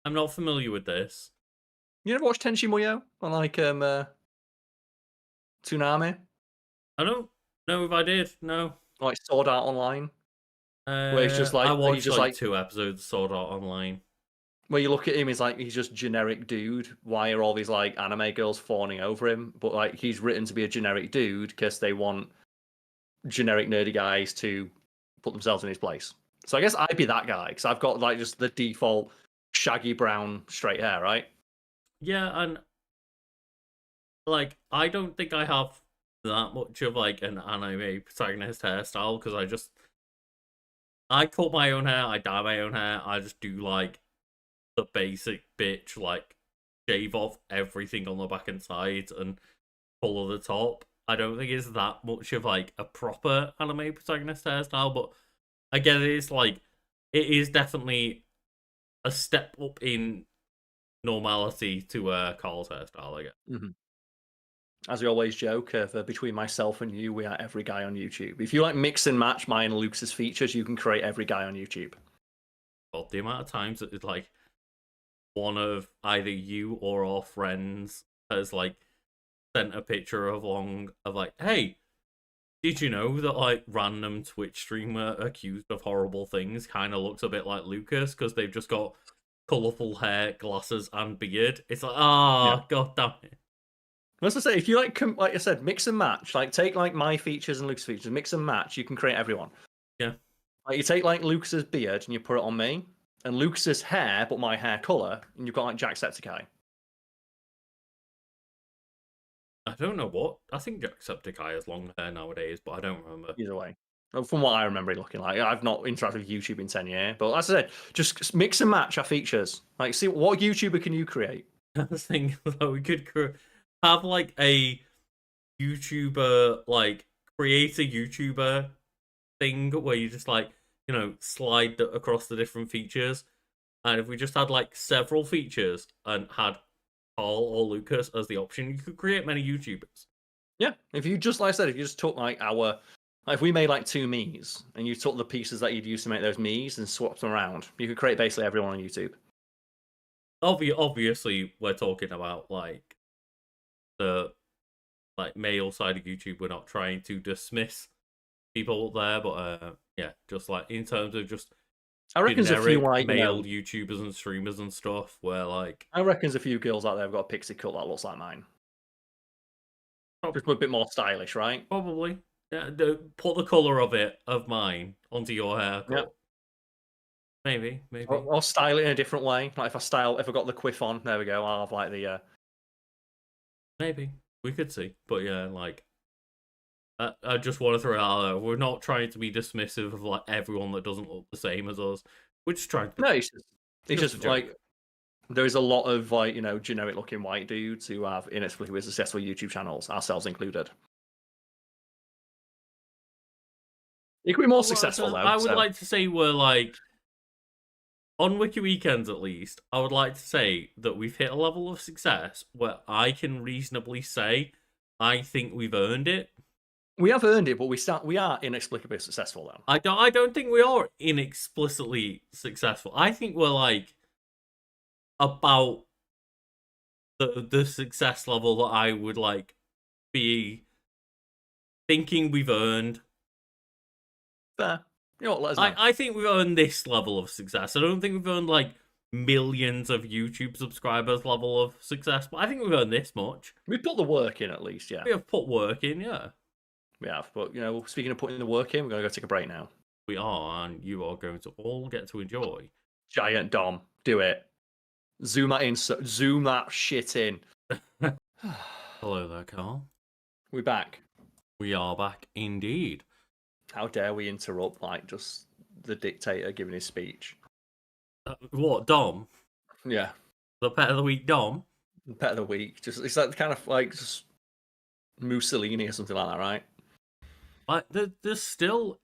I'm not familiar with this. You never watched Tenchi Muyo on like Toonami? I don't know if I did. No. Like Sword Art Online? Where it's just like I watched he's just like like 2 episodes of Sword Art Online. where you look at him, he's like he's just generic dude. Why are all these like anime girls fawning over him? But like he's written to be a generic dude because they want generic nerdy guys to put themselves in his place. So I guess I'd be that guy because I've got like just the default shaggy brown straight hair, right? Yeah, and like I don't think I have that much of like an anime protagonist hairstyle because I cut my own hair, I dye my own hair, I just do like the basic bitch like shave off everything on the back and sides, and pull of the top. I don't think it's that much of like a proper anime protagonist hairstyle, but again, it's like it is definitely a step up in normality to Karl's hairstyle, I guess. Mhm. As we always joke, between myself and you, we are every guy on YouTube. If you like mix and match mine and Luke's features, you can create every guy on YouTube. But the amount of times that it's like one of either you or our friends has like sent a picture of like, hey, did you know that like random Twitch streamer accused of horrible things kind of looks a bit like Lucas because they've just got colourful hair, glasses, and beard? It's like, Yeah. god damn it. As I say, if you like I said, mix and match, like take like my features and Luke's features, mix and match, you can create everyone. Yeah. Like you take like Lucas's beard and you put it on me, and Lucas's hair, but my hair color, and you've got like Jacksepticeye. I don't know what. I think Jacksepticeye has long hair nowadays, but I don't remember. Either way. From what I remember it looking like. I've not interacted with YouTube in 10 years. But as I said, just mix and match our features. Like, see, what YouTuber can you create? I was thinking that we could have like a YouTuber, like create a YouTuber thing where you just like, slide across the different features. And if we just had like several features and had Karl or Lucas as the option, you could create many YouTubers. Yeah. If you just, like I said, if you just took like if we made like two me's and you took the pieces that you'd use to make those me's and swapped them around, you could create basically everyone on YouTube. Obviously, we're talking about like the male side of YouTube. We're not trying to dismiss people there, but yeah, just like in terms of just I reckon there's a few like male YouTubers and streamers and stuff where like I reckon there's a few girls out there have got a pixie cut that looks like mine. Just a bit more stylish, right? Probably. Yeah, put the colour of mine onto your haircut. Yep. Maybe. Or style it in a different way. Like if I got the quiff on, there we go. I'll have like the. Maybe we could see, but yeah, like I just want to throw it out there. We're not trying to be dismissive of like everyone that doesn't look the same as us. We're just trying to. No, it's just like there's a lot of like generic looking white dudes who have inexplicably successful YouTube channels, ourselves included. It could be more successful though. I would like to say we're like on Wiki Weekends at least. I would like to say that we've hit a level of success where I can reasonably say I think we've earned it. We have earned it, but we are inexplicably successful though. I don't think we are inexplicitly successful. I think we're like about the success level that I would like be thinking we've earned. Fair. You know what, let us know. I think we've earned this level of success. I don't think we've earned like millions of YouTube subscribers level of success, but I think we've earned this much. We put the work in at least, yeah. We have put work in, yeah. We have, but speaking of putting the work in, we're going to go take a break now. We are, and you are going to all get to enjoy. Giant Dom, do it. Zoom that in, zoom that shit in. Hello there, Karl. We're back. We are back indeed. How dare we interrupt, like, just the dictator giving his speech? What, Dom? Yeah. The pet of the week, Dom? The pet of the week. It's like kind of like just Mussolini or something like that, right? There's still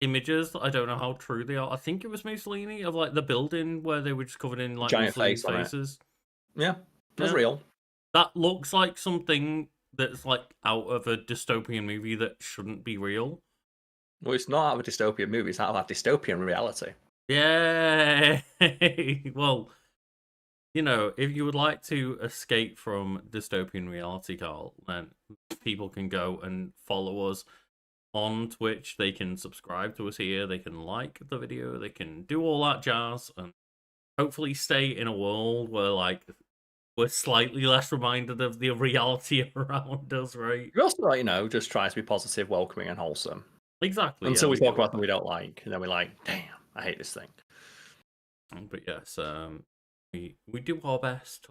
images that I don't know how true they are. I think it was Mussolini of like the building where they were just covered in like giant faces. Yeah, it was real. That looks like something that's like out of a dystopian movie that shouldn't be real. Well, it's not out of a dystopian movie. It's out of a dystopian reality. Yeah. Well, if you would like to escape from dystopian reality, Karl, then people can go and follow us on Twitch. They can subscribe to us here. They can like the video. They can do all that jazz, and hopefully stay in a world where like we're slightly less reminded of the reality around us, right? We also, just try to be positive, welcoming, and wholesome. Exactly. Until we talk about something we don't like, and then we're like, "Damn, I hate this thing." But yes, we do our best to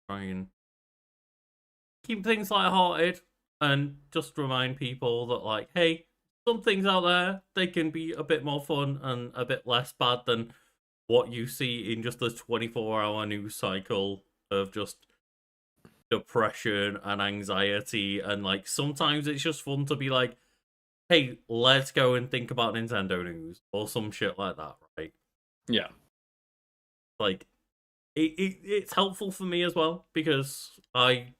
try and keep things lighthearted and just remind people that, like, hey, some things out there, they can be a bit more fun and a bit less bad than what you see in just the 24-hour news cycle of just depression and anxiety, and like sometimes it's just fun to be like, hey, let's go and think about Nintendo news or some shit like that, right? Yeah. Like it's helpful for me as well because I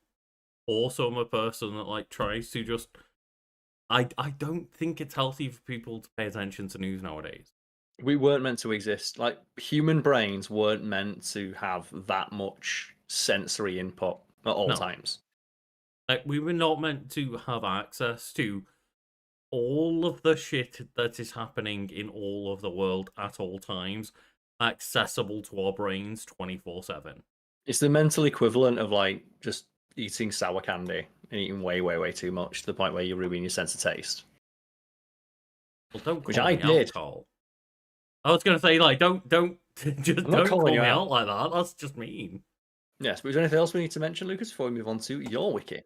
also am a person that like tries to just I don't think it's healthy for people to pay attention to news nowadays. We weren't meant to exist. Like, human brains weren't meant to have that much sensory input at all No. times. Like we were not meant to have access to all of the shit that is happening in all of the world at all times, accessible to our brains 24/7. It's the mental equivalent of like just eating sour candy and eating way, way, way too much to the point where you ruin your sense of taste. Well, don't Which call I me out, did. Carl. I was gonna say like don't just I'm not don't call calling me you out out. like that. That's just mean. Yes, but is there anything else we need to mention, Lucas, before we move on to your wiki?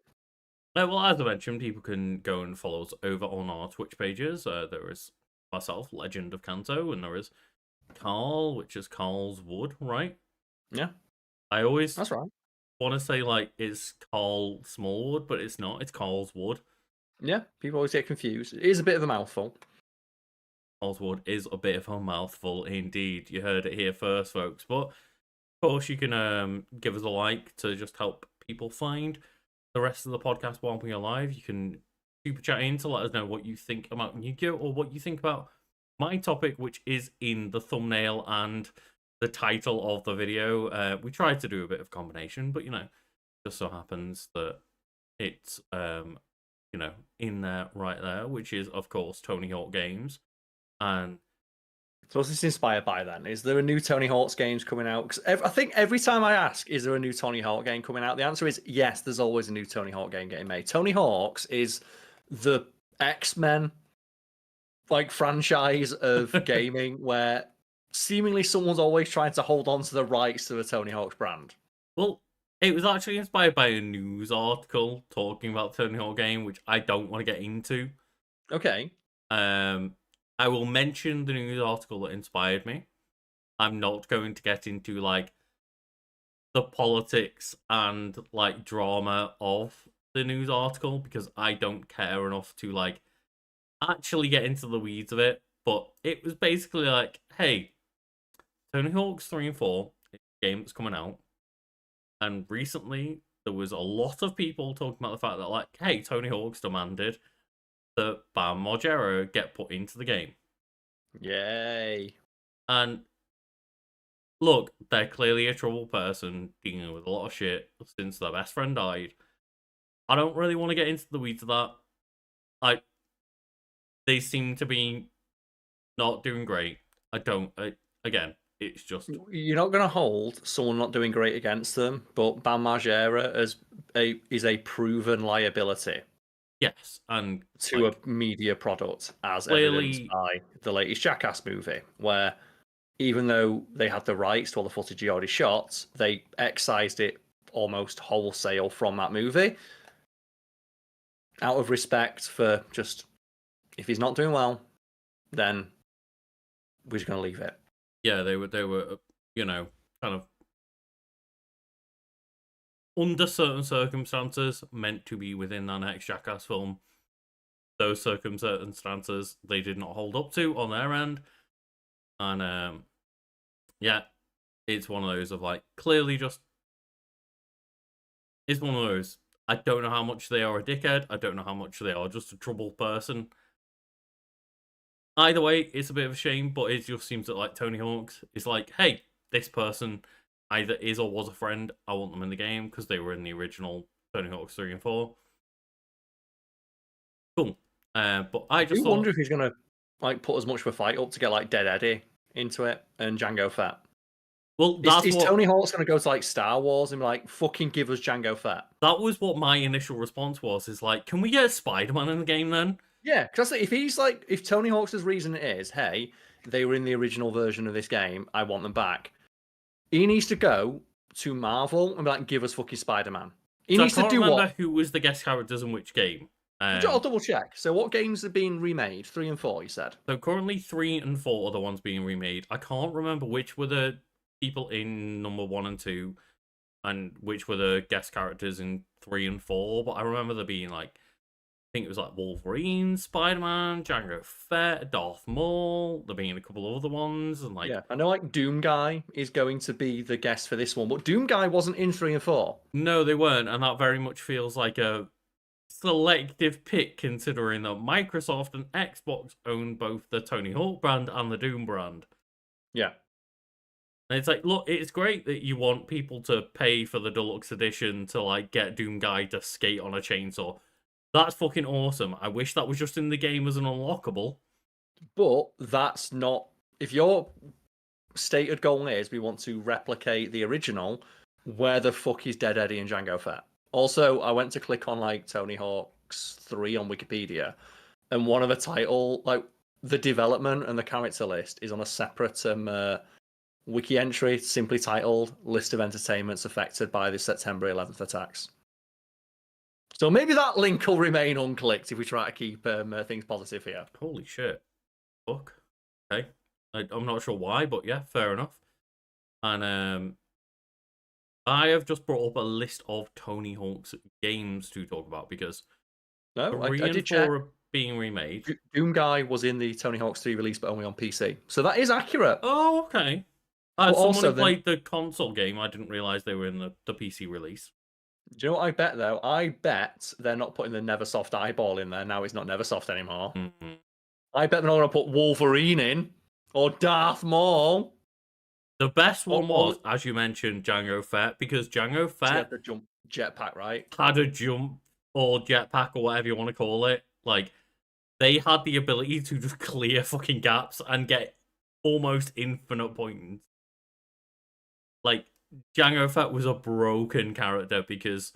Well, as I mentioned, people can go and follow us over on our Twitch pages. There is myself, Legend of Kanto, and there is Karl, which is Karl's Wood, right? Yeah, I always that's right. want to say like it's Karl Smallwood, but it's not. It's Karl's Wood. Yeah, people always get confused. It is a bit of a mouthful. Karl's Wood is a bit of a mouthful indeed. You heard it here first, folks. But of course, you can give us a like to just help people find the rest of the podcast while we're live. You can super chat in to let us know what you think about Yu-Gi-Oh! Or what you think about my topic, which is in the thumbnail and the title of the video. We tried to do a bit of combination, but just so happens that it's in there right there, which is of course Tony Hawk Games. And so what's this inspired by then? Is there a new Tony Hawk's games coming out? Because I think every time I ask, is there a new Tony Hawk game coming out? The answer is yes, there's always a new Tony Hawk game getting made. Tony Hawk's is the X-Men like franchise of gaming where seemingly someone's always trying to hold on to the rights to the Tony Hawk's brand. well, it was actually inspired by a news article talking about Tony Hawk game, which I don't want to get into. Okay. I will mention the news article that inspired me. I'm not going to get into like the politics and like drama of the news article because I don't care enough to like actually get into the weeds of it. But it was basically like, hey, Tony Hawk's 3 and 4 is a game that's coming out. And recently there was a lot of people talking about the fact that like, hey, Tony Hawk's demanded that Bam Margera get put into the game. Yay. And look, they're clearly a troubled person dealing with a lot of shit since their best friend died. I don't really want to get into the weeds of that. They seem to be not doing great. Again, it's just... You're not going to hold someone not doing great against them, but Bam Margera is a proven liability. Yes, and to a media product, as clearly evidenced by the latest Jackass movie, where even though they had the rights to all the footage he already shot, they excised it almost wholesale from that movie out of respect for just, if he's not doing well, then we're just going to leave it. Yeah, they were kind of under certain circumstances meant to be within that next Jackass film. Those circumstances they did not hold up to on their end. And yeah, it's one of those of like, clearly just... It's one of those. I don't know how much they are a dickhead. I don't know how much they are just a troubled person. Either way, it's a bit of a shame, but it just seems that like Tony Hawk's is like, hey, this person either is or was a friend. I want them in the game because they were in the original Tony Hawk's 3 and 4. Cool. But I just wonder if he's gonna like put as much of a fight up to get like Dead Eddie into it and Django Fett. Well, that's is Tony Hawk's gonna go to like Star Wars and be like, fucking give us Django Fett? That was what my initial response was. Is like, can we get Spider-Man in the game then? Yeah, because if Tony Hawk's reason is, hey, they were in the original version of this game, I want them back. He needs to go to Marvel and be like, give us fucking Spider-Man. He needs to do what? Who was the guest characters in which game? I'll double check. So what games are being remade? 3 and 4, you said? So currently 3 and 4 are the ones being remade. I can't remember which were the people in number 1 and 2. and which were the guest characters in 3 and 4. But I remember there being like, I think it was like Wolverine, Spider-Man, Jango Fett, Darth Maul. There being a couple of other ones, and like, Yeah, I know like Doom Guy is going to be the guest for this one, but Doom Guy wasn't in 3 and 4. no, they weren't, and that very much feels like a selective pick, considering that Microsoft and Xbox own both the Tony Hawk brand and the Doom brand. Yeah. And it's like, look, it's great that you want people to pay for the deluxe edition to like get Doom Guy to skate on a chainsaw. That's fucking awesome. I wish that was just in the game as an unlockable. But that's not. If your stated goal is we want to replicate the original, where the fuck is Dead Eddie and Django Fett? Also, I went to click on like Tony Hawk's 3 on Wikipedia, and one of the title, like the development and the character list, is on a separate wiki entry simply titled "List of Entertainments Affected by the September 11th Attacks." So maybe that link will remain unclicked if we try to keep things positive here. Holy shit. Fuck. Okay. I'm not sure why, but yeah, fair enough. And I have just brought up a list of Tony Hawk's games to talk about because No, 3 I and did 4 check. are being remade. Doom Guy was in the Tony Hawk's 3 release, but only on PC. So that is accurate. Oh, okay. But Someone also who played the console game, I didn't realize they were in the PC release. Do you know what I bet, though? I bet they're not putting the Neversoft eyeball in there. Now it's not Neversoft anymore. Mm-hmm. I bet they're not going to put Wolverine in or Darth Maul. The best one was, as you mentioned, Django Fett, because Django Fett the jump jetpack, right? had a jump or jetpack or whatever you want to call it. Like, they had the ability to just clear fucking gaps and get almost infinite points. Like, Django Fett was a broken character because,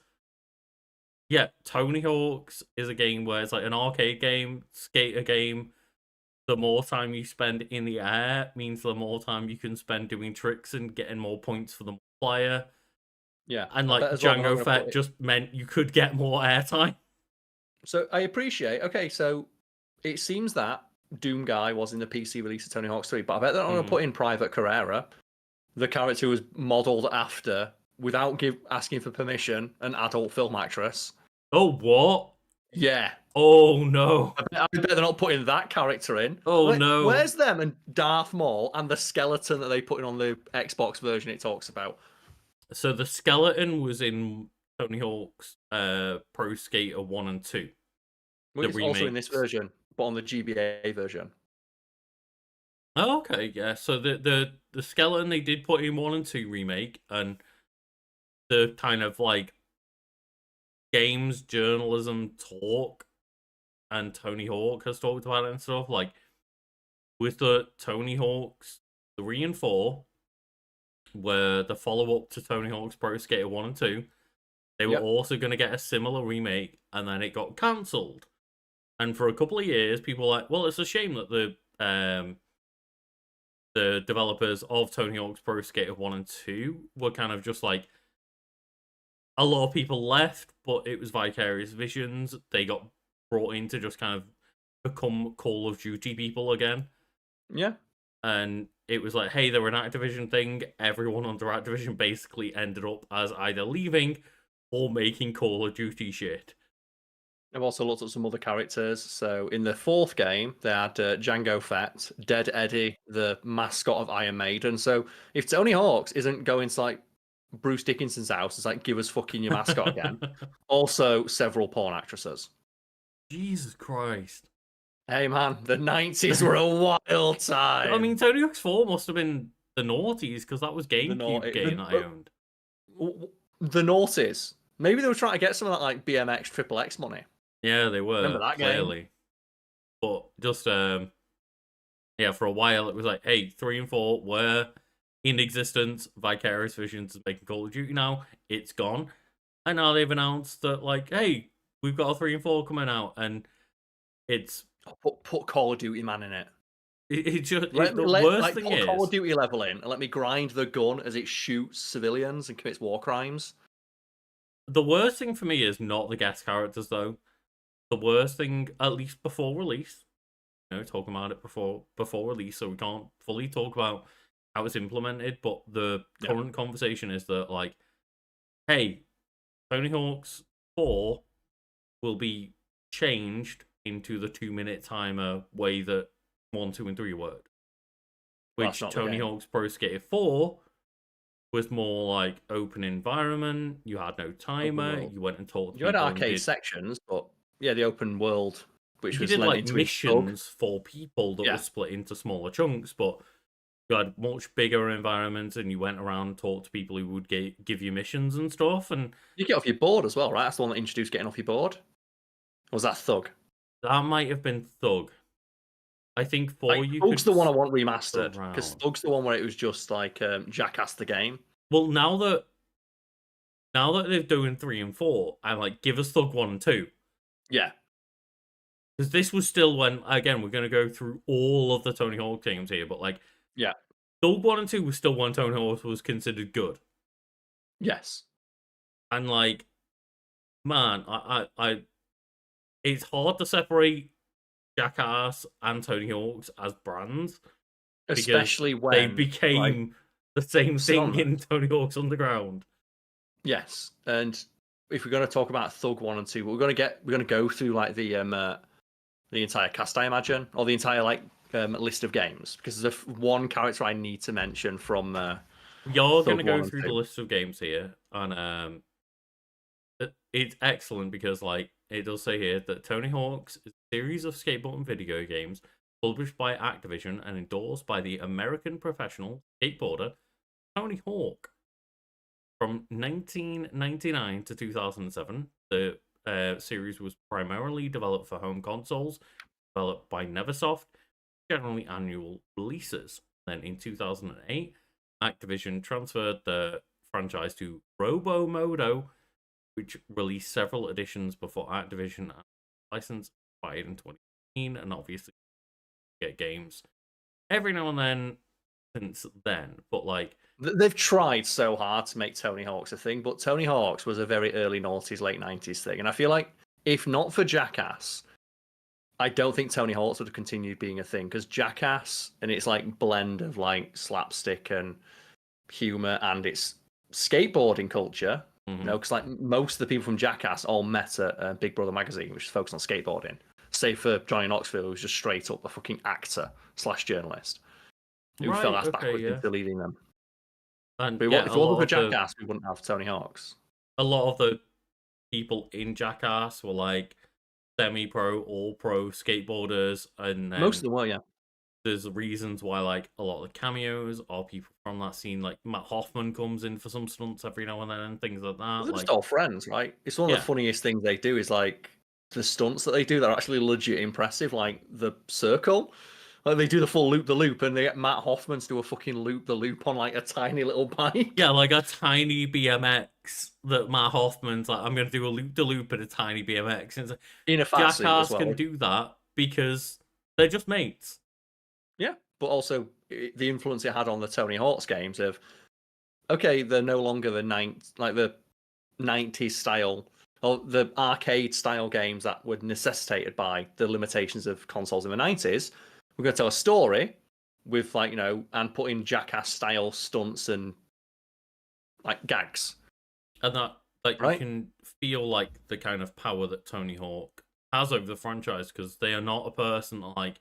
yeah, Tony Hawk's is a game where it's like an arcade game, skater game. The more time you spend in the air means the more time you can spend doing tricks and getting more points for the player. Yeah. And like Django Fett just meant you could get more airtime. So I appreciate, okay, so it seems that Doom Guy was in the PC release of Tony Hawk's 3, but I bet they're not going to put in Private Carrera, the character who was modelled after, without asking for permission, an adult film actress. Oh, what? Yeah. Oh, no. I bet they're not putting that character in. Oh, no. Where's them and Darth Maul and the skeleton that they put in on the Xbox version it talks about? So the skeleton was in Tony Hawk's Pro Skater 1 and 2. Well, it's also in this version, but on the GBA version. Oh, okay, yeah. So the skeleton they did put in 1 and 2 remake, and the kind of like games journalism talk, and Tony Hawk has talked about it and stuff, like with the Tony Hawk's 3 and 4, where the follow-up to Tony Hawk's Pro Skater 1 and 2, they were also going to get a similar remake, and then it got cancelled. And for a couple of years, people were like, well, it's a shame that the developers of Tony Hawk's Pro Skater 1 and 2 were kind of just like, a lot of people left, but it was Vicarious Visions. They got brought in to just kind of become Call of Duty people again. Yeah. And it was like, hey, they were an Activision thing. Everyone under Activision basically ended up as either leaving or making Call of Duty shit. I've also looked at some other characters. So in the 4th game, they had Django Fett, Dead Eddie, the mascot of Iron Maiden. So if Tony Hawk's isn't going to like Bruce Dickinson's house, it's like, give us fucking your mascot again. Also, several porn actresses. Jesus Christ. Hey man, the 90s were a wild time. I mean, Tony Hawk's 4 must have been the noughties, because that was GameCube game that I owned. The noughties. Maybe they were trying to get some of that like BMX Triple X money. Yeah, they were. Remember that clearly. game? But just yeah, for a while it was like, hey, 3 and 4 were in existence. Vicarious Visions is making Call of Duty now. It's gone. And now they've announced that, like, hey, we've got a 3 and 4 coming out, and it's put Call of Duty man in it. It just the worst thing is Call of Duty level in and let me grind the gun as it shoots civilians and commits war crimes. The worst thing for me is not the guest characters, though. The worst thing, at least before release, talking about it before release, so we can't fully talk about how it's implemented. But the current conversation is that, like, hey, Tony Hawk's 4 will be changed into the 2-minute timer way that 1, 2, and 3 worked. Well, that's Which not the Tony game. Hawk's Pro Skater 4 was more like open environment. You had no Open timer. world. You went and talked to You had people and arcade did. sections, but yeah, the open world, which You was did lent like into each thug. missions for people that Yeah. were split into smaller chunks, but you had much bigger environments, and you went around and talked to people who would give you missions and stuff. And You get off your board as well, right? That's the one that introduced getting off your board. Or was that Thug? that might have been Thug. I think 4 Like, you Thug's could the one I want remastered because around. Thug's the one where it was just like Jackass the game. Well, now that they're doing 3 and 4, I'm like, give us Thug 1 and 2. Yeah. Because this was still when, again, we're going to go through all of the Tony Hawk games here, but like, Yeah. Thug 1 and 2 was still when Tony Hawk was considered good. Yes. And like, man, it's hard to separate Jackass and Tony Hawk's as brands. Especially when they became the same thing in Tony Hawk's Underground. Yes. And if we're going to talk about Thug 1 and 2, we're going to go through like the entire cast, I imagine, or the entire like list of games, because there's one character I need to mention from We are going to Thug go 1 and through 2. the list of games here, and it's excellent because like it does say here that Tony Hawk's is a series of skateboarding video games published by Activision and endorsed by the American professional skateboarder Tony Hawk. From 1999 to 2007, the series was primarily developed for home consoles, developed by Neversoft, generally annual releases. Then in 2008, Activision transferred the franchise to Robomodo, which released several editions before Activision license expired in 2018, and obviously get games every now and then since then. But like, they've tried so hard to make Tony Hawk's a thing, but Tony Hawk's was a very early noughties, late 90s thing. And I feel like if not for Jackass, I don't think Tony Hawk's would have continued being a thing, because Jackass and its like blend of like slapstick and humor and its skateboarding culture, you know, because like most of the people from Jackass all met at Big Brother magazine, which is focused on skateboarding, save for Johnny Knoxville, who's just straight up a fucking actor / journalist who fell ass backwards into leading them. And but if it wasn't for Jackass, we wouldn't have Tony Hawk's. A lot of the people in Jackass were like semi-pro, all-pro skateboarders, and then Most of them were, yeah. There's reasons why like a lot of the cameos are people from that scene. Like Matt Hoffman comes in for some stunts every now and then, and things like that. Well, they're like, just all friends, right? It's one of the funniest things they do is like the stunts that they do that are actually legit impressive, like the circle. Like they do the full loop the loop, and they get Matt Hoffman to do a fucking loop the loop on like a tiny little bike. Yeah, like a tiny BMX that Matt Hoffman's like, I'm gonna do a loop the loop in a tiny BMX. And it's like, in a fat suit as well. can do that because they're just mates. Yeah, but also the influence it had on the Tony Hawk's games of, okay, they're no longer the 90s style or the arcade style games that were necessitated by the limitations of consoles in the 90s. We're going to tell a story with like, you know, and put in Jackass style stunts and like gags. And that like you can feel like the kind of power that Tony Hawk has over the franchise, because they are not a person that like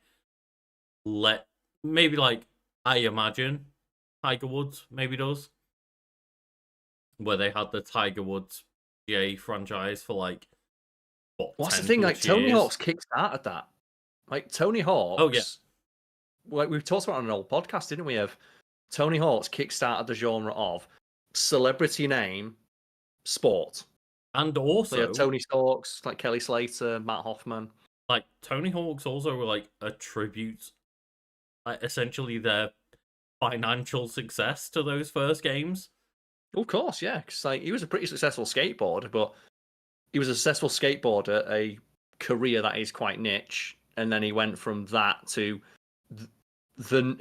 maybe like I imagine Tiger Woods maybe does, where they had the Tiger Woods GA franchise for like what's the thing, like years. Tony Hawk's kickstarted that. Like Tony Hawk's, like we've talked about on an old podcast, didn't we? Of Tony Hawk's kickstarted the genre of celebrity name sport, and also Tony Hawk's, like Kelly Slater, Matt Hoffman. Like Tony Hawk's also like attributes like essentially their financial success to those first games. Of course, yeah, because like he was a pretty successful skateboarder, but he was a successful skateboarder, a career that is quite niche, and then he went from that to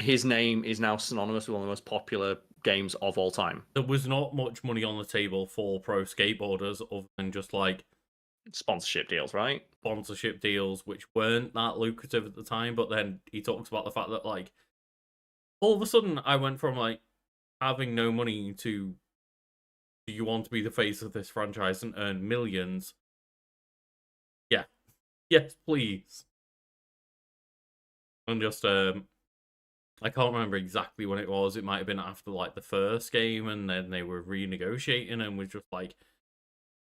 his name is now synonymous with one of the most popular games of all time. There was not much money on the table for pro skateboarders other than just like sponsorship deals, right? Sponsorship deals, which weren't that lucrative at the time. But then he talks about the fact that like all of a sudden I went from like having no money to Do you want to be the face of this franchise and earn millions? Yeah. Yes, please. And just I can't remember exactly when it was. It might have been after like the first game, and then they were renegotiating and was just like,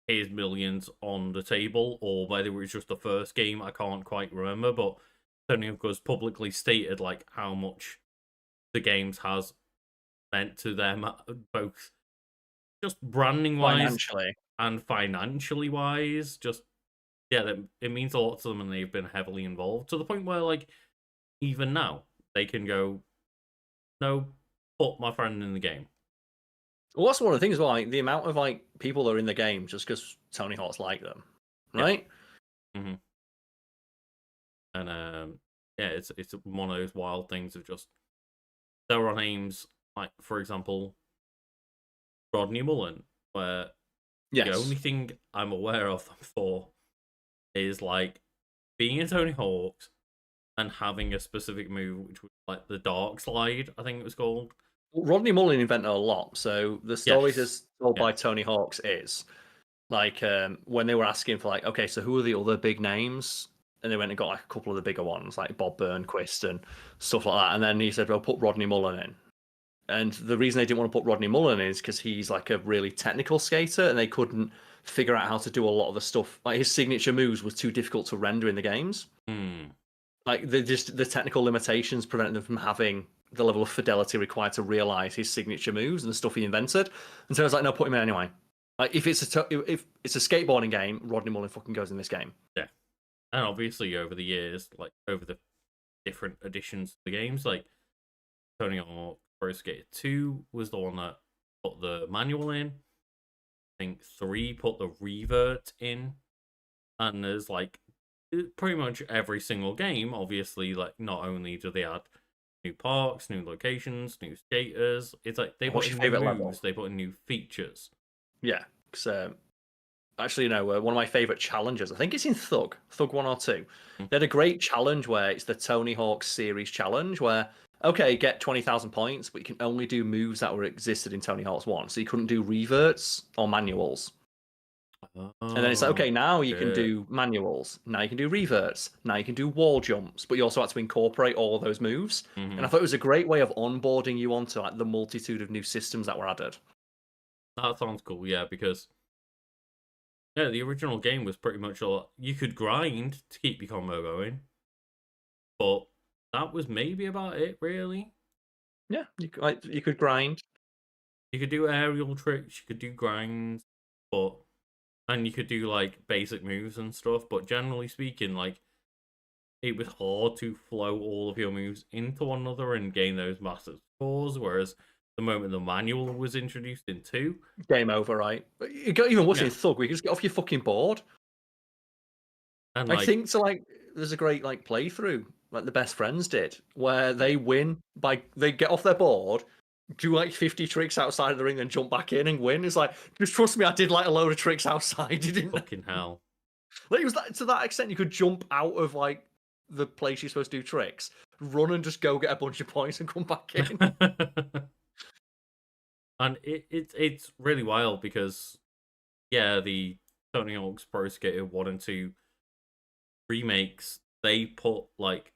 here's millions on the table, or whether it was just the first game, I can't quite remember. But Tony Hawk was publicly stated like how much the games has meant to them, both just branding wise Financially. and financially wise. Just yeah, it means a lot to them, and they've been heavily involved to the point where like even now they can go, no, put my friend in the game. Well, that's one of the things. Well, like the amount of like people that are in the game just because Tony Hawk's like them, right? Yeah. And yeah, it's one of those wild things of just there are names like, for example, Rodney Mullen, where the only thing I'm aware of them for is like being in Tony Hawk's and having a specific move, which was like the Dark Slide, I think it was called. Rodney Mullen invented a lot. So the stories as told by Tony Hawk's is like when they were asking for like, okay, so who are the other big names? And they went and got like a couple of the bigger ones, like Bob Burnquist and stuff like that. And then he said, well, put Rodney Mullen in. And the reason they didn't want to put Rodney Mullen in is because he's like a really technical skater, and they couldn't figure out how to do a lot of the stuff. Like his signature moves was too difficult to render in the games. Like the technical limitations prevented them from having the level of fidelity required to realize his signature moves and the stuff he invented. And so I was like, no, put him in anyway. Like if it's a skateboarding game, Rodney Mullen fucking goes in this game. Yeah, and obviously over the years, like over the different editions of the games, like Tony Hawk Pro Skater 2 was the one that put the manual in. I think 3 put the revert in, and there's like pretty much every single game. Obviously, like not only do they add new parks, new locations, new skaters, it's like they put in new moves, they put in new features. Yeah, because actually, you know, one of my favorite challenges, I think it's in Thug 1 or 2. They had a great challenge where it's the Tony Hawk series challenge where, okay, get 20,000 points, but you can only do moves that were existed in Tony Hawk's 1. So you couldn't do reverts or manuals. And then it's like, okay, now you can do manuals. Now you can do reverts. Now you can do wall jumps, but you also had to incorporate all of those moves. And I thought it was a great way of onboarding you onto like the multitude of new systems that were added. That sounds cool, yeah, because yeah, the original game was pretty much all you could grind to keep your combo going, but that was maybe about it, really. Yeah, you could grind. You could do aerial tricks, you could do grinds, and you could do like basic moves and stuff. But generally speaking, like it was hard to flow all of your moves into one another and gain those massive scores. Whereas the moment the manual was introduced in 2, game over, right? It got even worse in Thug, where you just get off your fucking board. And I think there's a great like playthrough, like the best friends did, where they win by they get off their board, do like 50 tricks outside of the ring, then jump back in and win. It's like, just trust me, I did like a load of tricks outside. You didn't fucking hell. Like it was to that extent you could jump out of like the place you're supposed to do tricks, run and just go get a bunch of points and come back in. And it's really wild because yeah, the Tony Hawk's Pro Skater 1 and 2 remakes, they put like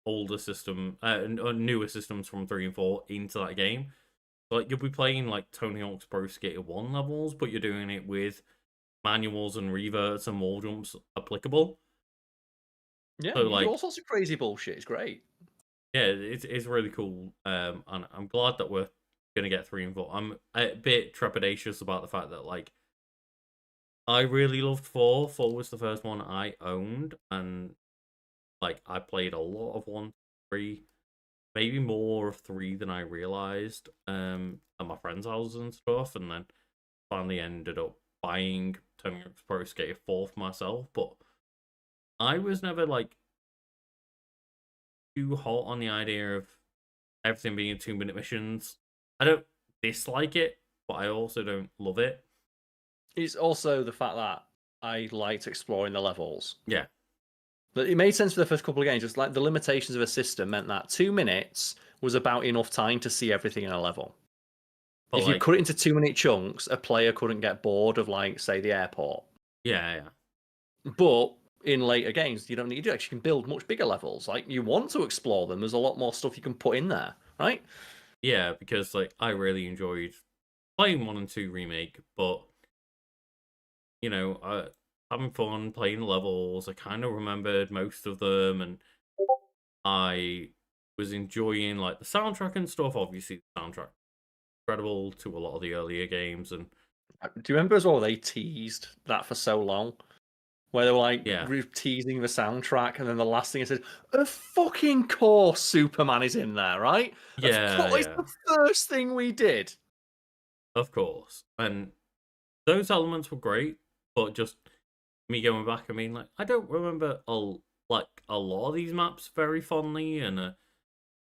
older system, newer systems from 3 and 4 into that game. So, like you'll be playing like Tony Hawk's Pro Skater 1 levels, but you're doing it with manuals and reverts and wall jumps applicable. Yeah, so, like all sorts of crazy bullshit. It's great. Yeah, it's really cool. And I'm glad that we're gonna get 3 and 4. I'm a bit trepidatious about the fact that like I really loved 4. 4 was the first one I owned, and like I played a lot of 1, 3, maybe more of 3 than I realized. At my friends' houses and stuff, and then finally ended up buying Tony Hawk's Pro Skater 4 for myself. But I was never like too hot on the idea of everything being 2-minute missions. I don't dislike it, but I also don't love it. It's also the fact that I liked exploring the levels. Yeah. But it made sense for the first couple of games. Just like the limitations of a system meant that 2 minutes was about enough time to see everything in a level. But If you like, cut it into 2-minute chunks, a player couldn't get bored of, like, say, the airport. yeah. But in later games, you don't need to. Actually, you can build much bigger levels. Like, you want to explore them. There's a lot more stuff you can put in there, right? Yeah, because like I really enjoyed playing 1 and 2 remake, but having fun playing levels. I kind of remembered most of them, and I was enjoying like the soundtrack and stuff. Obviously, the soundtrack incredible to a lot of the earlier games, and Do you remember as well they teased that for so long? Where they were like yeah, teasing the soundtrack, and then the last thing it said, "Of fucking course, Superman is in there, right? Of yeah, course, it's yeah, the first thing we did." of course. And those elements were great, but just me going back, I mean, like I don't remember a lot of these maps very fondly, and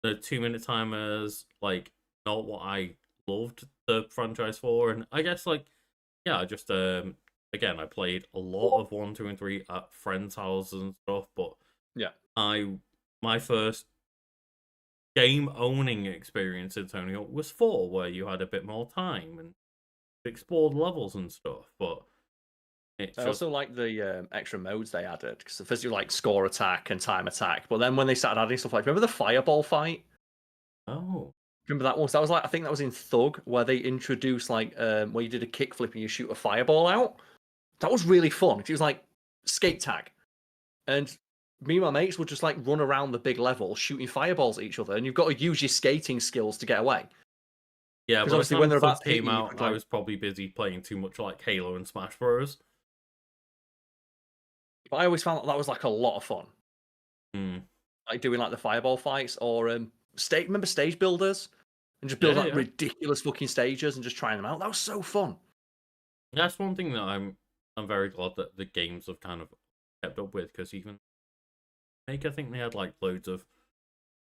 the 2 minute timers like not what I loved the franchise for, and I guess like yeah, I just again I played a lot of 1, 2, and 3 at friends' houses and stuff, but Yeah. my first game owning experience in Tony Hawk was 4, where you had a bit more time and explored levels and stuff, but it's I just also like the extra modes they added because first you like score attack and time attack, but then when they started adding stuff like remember the fireball fight? oh Remember that one? So that was like I think that was in Thug where they introduced like where you did a kickflip and you shoot a fireball out. That was really fun. It was like skate tag, and me and my mates would just like run around the big level shooting fireballs at each other, and you've got to use your skating skills to get away. yeah. Because By the obviously when time they're Thug about to hit came you, you out, could I like was probably busy playing too much like Halo and Smash Bros. but I always found that was like a lot of fun. Hmm. Like doing like the fireball fights or remember stage builders and just build Yeah, like yeah. ridiculous fucking stages and just trying them out. That was so fun. That's one thing that I'm very glad that the games have kind of kept up with, because even I think they had like loads of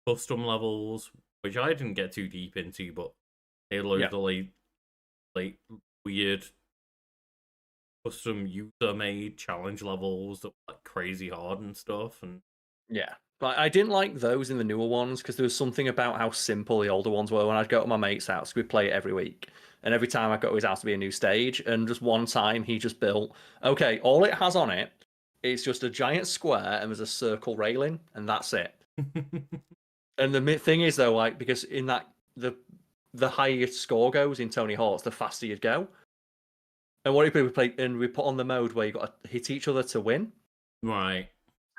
custom levels, which I didn't get too deep into, but they had loads Yeah. of like weird custom user made challenge levels that were like crazy hard and stuff. And Yeah. But I didn't like those in the newer ones because there was something about how simple the older ones were. When I'd go to my mate's house, we'd play it every week. And every time I go to his house to be a new stage. And just one time he just built, okay, all it has on it is just a giant square and there's a circle railing, and that's it. And the thing is though, like, because in that the higher your score goes in Tony Hawk's, the faster you'd go. And what if we play and we put on the mode where you got to hit each other to win? right.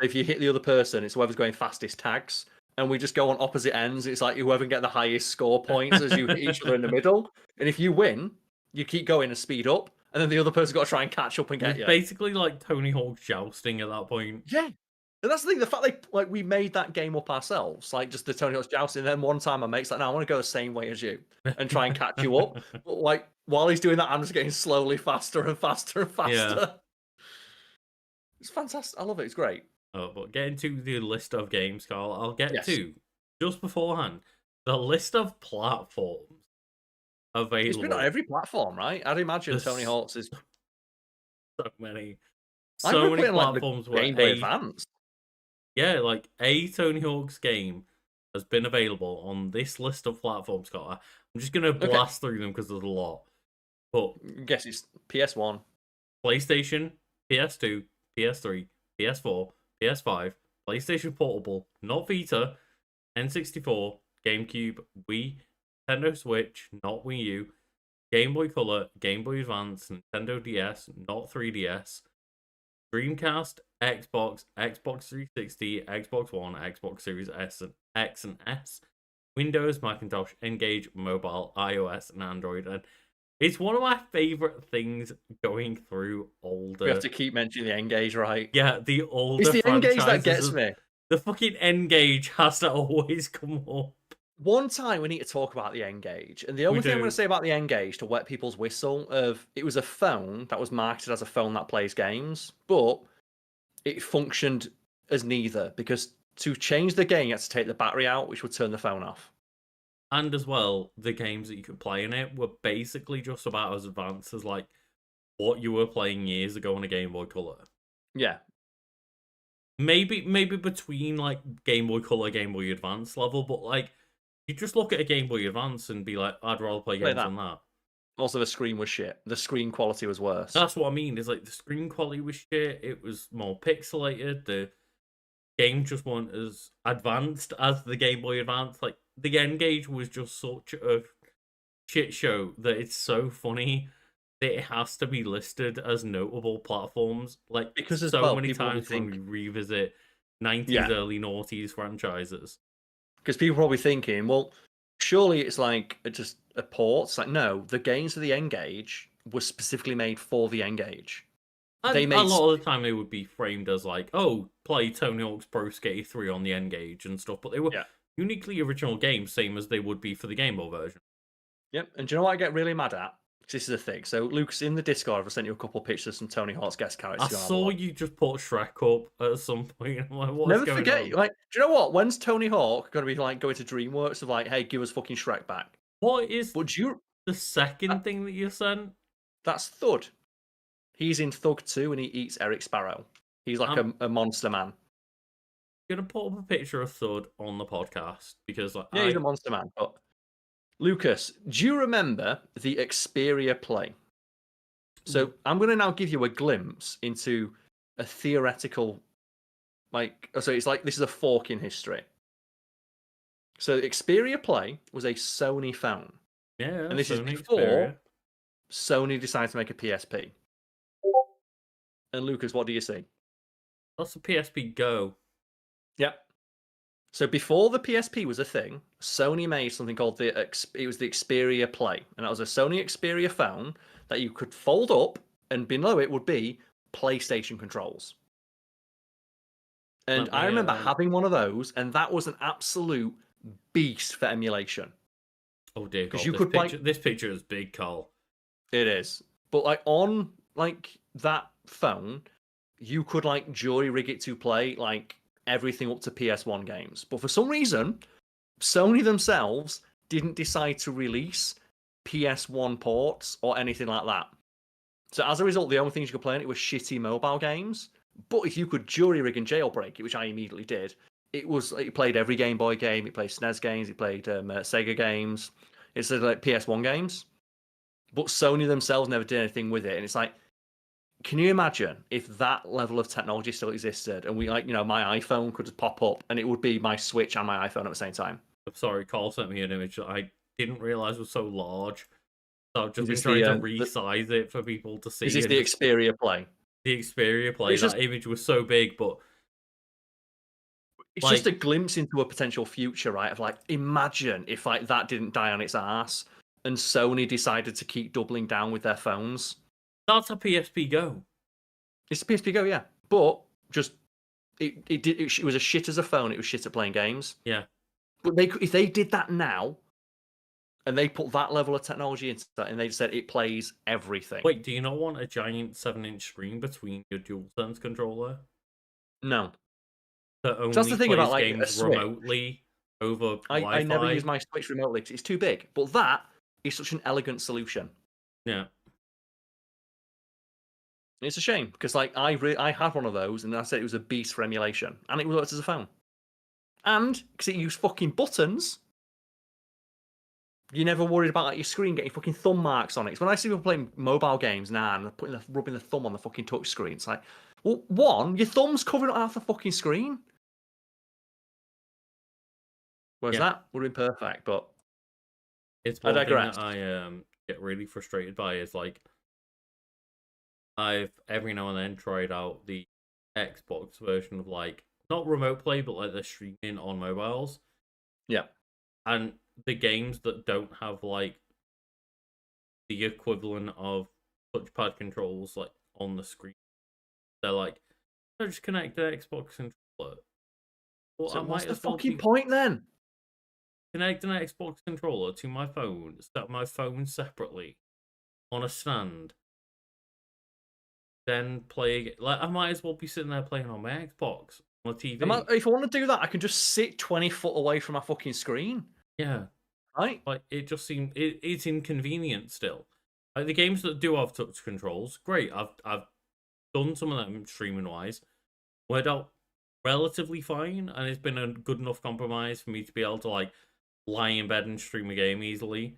If you hit the other person, it's whoever's going fastest tags, and we just go on opposite ends. It's like whoever can get the highest score points as you hit each other in the middle. And if you win, you keep going and speed up, and then the other person's got to try and catch up and get It's you. basically like Tony Hawk jousting at that point. Yeah. And that's the thing, the fact like we made that game up ourselves, like just the Tony Hawk's jousting. And then one time my mate's like, "No, I want to go the same way as you and try and catch you up." But like while he's doing that, I'm just getting slowly faster and faster and faster. Yeah. It's fantastic. I love it. It's great. Oh, but getting to the list of games, Carl, I'll get Yes. to just beforehand the list of platforms available. It's been on every platform, right? I'd imagine Tony Hawk's is so many, I so remember many playing like platforms the where Game Boy Advance. yeah, like a Tony Hawk's game has been available on this list of platforms, Carl. I'm just gonna Okay, blast through them because there's a lot. But guess it's PS1. PlayStation, PS2, PS3, PS4, PS5, PlayStation Portable, not Vita, N64, GameCube, Wii, Nintendo Switch, not Wii U, Game Boy Color, Game Boy Advance, Nintendo DS, not 3DS, Dreamcast, Xbox, Xbox 360, Xbox One, Xbox Series S and X and S, Windows, Macintosh, Engage, Mobile, iOS, and Android. And it's one of my favorite things going through older. We have to keep mentioning the Engage, right? Yeah, the older It's the Engage that franchises. gets me. The fucking Engage has to always come up. One time we need to talk about the Engage, and the only thing I'm going to say about the Engage to wet people's whistle of it was a phone that was marketed as a phone that plays games, but it functioned as neither because to change the game you had to take the battery out, which would turn the phone off. And as well, the games that you could play in it were basically just about as advanced as like what you were playing years ago on a Game Boy Color. Yeah. Maybe between like Game Boy Color, Game Boy Advance level, but like You just look at a Game Boy Advance and be like, I'd rather play games that. on that. Also, the screen was shit. The screen quality was worse. That's what I mean. Is like the screen quality was shit. It was more pixelated. The game just weren't as advanced as the Game Boy Advance. Like the N-Gage was just such a shit show that it's so funny that it has to be listed as notable platforms. Like Because as so well, many people times when we revisit 90s, early noughties franchises. Because people are probably thinking, well, surely it's like just a port. It's like, no, the games for the N-Gage were specifically made for the N-Gage. And a lot of the time they would be framed as like, oh, play Tony Hawk's Pro Skater 3 on the N-Gage and stuff, but they were uniquely original games, same as they would be for the Game Boy version. Yep, and do you know what I get really mad at? This is the thing. So, Lucas, in the Discord, I've sent you a couple of pictures from Tony Hawk's guest characters. I saw you just put Shrek up at some point. I'm like, what's Never going forget, on? like, do you know what? When's Tony Hawk going to be like going to DreamWorks of like, hey, give us fucking Shrek back? What is But the second thing that you sent? That's Thud. He's in Thug 2 and he eats Eric Sparrow. He's like a monster man. I'm gonna put up a picture of Thud on the podcast because like, he's a monster man. But Lucas, do you remember the Xperia Play? So I'm going to now give you a glimpse into a theoretical, so it's like this is a fork in history. So Xperia Play was a Sony phone. Yeah, and this Sony is before Xperia. Sony decided to make a PSP. And Lucas, what do you see? That's a PSP Go. Yep. So before the PSP was a thing, Sony made something called it was the Xperia Play, and that was a Sony Xperia phone that you could fold up, and below it would be PlayStation controls. And I remember having one of those, and that was an absolute beast for emulation. Oh dear God! This picture is big, Karl. It is, but like on like that phone, you could like jury rig it to play like everything up to PS1 games. But for some reason, Sony themselves didn't decide to release PS1 ports or anything like that. So as a result, the only things you could play on it were shitty mobile games. But if you could jury rig and jailbreak it, which I immediately did, it played every Game Boy game, it played SNES games, it played Sega games, it said like PS1 games. But Sony themselves never did anything with it, and it's like, can you imagine if that level of technology still existed and we my iPhone could just pop up and it would be my Switch and my iPhone at the same time? I'm sorry, Karl sent me an image that I didn't realize was so large. So I've just been trying to resize it for people to see. Is this the Xperia Play? The Xperia Play. That image was so big, but it's just a glimpse into a potential future, right? Of like, imagine if like that didn't die on its ass and Sony decided to keep doubling down with their phones. That's a PSP Go. It's a PSP Go, yeah. But just it was a shit as a phone. It was shit at playing games. Yeah. But if they did that now, and they put that level of technology into that, and they said it plays everything. Wait, do you not want a giant 7-inch screen between your DualSense controller? No. That only that's the thing about like games remotely over Wi-Fi. I never use my Switch remotely because it's too big. But that is such an elegant solution. Yeah. It's a shame because like I had one of those and I said it was a beast for emulation and it worked as a phone. And because it used fucking buttons, you never worried about like, your screen getting fucking thumb marks on it. It's when I see people playing mobile games now and they're rubbing the thumb on the fucking touch screen, it's like, well, one, your thumb's covering up half the fucking screen. Whereas that would have been perfect, but it's one thing that I get really frustrated by is like I've every now and then tried out the Xbox version of like not remote play but like the streaming on mobiles. Yeah. And the games that don't have like the equivalent of touchpad controls like on the screen, they're like, "Oh, just connect the Xbox controller." Well, so what's the fucking point then? Connect an Xbox controller to my phone, set my phone separately on a stand, then play. Like I might as well be sitting there playing on my Xbox on the TV. If I want to do that, I can just sit 20 foot away from my fucking screen. Yeah, right. Like it just seems it's inconvenient still. Like the games that do have touch controls, great. I've done some of them streaming wise, worked out relatively fine, and it's been a good enough compromise for me to be able to like lie in bed and stream a game easily.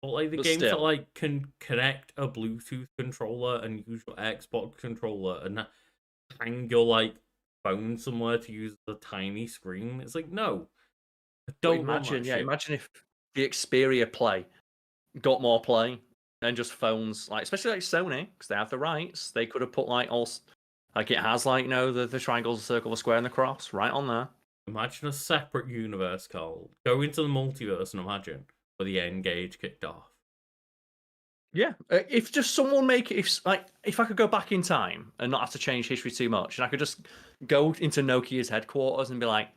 But like the But games that still, like can connect a Bluetooth controller and use your Xbox controller and hang your like phone somewhere to use the tiny screen, it's like no, I but don't want that imagine, yeah, shit. imagine if the Xperia Play got more play than just phones, like especially like Sony, because they have the rights. They could have put like like it has like the triangle, the circle, the square, and the cross right on there. Imagine a separate universe, Carl. Go into the multiverse and imagine where the N-Gage kicked off. Yeah, if just someone make it, if I could go back in time and not have to change history too much, and I could just go into Nokia's headquarters and be like,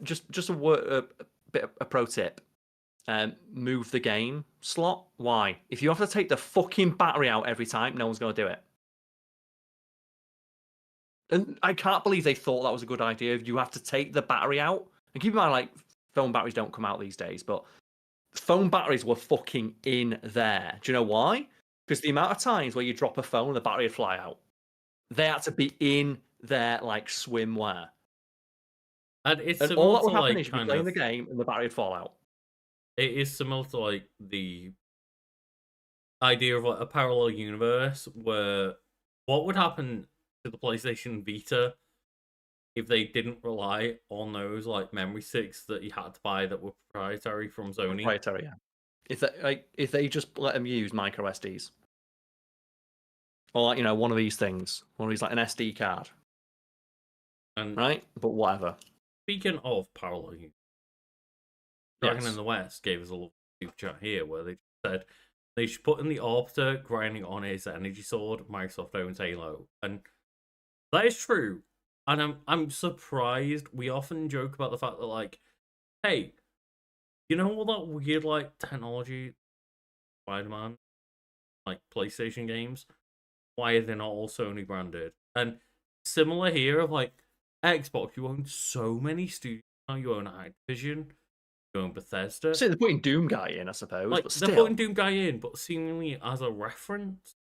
just a bit of a pro tip, move the game slot. Why? If you have to take the fucking battery out every time, no one's going to do it. And I can't believe they thought that was a good idea. You have to take the battery out. And keep in mind, like, phone batteries don't come out these days, but phone batteries were fucking in there. Do you know why? Because the amount of times where you drop a phone and the battery would fly out, they had to be in there like swimwear. And it's And all similar that would to happen like is you'd be kind playing of the game and the battery would fall out. it is similar to like the idea of like a parallel universe where what would happen to the PlayStation Vita if they didn't rely on those like memory sticks that you had to buy that were proprietary from Sony. Proprietary, yeah. If they just let them use micro SDs, or like one of these things, one of these like an SD card, And right? But whatever. speaking of parallel universe, Dragon in Yes. the West gave us a little super chat here where they said they should put in the Arbiter grinding on his energy sword. Microsoft owns Halo, and that is true. And I'm surprised. We often joke about the fact that like, hey, you know all that weird like technology, Spider-Man, like PlayStation games. Why are they not all Sony branded? And similar here of like Xbox, you own so many studios now. You own Activision, you own Bethesda. So they're putting Doom Guy in, I suppose, Like but they're still, putting Doom Guy in, but seemingly as a reference.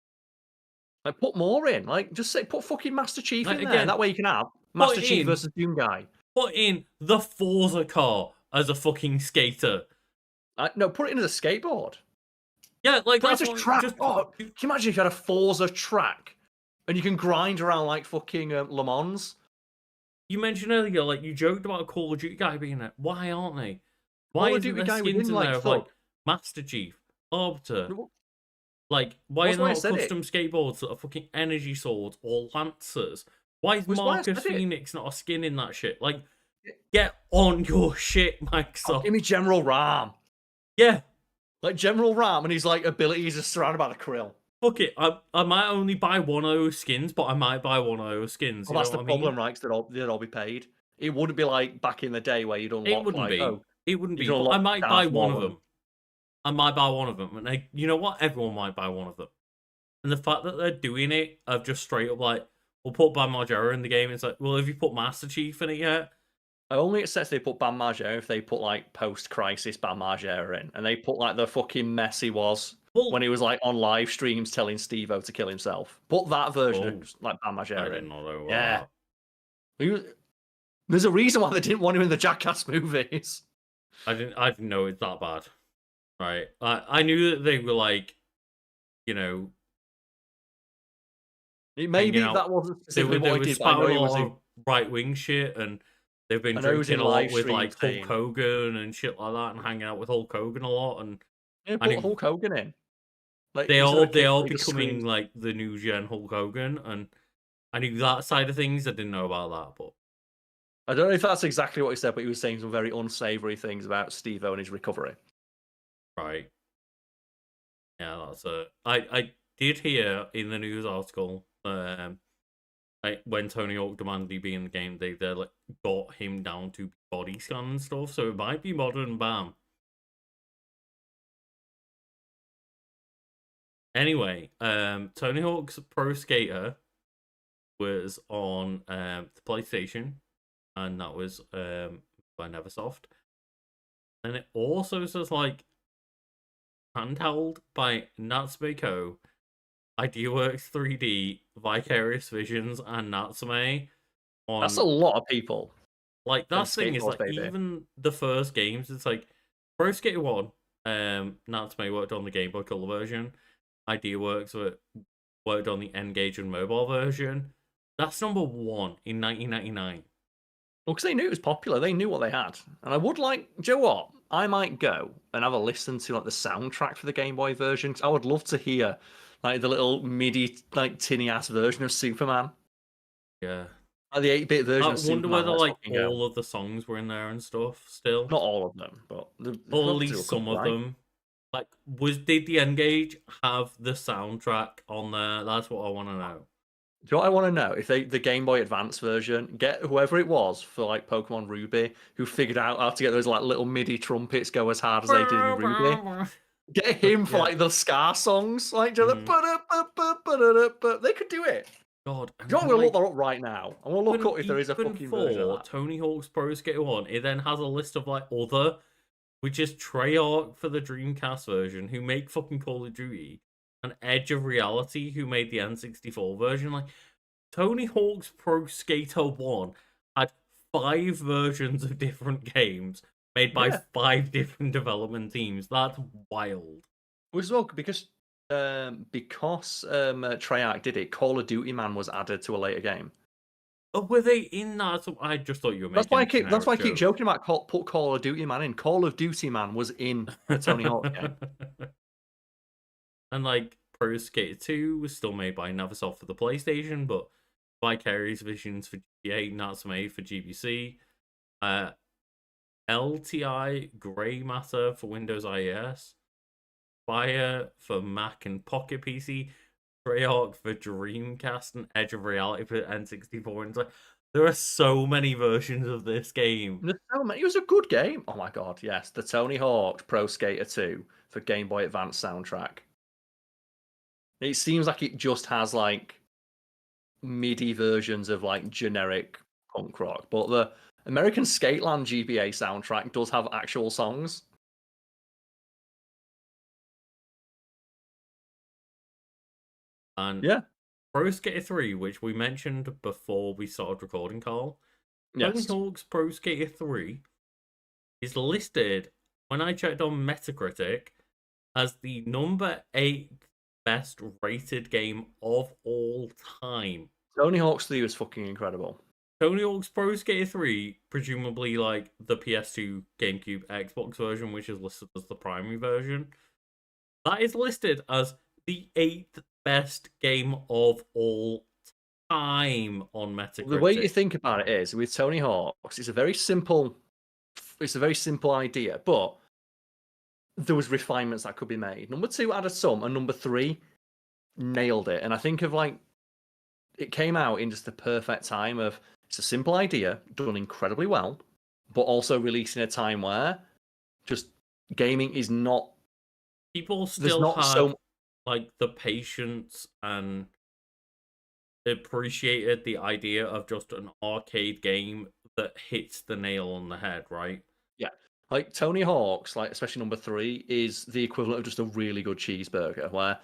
like put more in. Like just say put fucking Master Chief Like in there. again, That way you can have put Master Chief in versus Doom Guy. put in the Forza car as a fucking skater. No, put it into the skateboard. Yeah, like Put it that's into what track. just Oh, can you imagine if you had a Forza track and you can grind around like fucking Le Mans? you mentioned earlier, like you joked about a Call of Duty guy being there. Why aren't they? Why Call of isn't Duty there guy skins within in like there of like Thug. Master Chief, Arbiter? Well, Like, why are that's there why I not said it. custom skateboards that are fucking energy swords or lancers? Why is That's why I Marcus said it. Phoenix not a skin in that shit? Like, get on your shit, Oh, Microsoft. give me General Ram. Yeah, Like General Ram and his like abilities are surrounded by the krill. fuck it. I might only buy one of those skins, but I might buy one of those skins. Well, You know that's the what I mean? problem, right? 'Cause they'd all be paid. It wouldn't be like back in the day where you'd It unlock wouldn't like, be. oh, It wouldn't you be. can But I unlock might buy Darth one of Maul. them. I might buy one of them, and you know what? Everyone might buy one of them. And the fact that they're doing it of just straight up like, we'll put Bam Margera in the game. It's like, well, have you put Master Chief in it yet? I only accept they put Bam Margera if they put like post-crisis Bam Margera in, and they put like the fucking mess he was Well, when he was like on live streams telling Steve-O to kill himself. Put that version oh, of like Bam I Margera didn't in. know about Yeah, that. there's a reason why they didn't want him in the Jackass movies. I didn't know it's that bad. Right. I knew that they were like, you know, Maybe out. that wasn't specifically They what were he did, but I know spouting he a was lot in. of right wing shit, and they've been I know he was in drinking a lot live with streams like Hulk saying, Hogan and shit like that, and hanging out with Hulk Hogan a lot, and "Yeah, I put knew Hulk Hogan in." Like they instead all of they kick, all he just becoming screams. like the new gen Hulk Hogan, and I knew that side of things. I didn't know about that, but I don't know if that's exactly what he said, but he was saying some very unsavory things about Steve-O and his recovery. right. Yeah, that's it. I did hear in the news article, like when Tony Hawk demanded he be in the game, they like got him down to body scan and stuff, so it might be modern Bam. Anyway, Tony Hawk's Pro Skater was on the PlayStation, and that was by Neversoft. And it also says like handheld by Natsume Co, IdeaWorks 3D, Vicarious Visions, and Natsume That's a on lot of people. Like Them that's the thing is skateboards, like baby. even the first games, it's like Pro Skater 1, Natsume worked on the Game Boy Color version. IdeaWorks worked on the N-Gage and mobile version. That's number 1 in 1999. Well, because they knew it was popular, they knew what they had, and I would like. Do you know what? I might go and have a listen to like the soundtrack for the Game Boy version. 'Cause I would love to hear like the little MIDI like tinny ass version of Superman, Yeah. like the 8-bit version I of wonder Superman. whether Let's like fucking go. all of the songs were in there and stuff still. Not all of them, but Or we'll at have to do a least some couple, of right? them. Like did the N-Gage have the soundtrack on there? That's what I want to know. Do you know what I want to know? If the Game Boy Advance version, get whoever it was for like Pokemon Ruby who figured out how to get those like little MIDI trumpets go as hard as they did in Ruby. Get him for Yeah. like the Scar songs, like they could do it. God, Do you know what? I'm gonna look that up right now. I'm gonna look up if there is a even fucking version of for that. Tony Hawk's Pro Skater 1, it then has a list of like other, which is Treyarch for the Dreamcast version, who make fucking Call of Duty, and Edge of Reality, who made the N64 version. Like, Tony Hawk's Pro Skater 1 had 5 versions of different games made by Yeah, 5 different development teams. That's wild. as well because Treyarch did it. Call of Duty Man was added to a later game. Oh, were they in that? I just thought you were That's making why a I keep. That's generic why I keep joke. joking about put Call of Duty Man in. Call of Duty Man was in a Tony Hawk game. And like Pro Skater 2 was still made by Neversoft for the PlayStation, but Vicarious Visions for GBA, Natsume for GBC, LTI Grey Matter for Windows IES, Fire for Mac and Pocket PC, Treyarch for Dreamcast, and Edge of Reality for N64. And it's like, there are so many versions of this game. There's so many. It was a good game. Oh my god, yes, the Tony Hawk Pro Skater 2 for Game Boy Advance soundtrack. It seems like it just has like MIDI versions of like generic punk rock, but the American Skateland GBA soundtrack does have actual songs. And Yeah. Pro Skater 3, which we mentioned before we started recording, Carl. Tony Yes. Hawk's Pro Skater 3 is listed, when I checked on Metacritic, as the number 8 best rated game of all time. Tony Hawk's 3 was fucking incredible. Tony Hawk's Pro Skater 3, presumably like the PS2, GameCube, Xbox version, which is listed as the primary version, that is listed as the 8th best game of all time on Metacritic. The way you think about it is with Tony Hawk's, it's a very simple idea, but there was refinements that could be made. Number 2 added some, and number 3 nailed it. And I think of like it came out in just the perfect time of it's a simple idea done incredibly well, but also released in a time where just gaming is not. People still had like the patience and appreciated the idea of just an arcade game that hits the nail on the head, right? Yeah. Like Tony Hawk's, like especially number 3, is the equivalent of just a really good cheeseburger. Where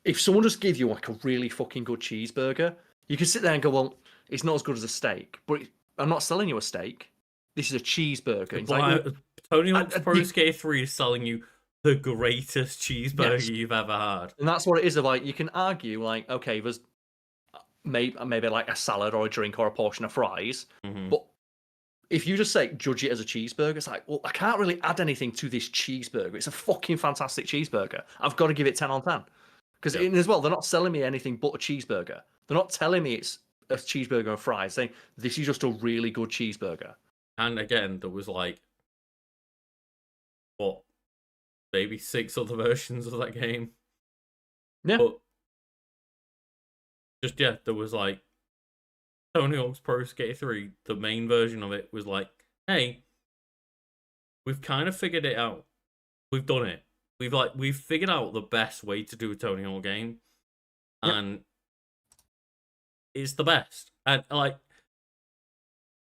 if someone just gives you like a really fucking good cheeseburger, you can sit there and go, "Well, it's not as good as a steak." But I'm not selling you a steak. This is a cheeseburger. It's like, Tony Hawk's Pro Skater 3 is selling you the greatest cheeseburger you've ever had, and that's what it is. Of like, you can argue like, okay, there's maybe like a salad or a drink or a portion of fries, but if you just say judge it as a cheeseburger, it's like, well, I can't really add anything to this cheeseburger. It's a fucking fantastic cheeseburger. I've got to give it 10 on 10. Because as well, they're not selling me anything but a cheeseburger. They're not telling me it's a cheeseburger and fries. Saying this is just a really good cheeseburger. And again, there was like what, maybe 6 other versions of that game. Yeah. But just there was like Tony Hawk's Pro Skater 3, the main version of it was like, hey, we've kind of figured it out. We've done it. We've figured out the best way to do a Tony Hawk game. And it's the best. And like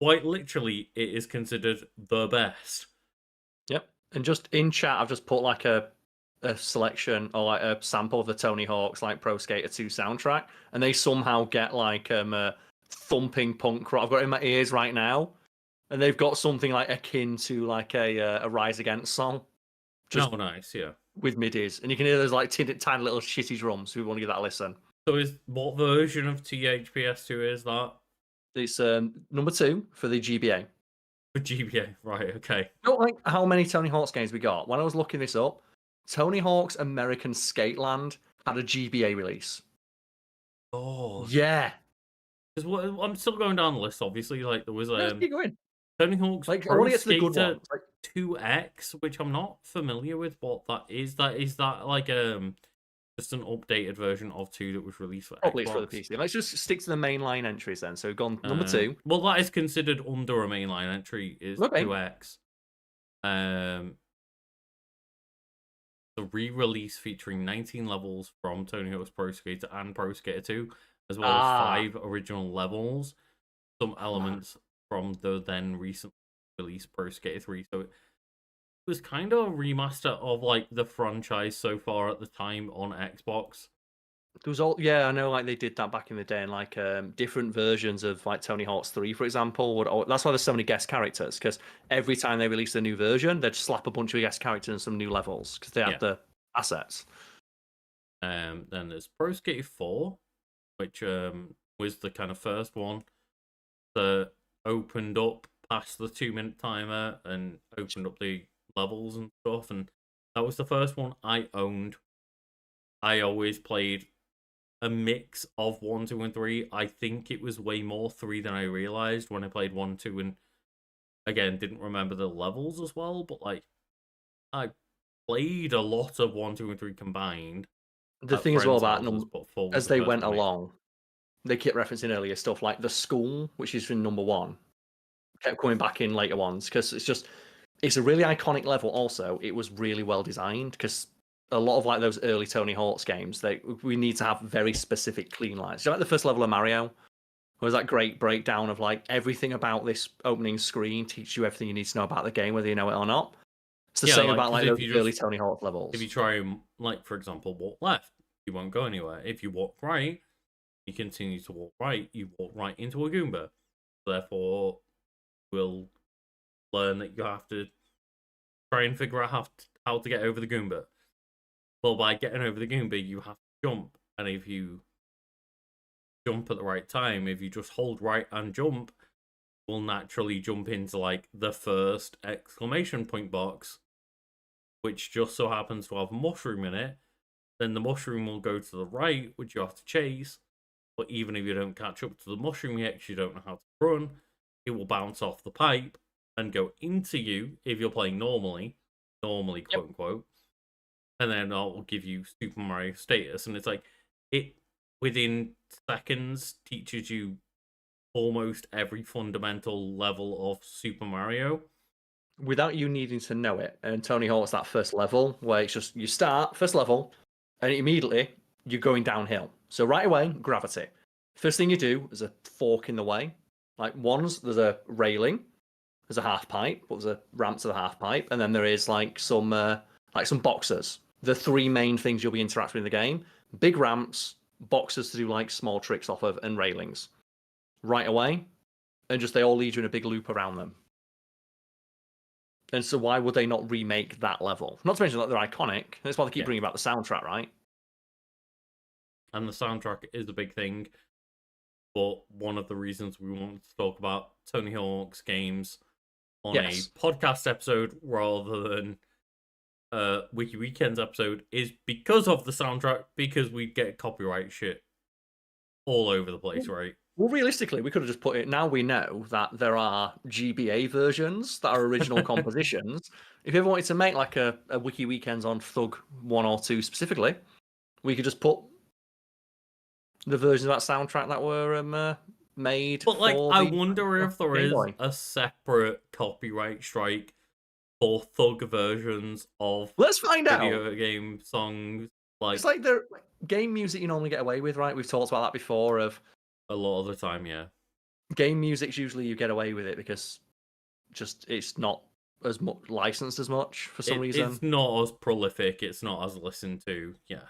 quite literally it is considered the best. Yep. And just in chat I've just put like a selection or like a sample of the Tony Hawk's like Pro Skater 2 soundtrack, and they somehow get like thumping punk rock. I've got it in my ears right now, and they've got something like akin to like a Rise Against song, just Oh, nice, yeah. with midis, and you can hear those like tiny little shitty drums. If you want to give that a listen, So what version of THPS2 is that? it's number 2 for the GBA. For GBA, right? Okay. Don't like how many Tony Hawk's games we got. When I was looking this up, Tony Hawk's American Skateland had a GBA release. Oh, Yeah. because I'm still going down the list. Obviously, like there was Let's keep going. Tony Hawk's Like, I Pro want to get to the good Skater ones. Like, 2X, which I'm not familiar with what that is. That like just an updated version of 2 that was released for probably Xbox? it's for the PC. Let's just stick to the mainline entries then. So we've gone number 2. Well, that is considered under a mainline entry. Is Okay. 2X. The re-release featuring 19 levels from Tony Hawk's Pro Skater and Pro Skater 2, as well as 5 original levels, some elements from the then recently released Pro Skater 3. So it was kind of a remaster of like the franchise so far at the time on Xbox. There was I know, like they did that back in the day, and like different versions of like Tony Hawk's 3, for example. That's why there's so many guest characters, because every time they released a new version, they'd slap a bunch of guest characters and some new levels because they had the assets. Then there's Pro Skater 4, which was the kind of first one that opened up past the 2-minute timer and opened up the levels and stuff, and that was the first one I owned. I always played a mix of 1, 2, and 3. I think it was way more 3 than I realized when I played 1, 2, and again didn't remember the levels as well. But like, I played a lot of 1, 2, and 3 combined. The thing as well about as they went along, they kept referencing earlier stuff like the school, which is in number 1, kept coming back in later ones because it's a really iconic level. Also, it was really well designed because a lot of like those early Tony Hawk's games, we need to have very specific clean lines. So like the first level of Mario, was that great breakdown of like everything about this opening screen teaches you everything you need to know about the game, whether you know it or not. It's the same about like those early Tony Hawk levels. If you try and, like, for example, walk left, you won't go anywhere. If you walk right, you continue to walk right, you walk right into a Goomba. Therefore, we'll learn that you have to try and figure out how to get over the Goomba. Well, by getting over the Goomba, you have to jump. And if you jump at the right time, if you just hold right and jump, you'll naturally jump into, like, the first exclamation point box, which just so happens to have a mushroom in it. Then the mushroom will go to the right, which you have to chase. But even if you don't catch up to the mushroom yet, because you don't know how to run, it will bounce off the pipe and go into you if you're playing normally, quote unquote. And then it will give you Super Mario status. And it's like, it within seconds teaches you almost every fundamental level of Super Mario without you needing to know it. And Tony Hawk's that first level where it's just you start first level and immediately you're going downhill. So right away, gravity. First thing you do is a fork in the way. Like there's a railing, there's a half pipe, but there's a ramp to the half pipe, and then there is like some boxes. The 3 main things you'll be interacting in the game: big ramps, boxes to do like small tricks off of, and railings. Right away, and just they all lead you in a big loop around them. And so why would they not remake that level? Not to mention that they're iconic. That's why they keep bringing about the soundtrack, right? And the soundtrack is a big thing. But one of the reasons we wanted to talk about Tony Hawk's games on a podcast episode rather than Wiki Weekends episode is because of the soundtrack, because we get copyright shit all over the place, right? Well, realistically, we could have just put it. Now we know that there are GBA versions that are original compositions. If you ever wanted to make like a Wiki Weekends on Thug 1 or 2 specifically, we could just put the versions of that soundtrack that were made. But like, I wonder if there is a separate copyright strike for Thug versions of Let's find video game songs. Like, it's like the game music you normally get away with, right? We've talked about that before. Of a lot of the time, yeah. Game music's usually you get away with it because just it's not as much licensed as much for some reason. It's not as prolific. It's not as listened to. Yeah.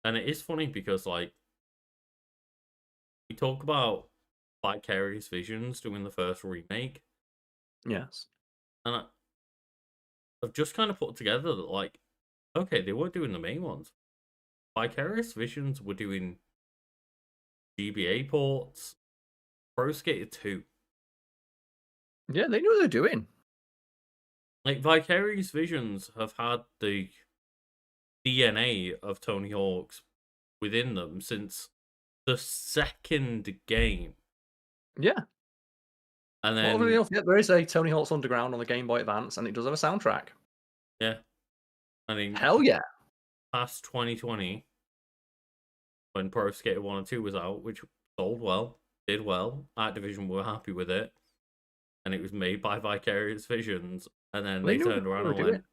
And it is funny because, like, we talk about Vicarious Visions doing the first remake, Yes. and I've just kind of put together that, like, okay, they weren't doing the main ones. Vicarious Visions were doing GBA ports, Pro Skater 2. Yeah, they knew what they're doing. Like, Vicarious Visions have had the DNA of Tony Hawk's within them since the second game. Yeah. And Well, then, yeah, there is a Tony Hawk's Underground on the Game Boy Advance, and it does have a soundtrack. yeah, I think Hell yeah. past 2020, when Pro Skater 1 and 2 was out, which sold well, did well, Activision were happy with it, and it was made by Vicarious Visions, and then they knew turned what around they and were went,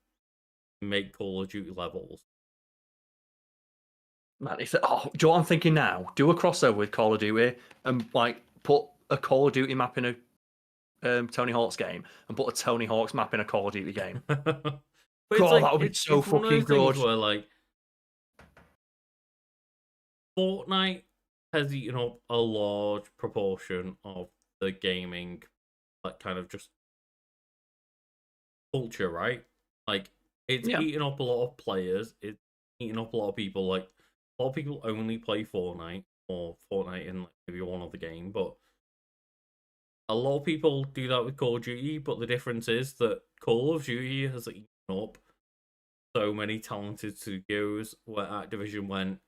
doing. make Call of Duty levels. Man, do you know what I'm thinking now? Do a crossover with Call of Duty and like put a Call of Duty map in a Tony Hawk's game and put a Tony Hawk's map in a Call of Duty game. But God, it's like, that would be so it's one of fucking those things good. where, like, Fortnite has eaten up a large proportion of the gaming, like, kind of just culture, right? Like, it's Yeah. eaten up a lot of players. It's eaten up a lot of people. Like, a lot of people only play Fortnite or Fortnite in, like, maybe one other game, but a lot of people do that with Call of Duty. But the difference is that Call of Duty has eaten up so many talented studios where Activision went,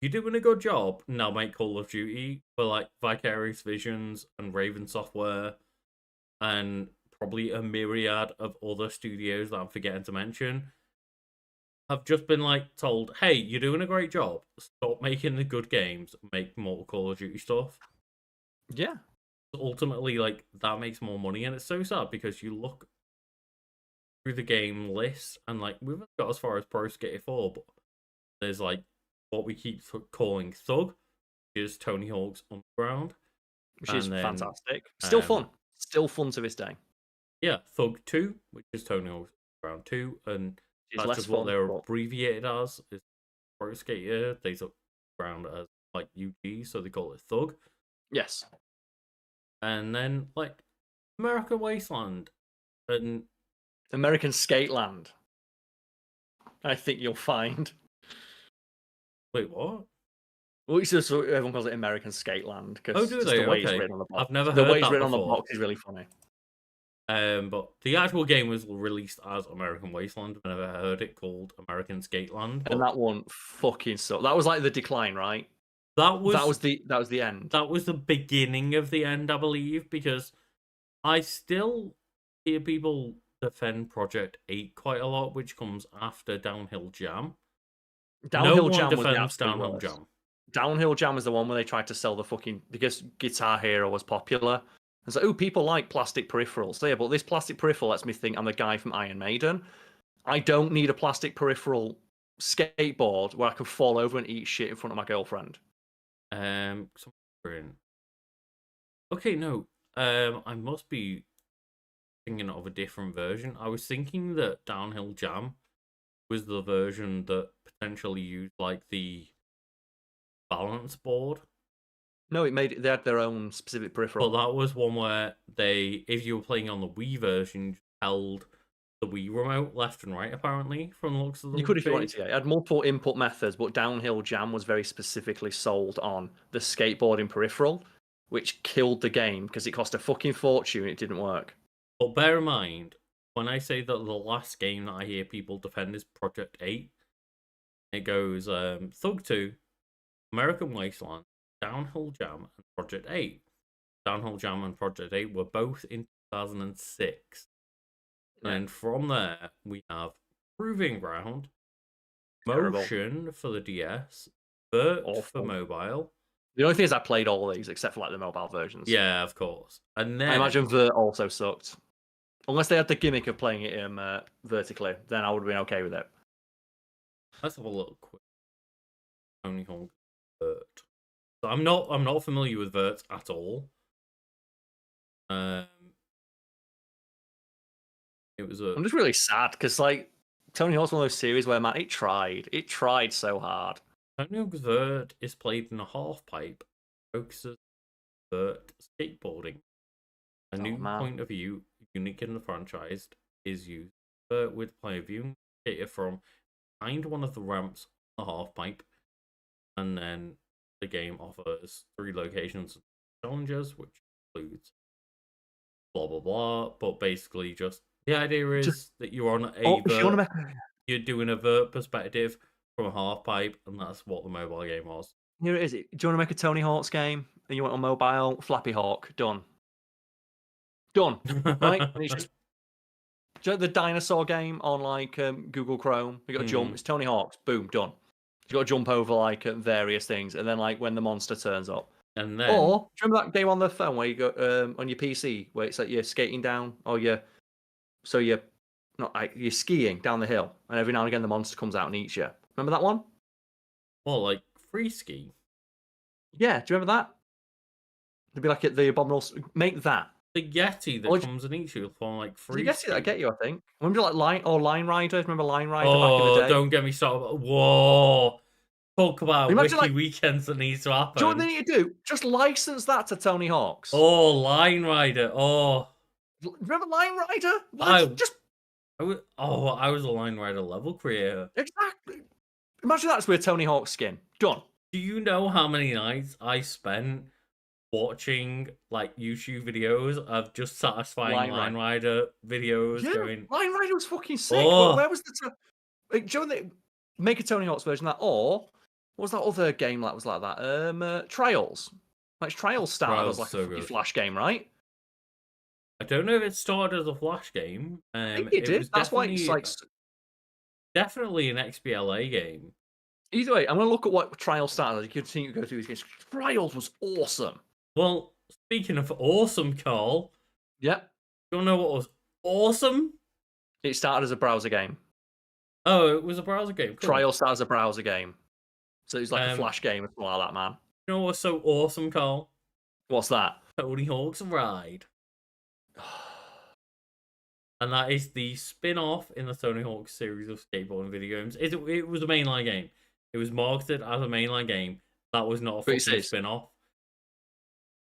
you're doing a good job, now make Call of Duty. For, like, Vicarious Visions and Raven Software and probably a myriad of other studios that I'm forgetting to mention, have just been, like, told, hey, you're doing a great job, stop making the good games, make more Call of Duty stuff. Yeah. Ultimately, like, that makes more money, and it's so sad because you look through the game list and, like, we've got as far as Pro Skater 4, but there's, like, what we keep calling Thug, which is Tony Hawk's Underground, Which is and then fantastic. Still fun. Still fun to this day. yeah, Thug 2, which is Tony Hawk's Underground 2, and It's that's less just what fun, they're but abbreviated as. Is Pro Skater. They took ground as, like, UG, so they call it Thug. yes. And then, like, American Wasteland and American Skateland. I think you'll find. wait, what? Well, it's just everyone calls it American Skateland because Oh, do just they? the way it's Okay, written on the box. I've never The heard way it's that written on the before. box is really funny. But the actual game was released as American Wasteland. I've never heard it called American Skateland. But And that one fucking sucked. That was like the decline, right? that was that was the end. that was the beginning of the end, I believe, because I still hear people defend Project 8 quite a lot, which comes after Downhill Jam. Downhill No one Jam was the defends absolute Downhill worst. Jam. Downhill Jam was the one where they tried to sell the fucking because Guitar Hero was popular. It's like, oh, people like plastic peripherals. So yeah, but this plastic peripheral lets me think I'm the guy from Iron Maiden. I don't need a plastic peripheral skateboard where I can fall over and eat shit in front of my girlfriend. Okay, no. I must be thinking of a different version. I was thinking that Downhill Jam was the version that potentially used, like, the balance board. No, they had their own specific peripheral. But that was one where if you were playing on the Wii version, you held the Wii remote left and right, apparently, from the looks of the You could if you wanted page. to. Yeah. It had multiple input methods, but Downhill Jam was very specifically sold on the skateboarding peripheral, which killed the game because it cost a fucking fortune. It didn't work. But bear in mind, when I say that the last game that I hear people defend is Project 8, it goes Thug 2, American Wasteland, Downhill Jam, and Project 8. Downhill Jam and Project 8 were both in 2006. Yeah. And from there, we have Proving Ground, Terrible. Motion for the DS, Vert for Awful. mobile. The only thing is I played all these except for like the mobile versions. Yeah, of course. And then I imagine Vert also sucked. Unless they had the gimmick of playing it vertically, then I would have been okay with it. let's have a look quick. Tony Hawk Vert. So I'm not familiar with Vert at all. It was I'm just really sad because like Tony Hawk's one of those series where man, it tried so hard. Tony Hawk's Vert is played in a half pipe, focuses on skateboarding. A new man. point of view, unique in the franchise, is used with player viewing data from behind one of the ramps on the half pipe, and then the game offers 3 locations challenges, which includes blah blah blah. But basically, just the idea is that you're on you're doing a vert perspective from a half pipe, and that's what the mobile game was. Here it is. Do you want to make a Tony Hawk's game and you want on mobile? Flappy Hawk, done. Done. Right? And it's just the dinosaur game on like Google Chrome. You got to jump. It's Tony Hawk's. Boom, done. You got to jump over like various things, and then like when the monster turns up. And then, or do you remember that game on the phone where you go on your PC where it's like you're skating down, or you're you're skiing down the hill, and every now and again the monster comes out and eats you. Remember that one? well, like free ski. Yeah, do you remember that? It'd be like the abominable. Make that. The Yeti that comes and eats you for like free. The Yeti that get you, I think. Remember like Line Rider? Remember Line Rider back in the day? Don't get me started. Whoa. Talk about Imagine, Wiki Weekends that needs to happen. Do you know what they need to do? Just license that to Tony Hawk's. Oh, Line Rider. Oh. Remember Line Rider? I was a Line Rider level creator. Exactly. Imagine that's with Tony Hawk's skin. Done. Do you know how many nights I spent watching like YouTube videos of just satisfying Line Rider videos? Yeah, going, Line Rider was fucking sick. Where was the do you know they make a Tony Hawk's version of that? Or what was that other game that was like that? Trials. Like Trials started as like a Flash game, right? I don't know if it started as a Flash game. I think it did. That's why it's like definitely an XBLA game. Either way, I'm going to look at what Trials started as. You continue to go through these games. Trials was awesome. Well, speaking of awesome, Karl. Yeah. You want to know what was awesome? It started as a browser game. Oh, it was a browser game. Cool. Trials started as a browser game. So it was like a Flash game or something like that, man. You know what's so awesome, Karl? What's that? Tony Hawk's Ride. And that is the spin-off in the Tony Hawk series of skateboarding video games. It was a mainline game. It was marketed as a mainline game. That was not a fucking spin-off.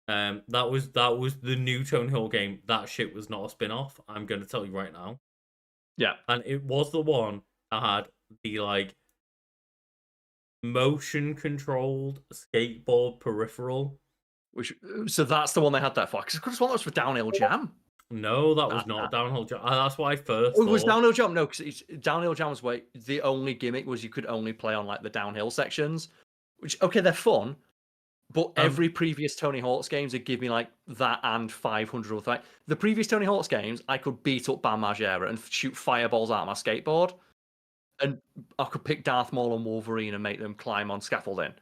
That was the new Tony Hawk game. That shit was not a spin-off. I'm going to tell you right now. Yeah. And it was the one that had the like motion-controlled skateboard peripheral. So that's the one they had that for. Because I could have sworn that was for Downhill Jam. No, that was not Downhill Jam. That's why I first thought. It was Downhill Jam. No, because Downhill Jam was where the only gimmick was you could only play on like the downhill sections. Which, okay, they're fun, but every previous Tony Hawk's games would give me like that and 500 other things. The previous Tony Hawk's games, I could beat up Bam Margera and shoot fireballs out of my skateboard, and I could pick Darth Maul and Wolverine and make them climb on scaffolding.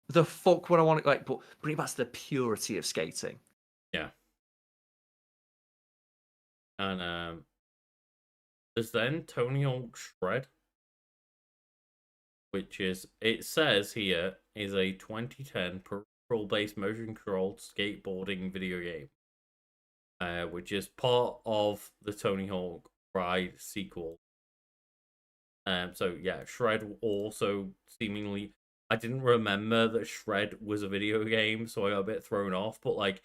The fuck would I want to like? But bring back to the purity of skating. Yeah. And there's then Tony Hawk Shred, which is, it says here, is a 2010 peripheral-based motion-controlled skateboarding video game, which is part of the Tony Hawk Ride sequel. So yeah, Shred also seemingly, I didn't remember that Shred was a video game, so I got a bit thrown off. But like,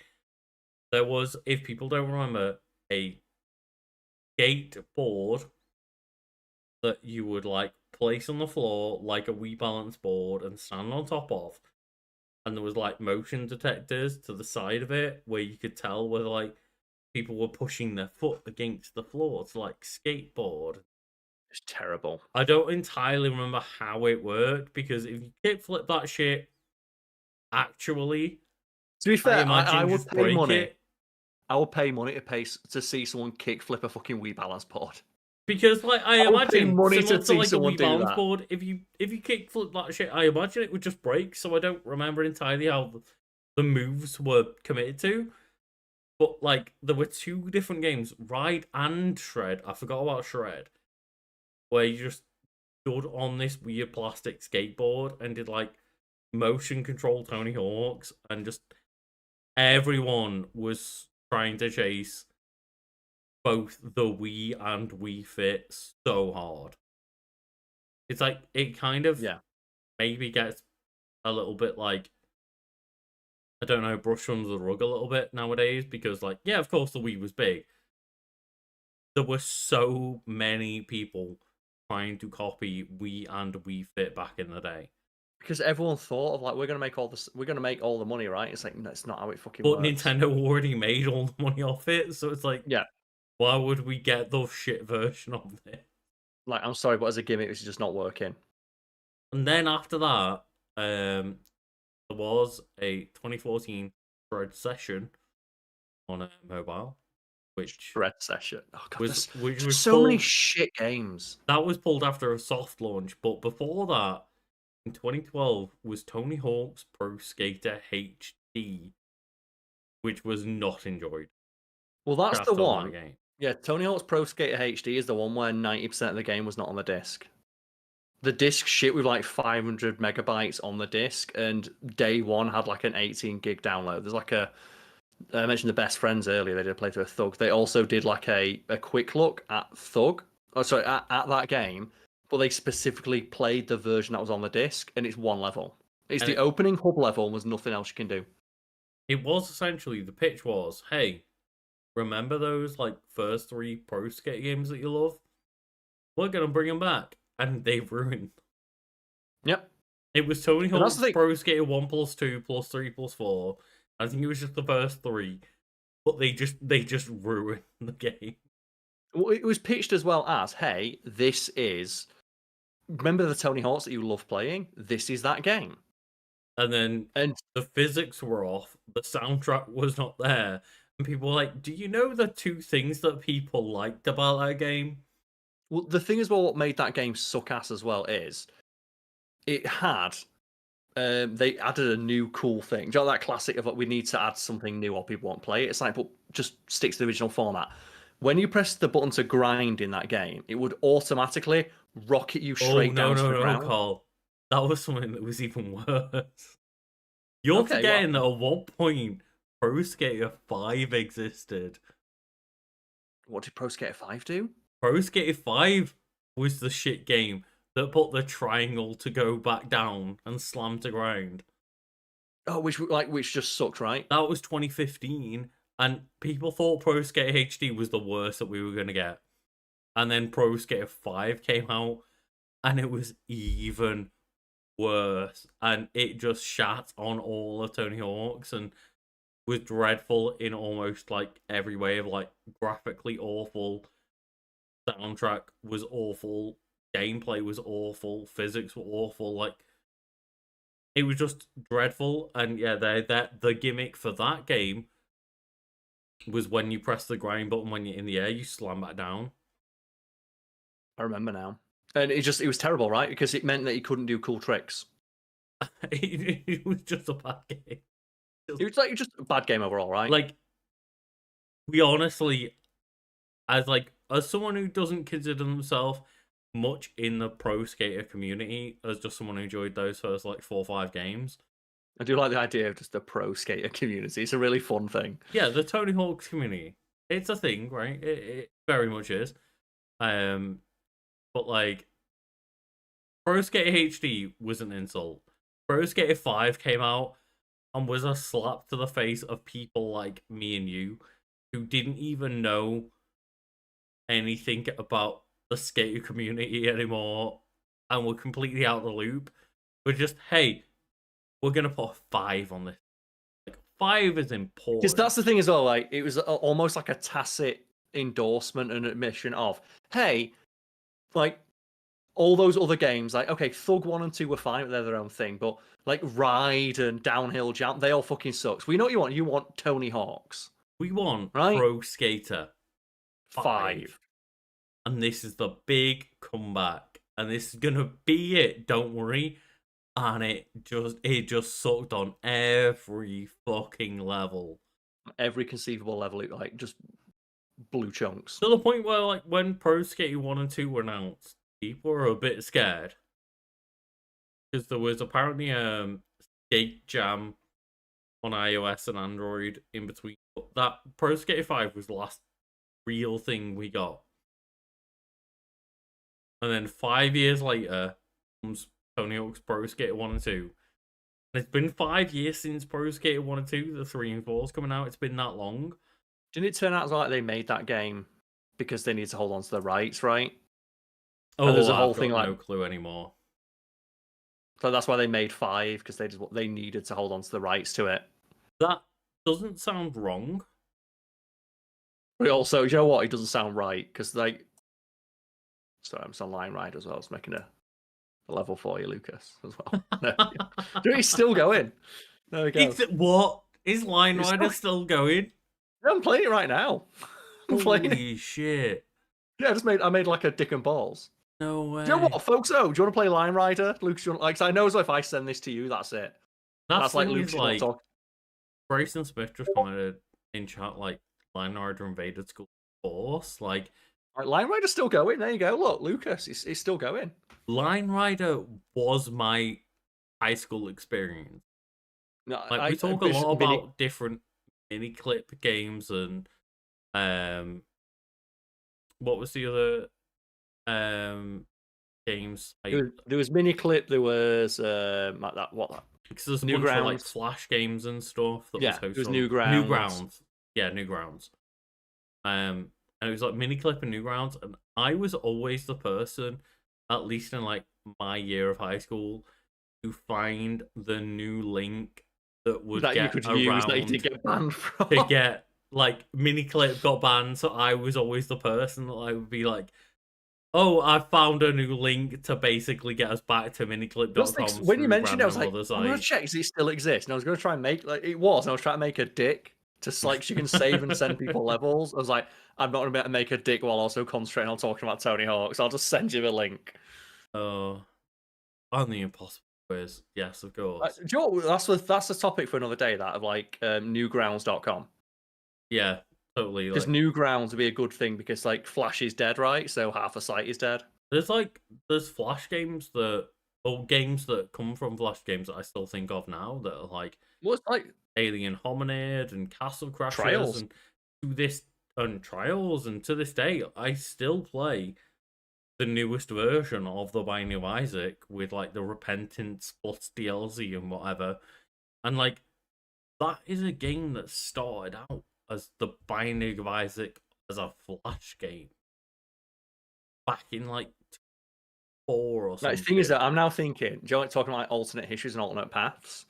there was, if people don't remember, a skateboard that you would like place on the floor like a Wii Balance board and stand on top of, and there was like motion detectors to the side of it where you could tell whether like people were pushing their foot against the floor to like skateboard. It's terrible. I don't entirely remember how it worked, because if you kickflip that shit, actually, to be fair, I would pay money. It. I will pay money to see someone kickflip a fucking Wii Balance board. Because like I imagine money similar to like a Wii Balance that. board, if you kickflip that shit, I imagine it would just break. So I don't remember entirely how the moves were committed to. But like there were 2 different games, Ride and Shred. I forgot about Shred, where you just stood on this weird plastic skateboard and did like motion control Tony Hawks, and just everyone was trying to chase both the Wii and Wii Fit so hard. It's like, it kind of maybe gets a little bit like, don't know, brushed under the rug a little bit nowadays because, like, yeah, of course the Wii was big. There were so many people trying to copy Wii and Wii Fit back in the day. Because everyone thought of like we're gonna make all the money, right? It's like that's not how it fucking But works. Nintendo already made all the money off it, so it's like, Yeah, why would we get the shit version of it? like I'm sorry, but as a gimmick, this is just not working. And then after that, there was a 2014 Dread session on a mobile, which Red Session. Oh god, was there's so many pulled. shit games. That was pulled after a soft launch, but before that, in 2012, was Tony Hawk's Pro Skater HD, which was not enjoyed. Well, that's the Craft on one. that game. Yeah, Tony Hawk's Pro Skater HD is the one where 90% of the game was not on the disc. The disc shit with like 500 megabytes on the disc, and day one had like an 18 gig download. There's like I mentioned the Best Friends earlier. They did a playthrough of Thug. They also did like a quick look at Thug. Oh, sorry, at that game, but they specifically played the version that was on the disc, and it's one level. It's And the opening hub level, and there's nothing else you can do. it was essentially, the pitch was, hey, remember those like first 3 Pro Skater games that you love? We're gonna bring them back, and they've ruined. Yep. It was Tony And that's Hawk's the thing. Pro Skater 1 plus 2 plus 3 plus 4. I think it was just the first 3, but they just ruined the game. Well, it was pitched as well as, hey, this is. Remember the Tony Hawks that you love playing? This is that game. And then And the physics were off, the soundtrack was not there, and people were like, do you know the 2 things that people liked about that game? well, the thing as well, what made that game suck ass as well is it had. They added a new cool thing. Do you know that classic of like, we need to add something new or people won't play it? It's like, but just stick to the original format. When you press the button to grind in that game, it would automatically rocket you straight No, down to the no, ground. Carl. That was something that was even worse. You're Okay, forgetting that at one point Pro Skater 5 existed. what did Pro Skater 5 do? Pro Skater 5 was the shit game that put the triangle to go back down and slam to ground. Oh, which just sucked, right? That was 2015, and people thought Pro Skater HD was the worst that we were going to get. And then Pro Skater 5 came out, and it was even worse. And it just shat on all of Tony Hawk's and was dreadful in almost like every way of like graphically awful. Soundtrack was awful. Gameplay was awful. Physics were awful. Like, it was just dreadful. And yeah, the gimmick for that game was when you press the grind button when you're in the air, you slam back down. I remember now. And it was terrible, right? Because it meant that you couldn't do cool tricks. It was just a bad game. It was like just a bad game overall, right? Like, we honestly, as someone who doesn't consider themselves much in the pro skater community, as just someone who enjoyed those first like 4 or 5 games. I do like the idea of just the pro skater community. It's a really fun thing. Yeah, the Tony Hawk's community. It's a thing, right? It very much is. But like, Pro Skater HD was an insult. Pro Skater 5 came out and was a slap to the face of people like me and you who didn't even know anything about the skater community anymore and were completely out of the loop. We're just, hey, we're gonna put 5 on this. Like, 5 is important. Because that's the thing as well. Like it was almost like a tacit endorsement and admission of, hey, like all those other games, like okay, Thug 1 and 2 were fine, but they're their own thing. But like Ride and Downhill Jump, they all fucking sucks. We know what you want. You want Tony Hawk's. We want right? Pro Skater 5. And this is the big comeback. And this is gonna be it, don't worry. And it just sucked on every fucking level. Every conceivable level, it like just blew chunks. To the point where like when Pro Skater 1 and 2 were announced, people were a bit scared. Because there was apparently Skate Jam on iOS and Android in between. But that Pro Skater 5 was the last real thing we got. And then 5 years later comes Tony Hawk's Pro Skater 1 and 2. It's been 5 years since Pro Skater 1 and 2, the 3 and 4's coming out. It's been that long. Didn't it turn out like they made that game because they need to hold on to the rights, right? Oh, there's a I've whole got thing no like clue anymore. so that's why they made 5 because they needed to hold on to the rights to it. That doesn't sound wrong. But also, you know what? It doesn't sound right because like, sorry, I'm on Line Rider as well. I was making a level for you, Lucas, as well. No, he's still going. There we go. What? Is Line It's Rider still going? I'm playing it right now. I'm playing it. Holy shit. Yeah, I made like a dick and balls. No way. Do you know what, folks? Oh, do you want to play Line Rider? Lucas, do you want, like, 'cause I know as if I send this to you, that's it. That's like Lucas like not talking. Bryson Smith just commented in chat like Line Rider invaded school force. Like Line Rider's still going. There you go. Look, Lucas, he's still going. Line Rider was my high school experience. No, Like we talk a lot about different mini clip games and what was the other games? There was mini clip. There was like that. What? Because there's a bunch of like flash games and stuff that was hosted. It was Newgrounds. Yeah, Newgrounds. And it was like mini clip and Newgrounds, and I was always the person, at least in like my year of high school, to find the new link that would that get you could around use that you did get banned from. to get like mini clip got banned, so I was always the person that I would be like, oh, I found a new link to basically get us back to miniclip.com. When you mentioned it, I was like, I'm going to check, does it still exist? And I was going to try and make, like, it was, and I was trying to make a dick, just like, so you can save and send people levels. I was like, I'm not going to be able to make a dick while also concentrating on talking about Tony Hawk, so I'll just send you a link. Oh, on the impossible quiz. Yes, of course. Do you know what, that's the topic for another day, that, of, like, newgrounds.com. Yeah. Totally. Because Newgrounds would be a good thing because like Flash is dead, right? So half the site is dead. There's Flash games games that come from Flash games that I still think of now that are like what's like Alien Hominid and Castle Crashers Trials. and Trials, and to this day I still play the newest version of the Binding of Isaac with like the Repentance plus DLC and whatever. And like that is a game that started out as the Binding of Isaac as a Flash game back in like 4 or something. The thing is that I'm now thinking, do you know, like talking like alternate histories and alternate paths?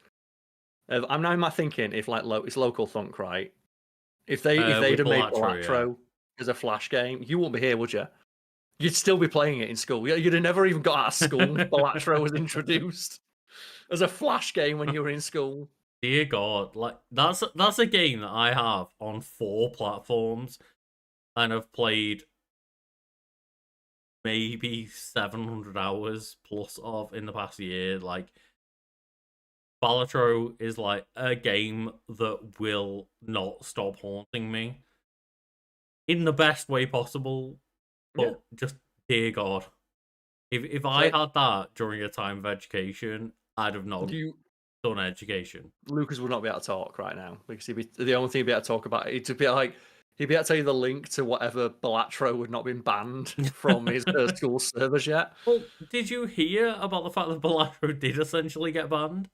I'm now thinking if like it's Local Thunk, right? If they'd have made Balatro as a Flash game, you wouldn't be here, would you? You'd still be playing it in school. You'd have never even got out of school when Balatro was introduced as a Flash game when you were in school. Dear God, like that's a game that I have on 4 platforms and I've played maybe 700 hours plus of in the past year. Like Balatro is like a game that will not stop haunting me in the best way possible. But just dear God, if I had that during a time of education, I'd have not done education. Lucas would not be able to talk right now because the only thing he'd be able to talk about it'd be like he'd be able to tell you the link to whatever Balatro had not been banned from his school servers yet. Well, did you hear about the fact that Balatro did essentially get banned?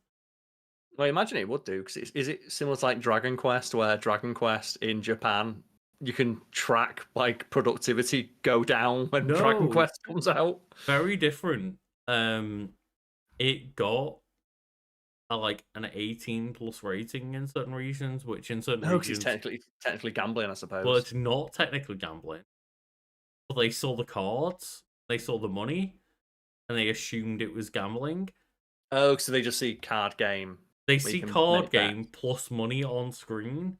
Well, I imagine it would do because is it similar to like Dragon Quest, where Dragon Quest in Japan you can track like productivity go down when Dragon Quest comes out? Very different. It got like an 18 plus rating in certain regions, which in certain regions it's technically gambling, I suppose. Well, it's not technically gambling. But they saw the cards, they saw the money, and they assumed it was gambling. Oh, so they just see card game. They see card game plus money on screen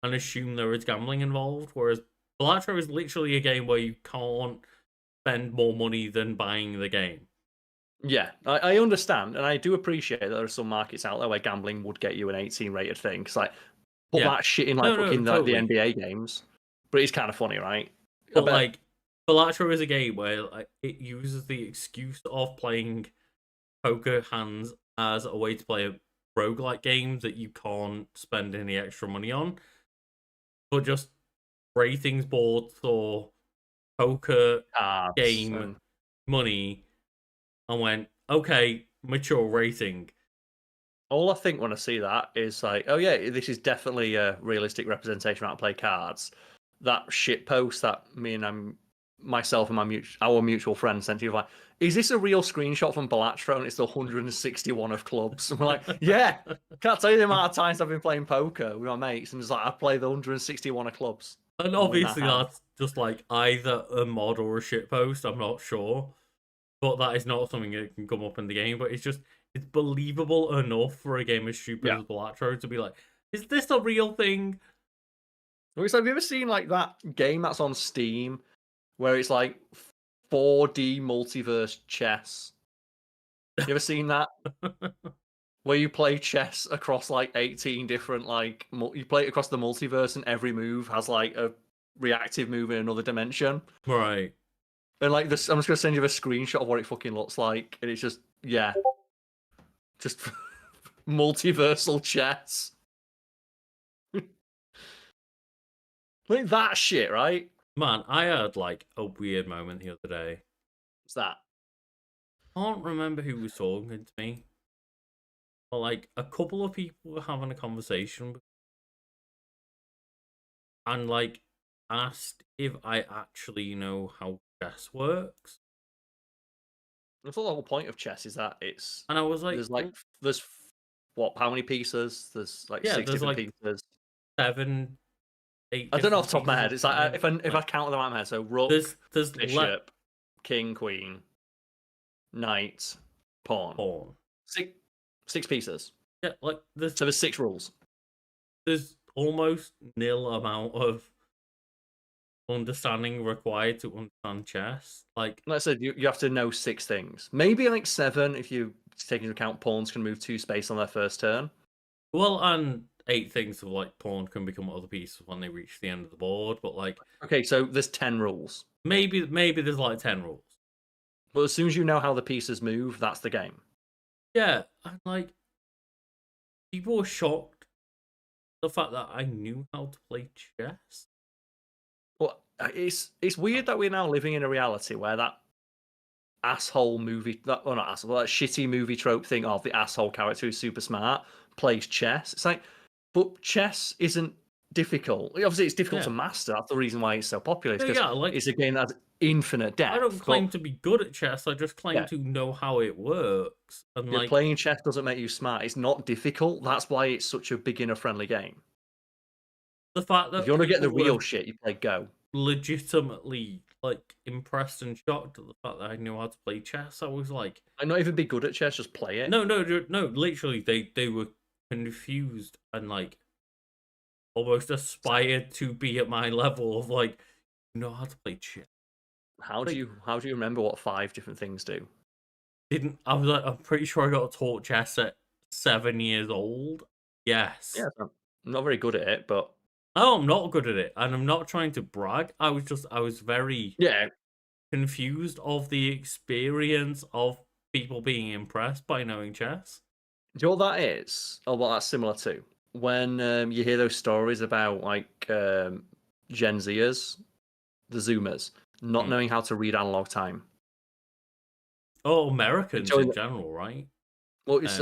and assume there is gambling involved, whereas Balatro is literally a game where you can't spend more money than buying the game. Yeah, I understand, and I do appreciate that there are some markets out there where gambling would get you an 18 rated thing. Because like, put that shit in like fucking totally. The NBA games. But it's kind of funny, right? But like, Balatro is a game where like, it uses the excuse of playing poker hands as a way to play a roguelike game that you can't spend any extra money on. But just ratings boards or poker game money and went, okay, mature rating. All I think when I see that is like, oh yeah, this is definitely a realistic representation of how to play cards. That shit post that myself and our mutual friend sent to you, like, is this a real screenshot from Balatro and it's the 161 of clubs? And we're like, yeah, can't tell you the amount of times I've been playing poker with my mates and it's like, I play the 161 of clubs. And obviously that's just like either a mod or a shitpost, I'm not sure. But that is not something that can come up in the game. But it's believable enough for a game as stupid as Balatro to be like, is this a real thing? Have you ever seen like that game that's on Steam where it's like 4D multiverse chess? You ever seen that? Where you play chess across like 18 different you play it across the multiverse and every move has like a reactive move in another dimension. Right. And like this, I'm just gonna send you a screenshot of what it fucking looks like, and it's just just multiversal chess. Like that shit, right? Man, I had like a weird moment the other day. What's that? I can't remember who was talking to me. But like a couple of people were having a conversation and like asked if I actually know how chess works. I thought the whole point of chess is that it's. And I was like, there's what? How many pieces? There's like 6 different pieces. 7, 8. I don't know off the top of my head. It's like if I count them out of my head, so rook, there's bishop, king, queen, knight, pawn. 6 pieces. Yeah, like there's 6 rules. There's almost nil amount of understanding required to understand chess. Like I said, you have to know 6 things. Maybe like 7 if you take into account pawns can move 2 space on their first turn. Well, and 8 things of like pawn can become other pieces when they reach the end of the board. But like, okay, so there's 10 rules. Maybe there's like 10 rules. But as soon as you know how the pieces move, that's the game. Yeah, and like people were shocked the fact that I knew how to play chess. Well, it's weird that we're now living in a reality where that asshole movie, that shitty movie trope thing of the asshole character who's super smart plays chess. It's like, but chess isn't difficult. Obviously, it's difficult to master. That's the reason why it's so popular. It's a game that has infinite depth. I don't claim to be good at chess. I just claim to know how it works. And like playing chess doesn't make you smart. It's not difficult. That's why it's such a beginner-friendly game. The fact that if you want to get the real shit, you play Go. Legitimately, like impressed and shocked at the fact that I knew how to play chess. I was like, I'm not even be good at chess. Just play it. No. Literally, they were confused and like almost aspired to be at my level of like, you know how to play chess. How do you remember what 5 different things do? I'm pretty sure I got taught chess at 7 years old. Yes. Yeah, I'm not very good at it, but oh, I'm not good at it, and I'm not trying to brag. I was very confused of the experience of people being impressed by knowing chess. Do you know what that is? Or what that's similar to? When you hear those stories about like Gen Zers, the Zoomers, not knowing how to read analog time. Oh, Americans in general, right? Well, it's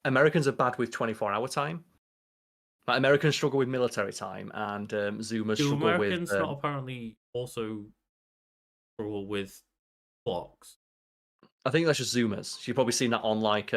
Americans are bad with 24-hour time. Like, Americans struggle with military time, and Zoomers struggle with. Americans not apparently also struggle with clocks? I think that's just Zoomers. You've probably seen that on like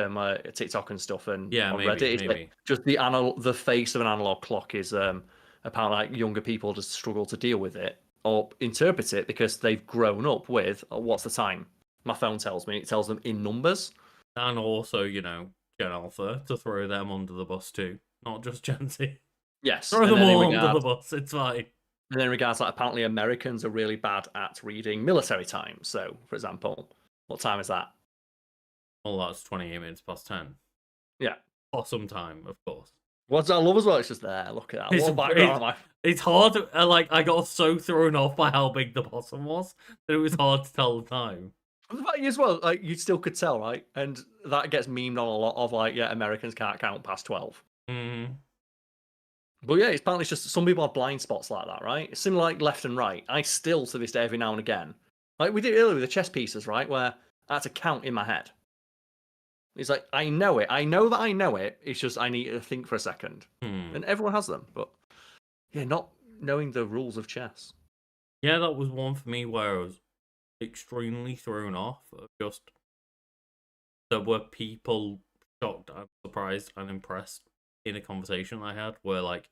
TikTok and stuff, and on Reddit. Maybe. Like, just the face of an analog clock is apparently like younger people just struggle to deal with it or interpret it because they've grown up with what's the time? My phone tells me. It tells them in numbers. And also, Gen Alpha to throw them under the bus too. Not just Gen Z. Yes. Throw them all under the bus. It's fine. And in regards to that, apparently Americans are really bad at reading military time. So, for example, what time is that? Well, that's 28 minutes past 10. Yeah. Awesome time, of course. What's I love as well? It's just there. Look at that. It's hard. I got so thrown off by how big the bottom was that it was hard to tell the time. As well, like you still could tell, right? And that gets memed on a lot of like, Americans can't count past 12. Mm-hmm. But yeah, apparently it's just some people have blind spots like that, right? It's similar like left and right. I still to this day every now and again, like we did earlier with the chess pieces, right? Where I had to count in my head. It's like, I know it. I know that I know it. It's just I need to think for a second. Hmm. And everyone has them, but yeah, not knowing the rules of chess. Yeah, that was one for me where I was extremely thrown off. Just there were people shocked and surprised and impressed in a conversation I had where like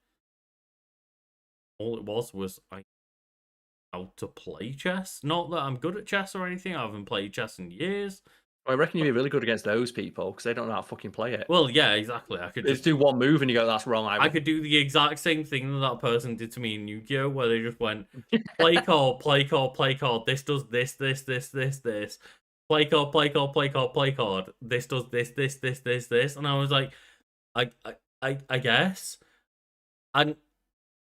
all it was I how to play chess. Not that I'm good at chess or anything. I haven't played chess in years. I reckon you'd be really good against those people because they don't know how to fucking play it. Well, yeah, exactly. I could They just just do one move and you go, "That's wrong." I could do the exact same thing that that person did to me in Yu-Gi-Oh, where they just went play card, play card, play card. This does this, this, this, this, this. Play card, play card, play card, play card. This does this, this, this, this, this. And I was like, I guess. And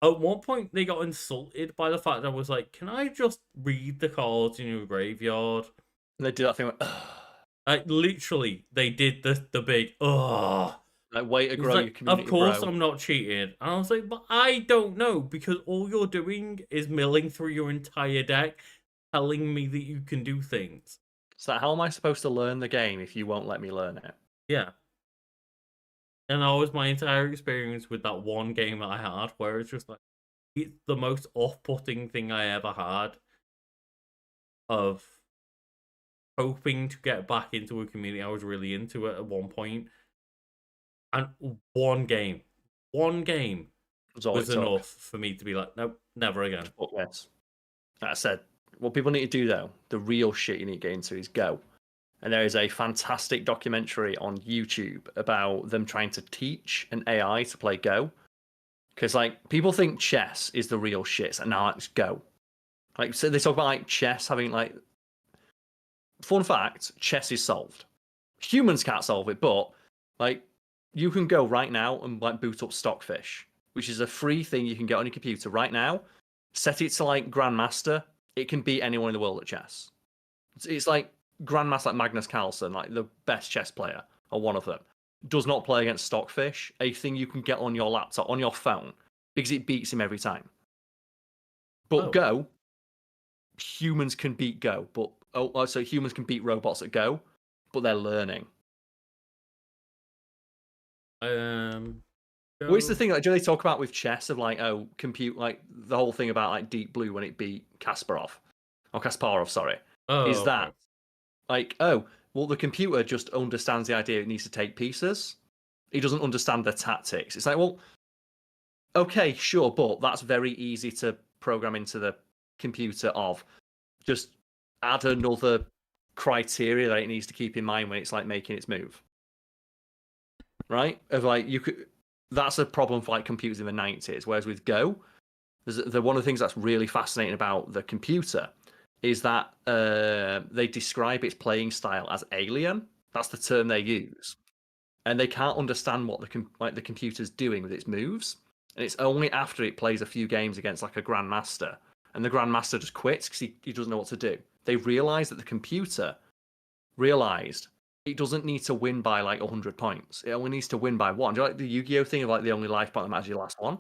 at one point, they got insulted by the fact that I was like, can I just read the cards in your graveyard? And they do that thing like, Like, literally, they did the big, ugh. like way to He's grow like, your community, of course bro. I'm not cheating. And I was like, but I don't know, because all you're doing is milling through your entire deck, telling me that you can do things. So how am I supposed to learn the game if you won't let me learn it? Yeah. And that was my entire experience with that one game that I had, where it's just like, it's the most off-putting thing I ever had of hoping to get back into a community I was really into it at one point. And one game was enough for me to be like, nope, never again. But yes. Like I said, what people need to do though, the real shit you need to get into is Go. And there is a fantastic documentary on YouTube about them trying to teach an AI to play Go. Because like people think chess is the real shit, and now it's Go. Like so they talk about like chess having like fun fact, chess is solved. Humans can't solve it, but like you can go right now and like boot up Stockfish, which is a free thing you can get on your computer right now. Set it to like Grandmaster. It can beat anyone in the world at chess. It's like Grandmaster, like Magnus Carlsen, like the best chess player, or one of them, does not play against Stockfish, a thing you can get on your laptop, on your phone, because it beats him every time. But Go, humans can beat Go, but so humans can beat robots at Go, but they're learning. What's the thing like? Do they talk about with chess of like compute like the whole thing about like Deep Blue when it beat Kasparov, sorry, is that like well the computer just understands the idea it needs to take pieces. It doesn't understand the tactics. It's like, well, okay, sure, but that's very easy to program into the computer of just add another criteria that it needs to keep in mind when it's like making its move. Right? Of like you could that's a problem for like computers in the 90s. Whereas with Go, one of the things that's really fascinating about the computer is that they describe its playing style as alien. That's the term they use, and they can't understand what the computer's doing with its moves. And it's only after it plays a few games against like a grandmaster, and the grandmaster just quits because he doesn't know what to do. They realize that the computer realized it doesn't need to win by like 100 points. It only needs to win by one. Do you like the Yu-Gi-Oh thing of like the only life point that matters your last one?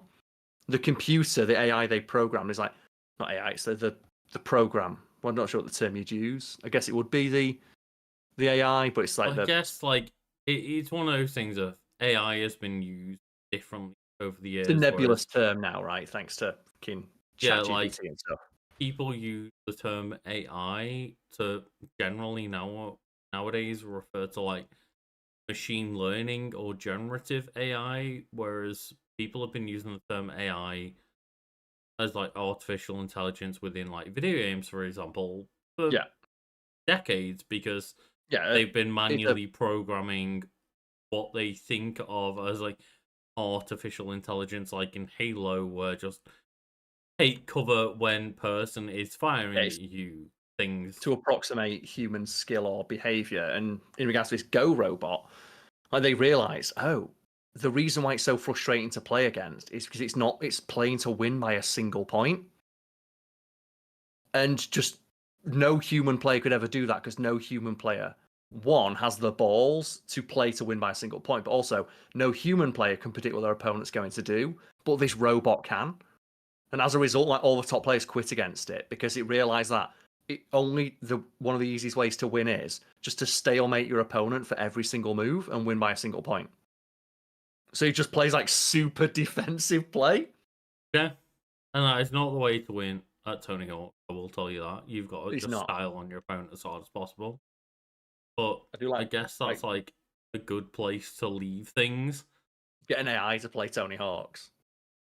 The computer, the AI they programmed is like, not AI, it's the program. Well, I'm not sure what the term you'd use. I guess it would be the AI, but it's like I guess like it's one of those things of AI has been used differently over the years. It's a nebulous term now, right? Thanks to fucking ChatGPT like, and stuff. People use the term AI to generally nowadays refer to like machine learning or generative AI, whereas people have been using the term AI as like artificial intelligence within like video games, for example, for decades, because they've been manually programming what they think of as like artificial intelligence, like in Halo, where just take cover when person is firing at you. Things to approximate human skill or behavior. And in regards to this Go robot, like they realize, the reason why it's so frustrating to play against is because it's playing to win by a single point. And just no human player could ever do that because no human player, one, has the balls to play to win by a single point, but also no human player can predict what their opponent's going to do, but this robot can. And as a result, like all the top players quit against it because it realized that one of the easiest ways to win is just to stalemate your opponent for every single move and win by a single point. So he just plays like super defensive play. Yeah, and that is not the way to win at Tony Hawk. I will tell you that. You've got to It's just not. style on your opponent as hard as possible. But I do I guess that's like a good place to leave things. Get an AI to play Tony Hawk's.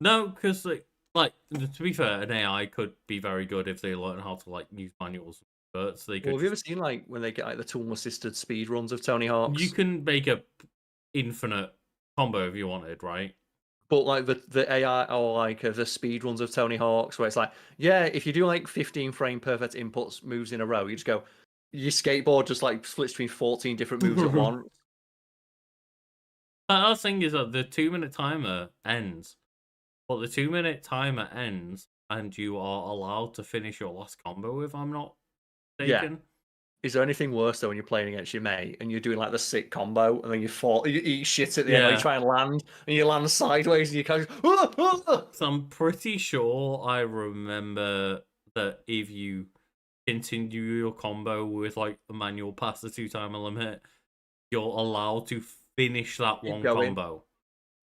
No, because like to be fair, an AI could be very good if they learn how to like use manuals. But so they could. Well, have you ever seen like when they get like the tool-assisted speed runs of Tony Hawk's? You can make a infinite combo if you wanted, right? But like the AI or like the speed runs of Tony Hawk's, where it's like, yeah, if you do like 15 frame perfect inputs moves in a row, you just go, your skateboard just like splits between 14 different moves at once. The other thing is that the 2-minute timer ends. But the 2-minute timer ends, and you are allowed to finish your last combo if I'm not mistaken. Yeah. Is there anything worse though when you're playing against your mate and you're doing like the sick combo and then you eat shit at the end, or you try and land and you land sideways and you kind of. So I'm pretty sure I remember that if you continue your combo with like a manual past the 2-timer limit, you're allowed to finish that one combo.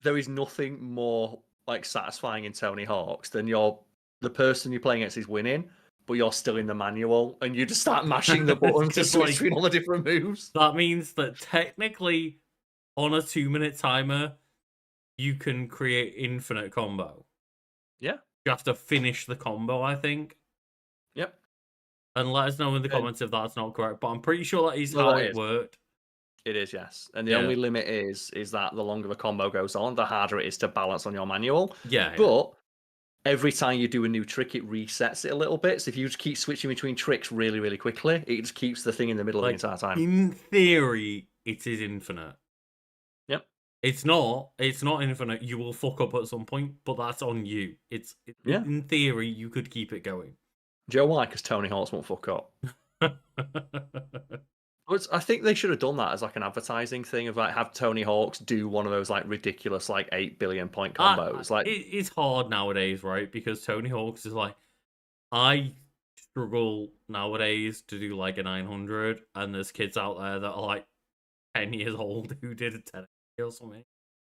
There is nothing more like satisfying in Tony Hawk's than the person you're playing against is winning, but you're still in the manual, and you just start mashing the buttons to switch between all the different moves. That means that technically, on a 2-minute timer, you can create infinite combo. Yeah. You have to finish the combo, I think. Yep. And let us know in the comments if that's not correct, but I'm pretty sure that is how it worked. It is, yes. And the only limit is that the longer the combo goes on, the harder it is to balance on your manual. Yeah. But every time you do a new trick, it resets it a little bit. So if you just keep switching between tricks really, really quickly, it just keeps the thing in the middle of the entire time. In theory, it is infinite. Yep. It's not infinite. You will fuck up at some point, but that's on you. In theory, you could keep it going. Do you know why? Because Tony Hawk's won't fuck up. I think they should have done that as like an advertising thing of like have Tony Hawk's do one of those like ridiculous like 8 billion point combos. Like it's hard nowadays, right? Because Tony Hawk's is like, I struggle nowadays to do like a 900, and there's kids out there that are like 10 years old who did a 10 or something.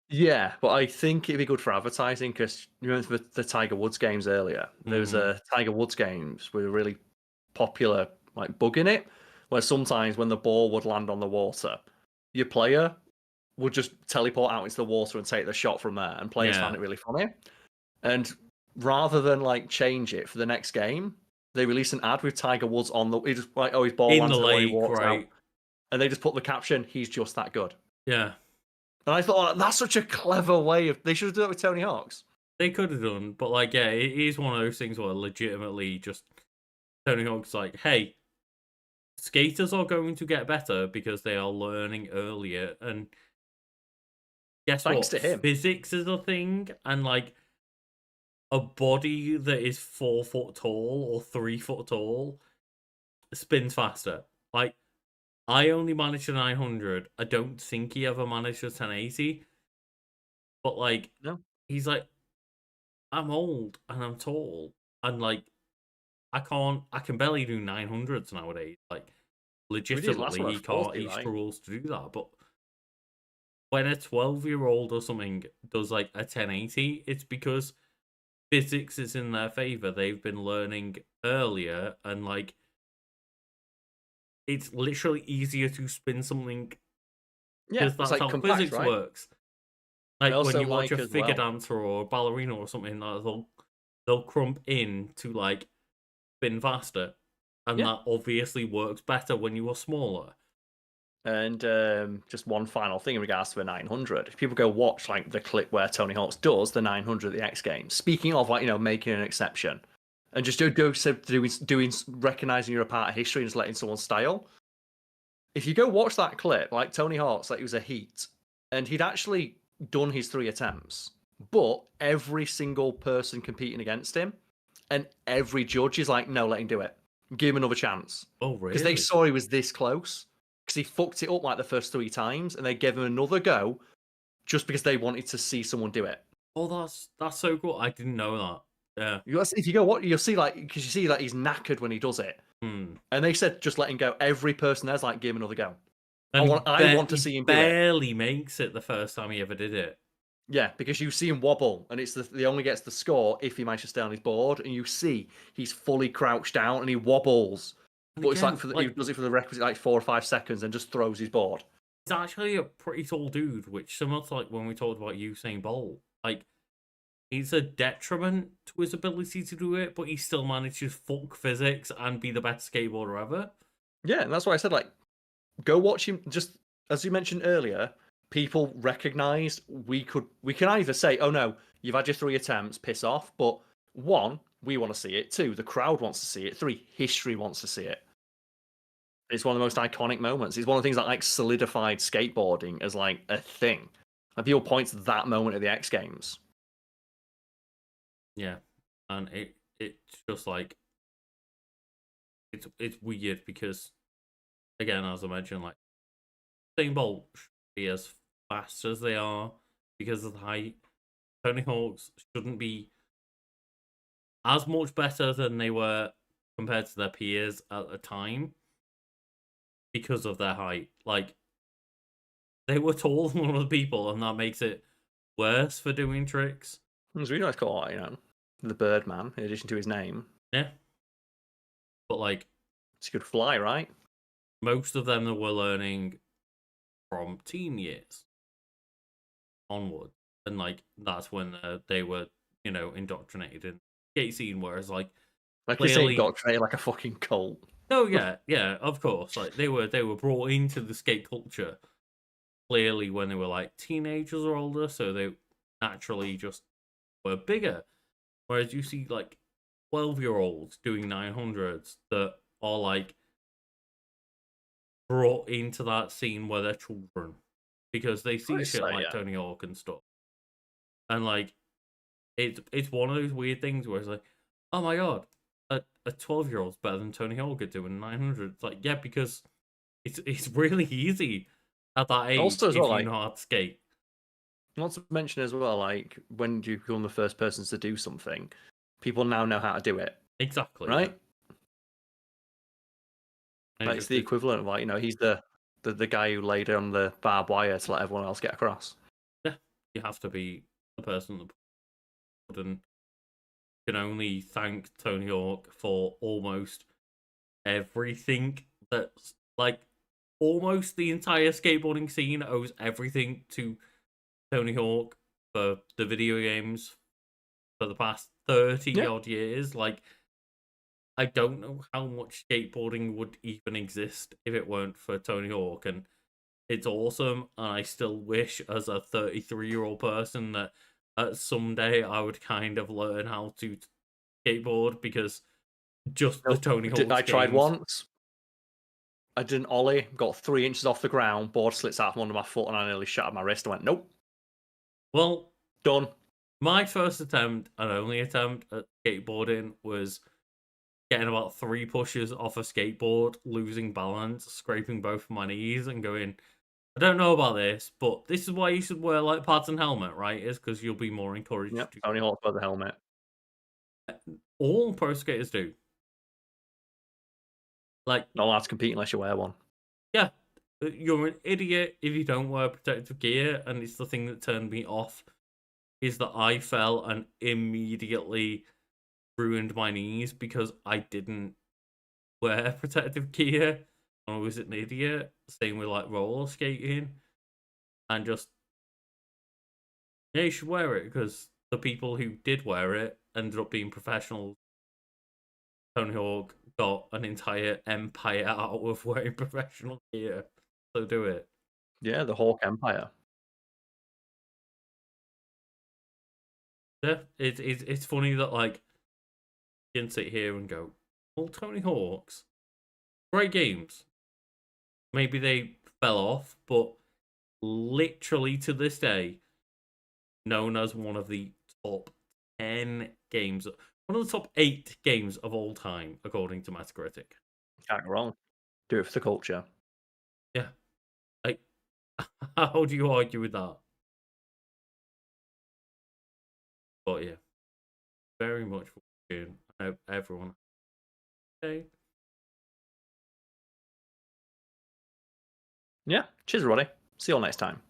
Yeah, but I think it'd be good for advertising because you remember the Tiger Woods games earlier. There was a Tiger Woods games with a really popular like bug in it, where sometimes when the ball would land on the water, your player would just teleport out into the water and take the shot from there, and players found it really funny. And rather than like change it for the next game, they released an ad with Tiger Woods on the his ball in lands the lake, right? out, and they just put the caption, "He's just that good." Yeah. And I thought, that's such a clever way of. They should have done it with Tony Hawk's. They could have done, but like, yeah, it is one of those things where legitimately just Tony Hawk's like, hey, skaters are going to get better because they are learning earlier, and guess Thanks what? to him. Physics is a thing, and like a body that is 4 foot tall or 3 foot tall spins faster. Like, I only managed a 900. I don't think he ever managed a 1080. But like, no, he's like, I'm old and I'm tall, and like, I can barely do 900s nowadays. Like, legitimately, he can't. He struggles to do that. But when a 12-year-old or something does like a 1080, it's because physics is in their favor. They've been learning earlier, and like, it's literally easier to spin something. Yeah, that's like how physics works. Like when you watch a figure dancer or a ballerina or something, they'll crump in to like spin faster, and that obviously works better when you are smaller. And just one final thing in regards to the 900. If people go watch like the clip where Tony Hawk's does the 900 at the X Games, speaking of like making an exception, and just doing recognizing you're a part of history and just letting someone style. If you go watch that clip, like Tony Hawk's, like it was a heat, and he'd actually done his 3 attempts, but every single person competing against him and every judge is like, no, let him do it, give him another chance. Oh, really? Because they saw he was this close, because he fucked it up like the first 3 times, and they gave him another go just because they wanted to see someone do it. Oh, that's so cool. I didn't know that. Yeah. If you go what you'll see, like, because you see that he's knackered when he does it, Hmm. and they said just let him go. Every person there's like, give him another go. And I want to he see him do it. barely makes it the first time he ever did it. Yeah, because you see him wobble, and he only gets the score if he manages to stay on his board, and you see he's fully crouched down and he wobbles. And But it's like, again, he does it for the requisite like 4 or 5 seconds and just throws his board. he's actually a pretty tall dude, which similar to like when we talked about Usain Bolt. Like, he's a detriment to his ability to do it, but he still manages fuck physics and be the best skateboarder ever. Yeah, and that's why I said, like, go watch him. Just as you mentioned earlier, people recognized we can either say, oh no, you've had your 3 attempts, piss off. But 1, we want to see it. 2, the crowd wants to see it. 3, history wants to see it. It's one of the most iconic moments. It's one of the things that like solidified skateboarding as like a thing. And people point to that moment at the X Games. Yeah, and it's just like it's weird because, again, as I mentioned, like Usain Bolt should be as fast as they are because of the height. Tony Hawk's shouldn't be as much better than they were compared to their peers at the time because of their height. Like, they were taller than other people, and that makes it worse for doing tricks. It's really nice call, the Birdman, in addition to his name. Yeah. But, like, He could fly, right? most of them that were learning from teen years onward. And, like, that's when they were, indoctrinated in the skate scene, whereas, like you say, clearly... indoctrinated like a fucking cult. Oh, yeah, of course. Like, they were brought into the skate culture clearly when they were, like, teenagers or older, so they naturally just were bigger. Whereas you see, like, 12-year-olds doing 900s that are, like, brought into that scene where they're children because they see shit like Tony Hawk and stuff. And, like, it's one of those weird things where it's like, oh my god, a 12-year-old's better than Tony Hawk at doing 900. It's like, yeah, because it's really easy at that age Also, as if well, you like, know how to skate. Not to mention as well, like, when you become the first person to do something, people now know how to do it. Exactly. Right? Yeah. Like, it's the equivalent of, like, he's the guy who laid on the barbed wire to let everyone else get across. Yeah, you have to be the person that and can only thank Tony Hawk for almost everything. That's like almost the entire skateboarding scene owes everything to Tony Hawk for the video games for the past 30 odd years. Like, I don't know how much skateboarding would even exist if it weren't for Tony Hawk, and it's awesome. And I still wish, as a 33-year-old person, that someday I would kind of learn how to skateboard because just the Tony Hawk. I tried once. I did an ollie, got 3 inches off the ground, board slits out from under my foot, and I nearly shattered my wrist. I went, nope. Well, done. My first attempt and only attempt at skateboarding was getting about 3 pushes off a skateboard, losing balance, scraping both of my knees, and going, I don't know about this, but this is why you should wear like pads and helmet, right? Is because you'll be more encouraged. Yep, Tony Hawk wear the helmet. All pro skaters do. Like, not allowed to compete unless you wear one. Yeah, you're an idiot if you don't wear protective gear, and it's the thing that turned me off. Is that I fell and immediately ruined my knees because I didn't wear protective gear. I was an idiot. Same with like roller skating, and just you should wear it because the people who did wear it ended up being professionals. Tony Hawk got an entire empire out of wearing professional gear, so do it. Yeah, the Hawk Empire. Yeah, it's funny that like you can sit here and go, well, Tony Hawk's great games. Maybe they fell off, but literally to this day, known as one of the top 10 games, one of the top 8 games of all time, according to Metacritic. Can't go wrong. Do it for the culture. Yeah. Like, how do you argue with that? But yeah. very much for watching. I hope everyone. Okay. Yeah. Cheers, everybody. See you all next time.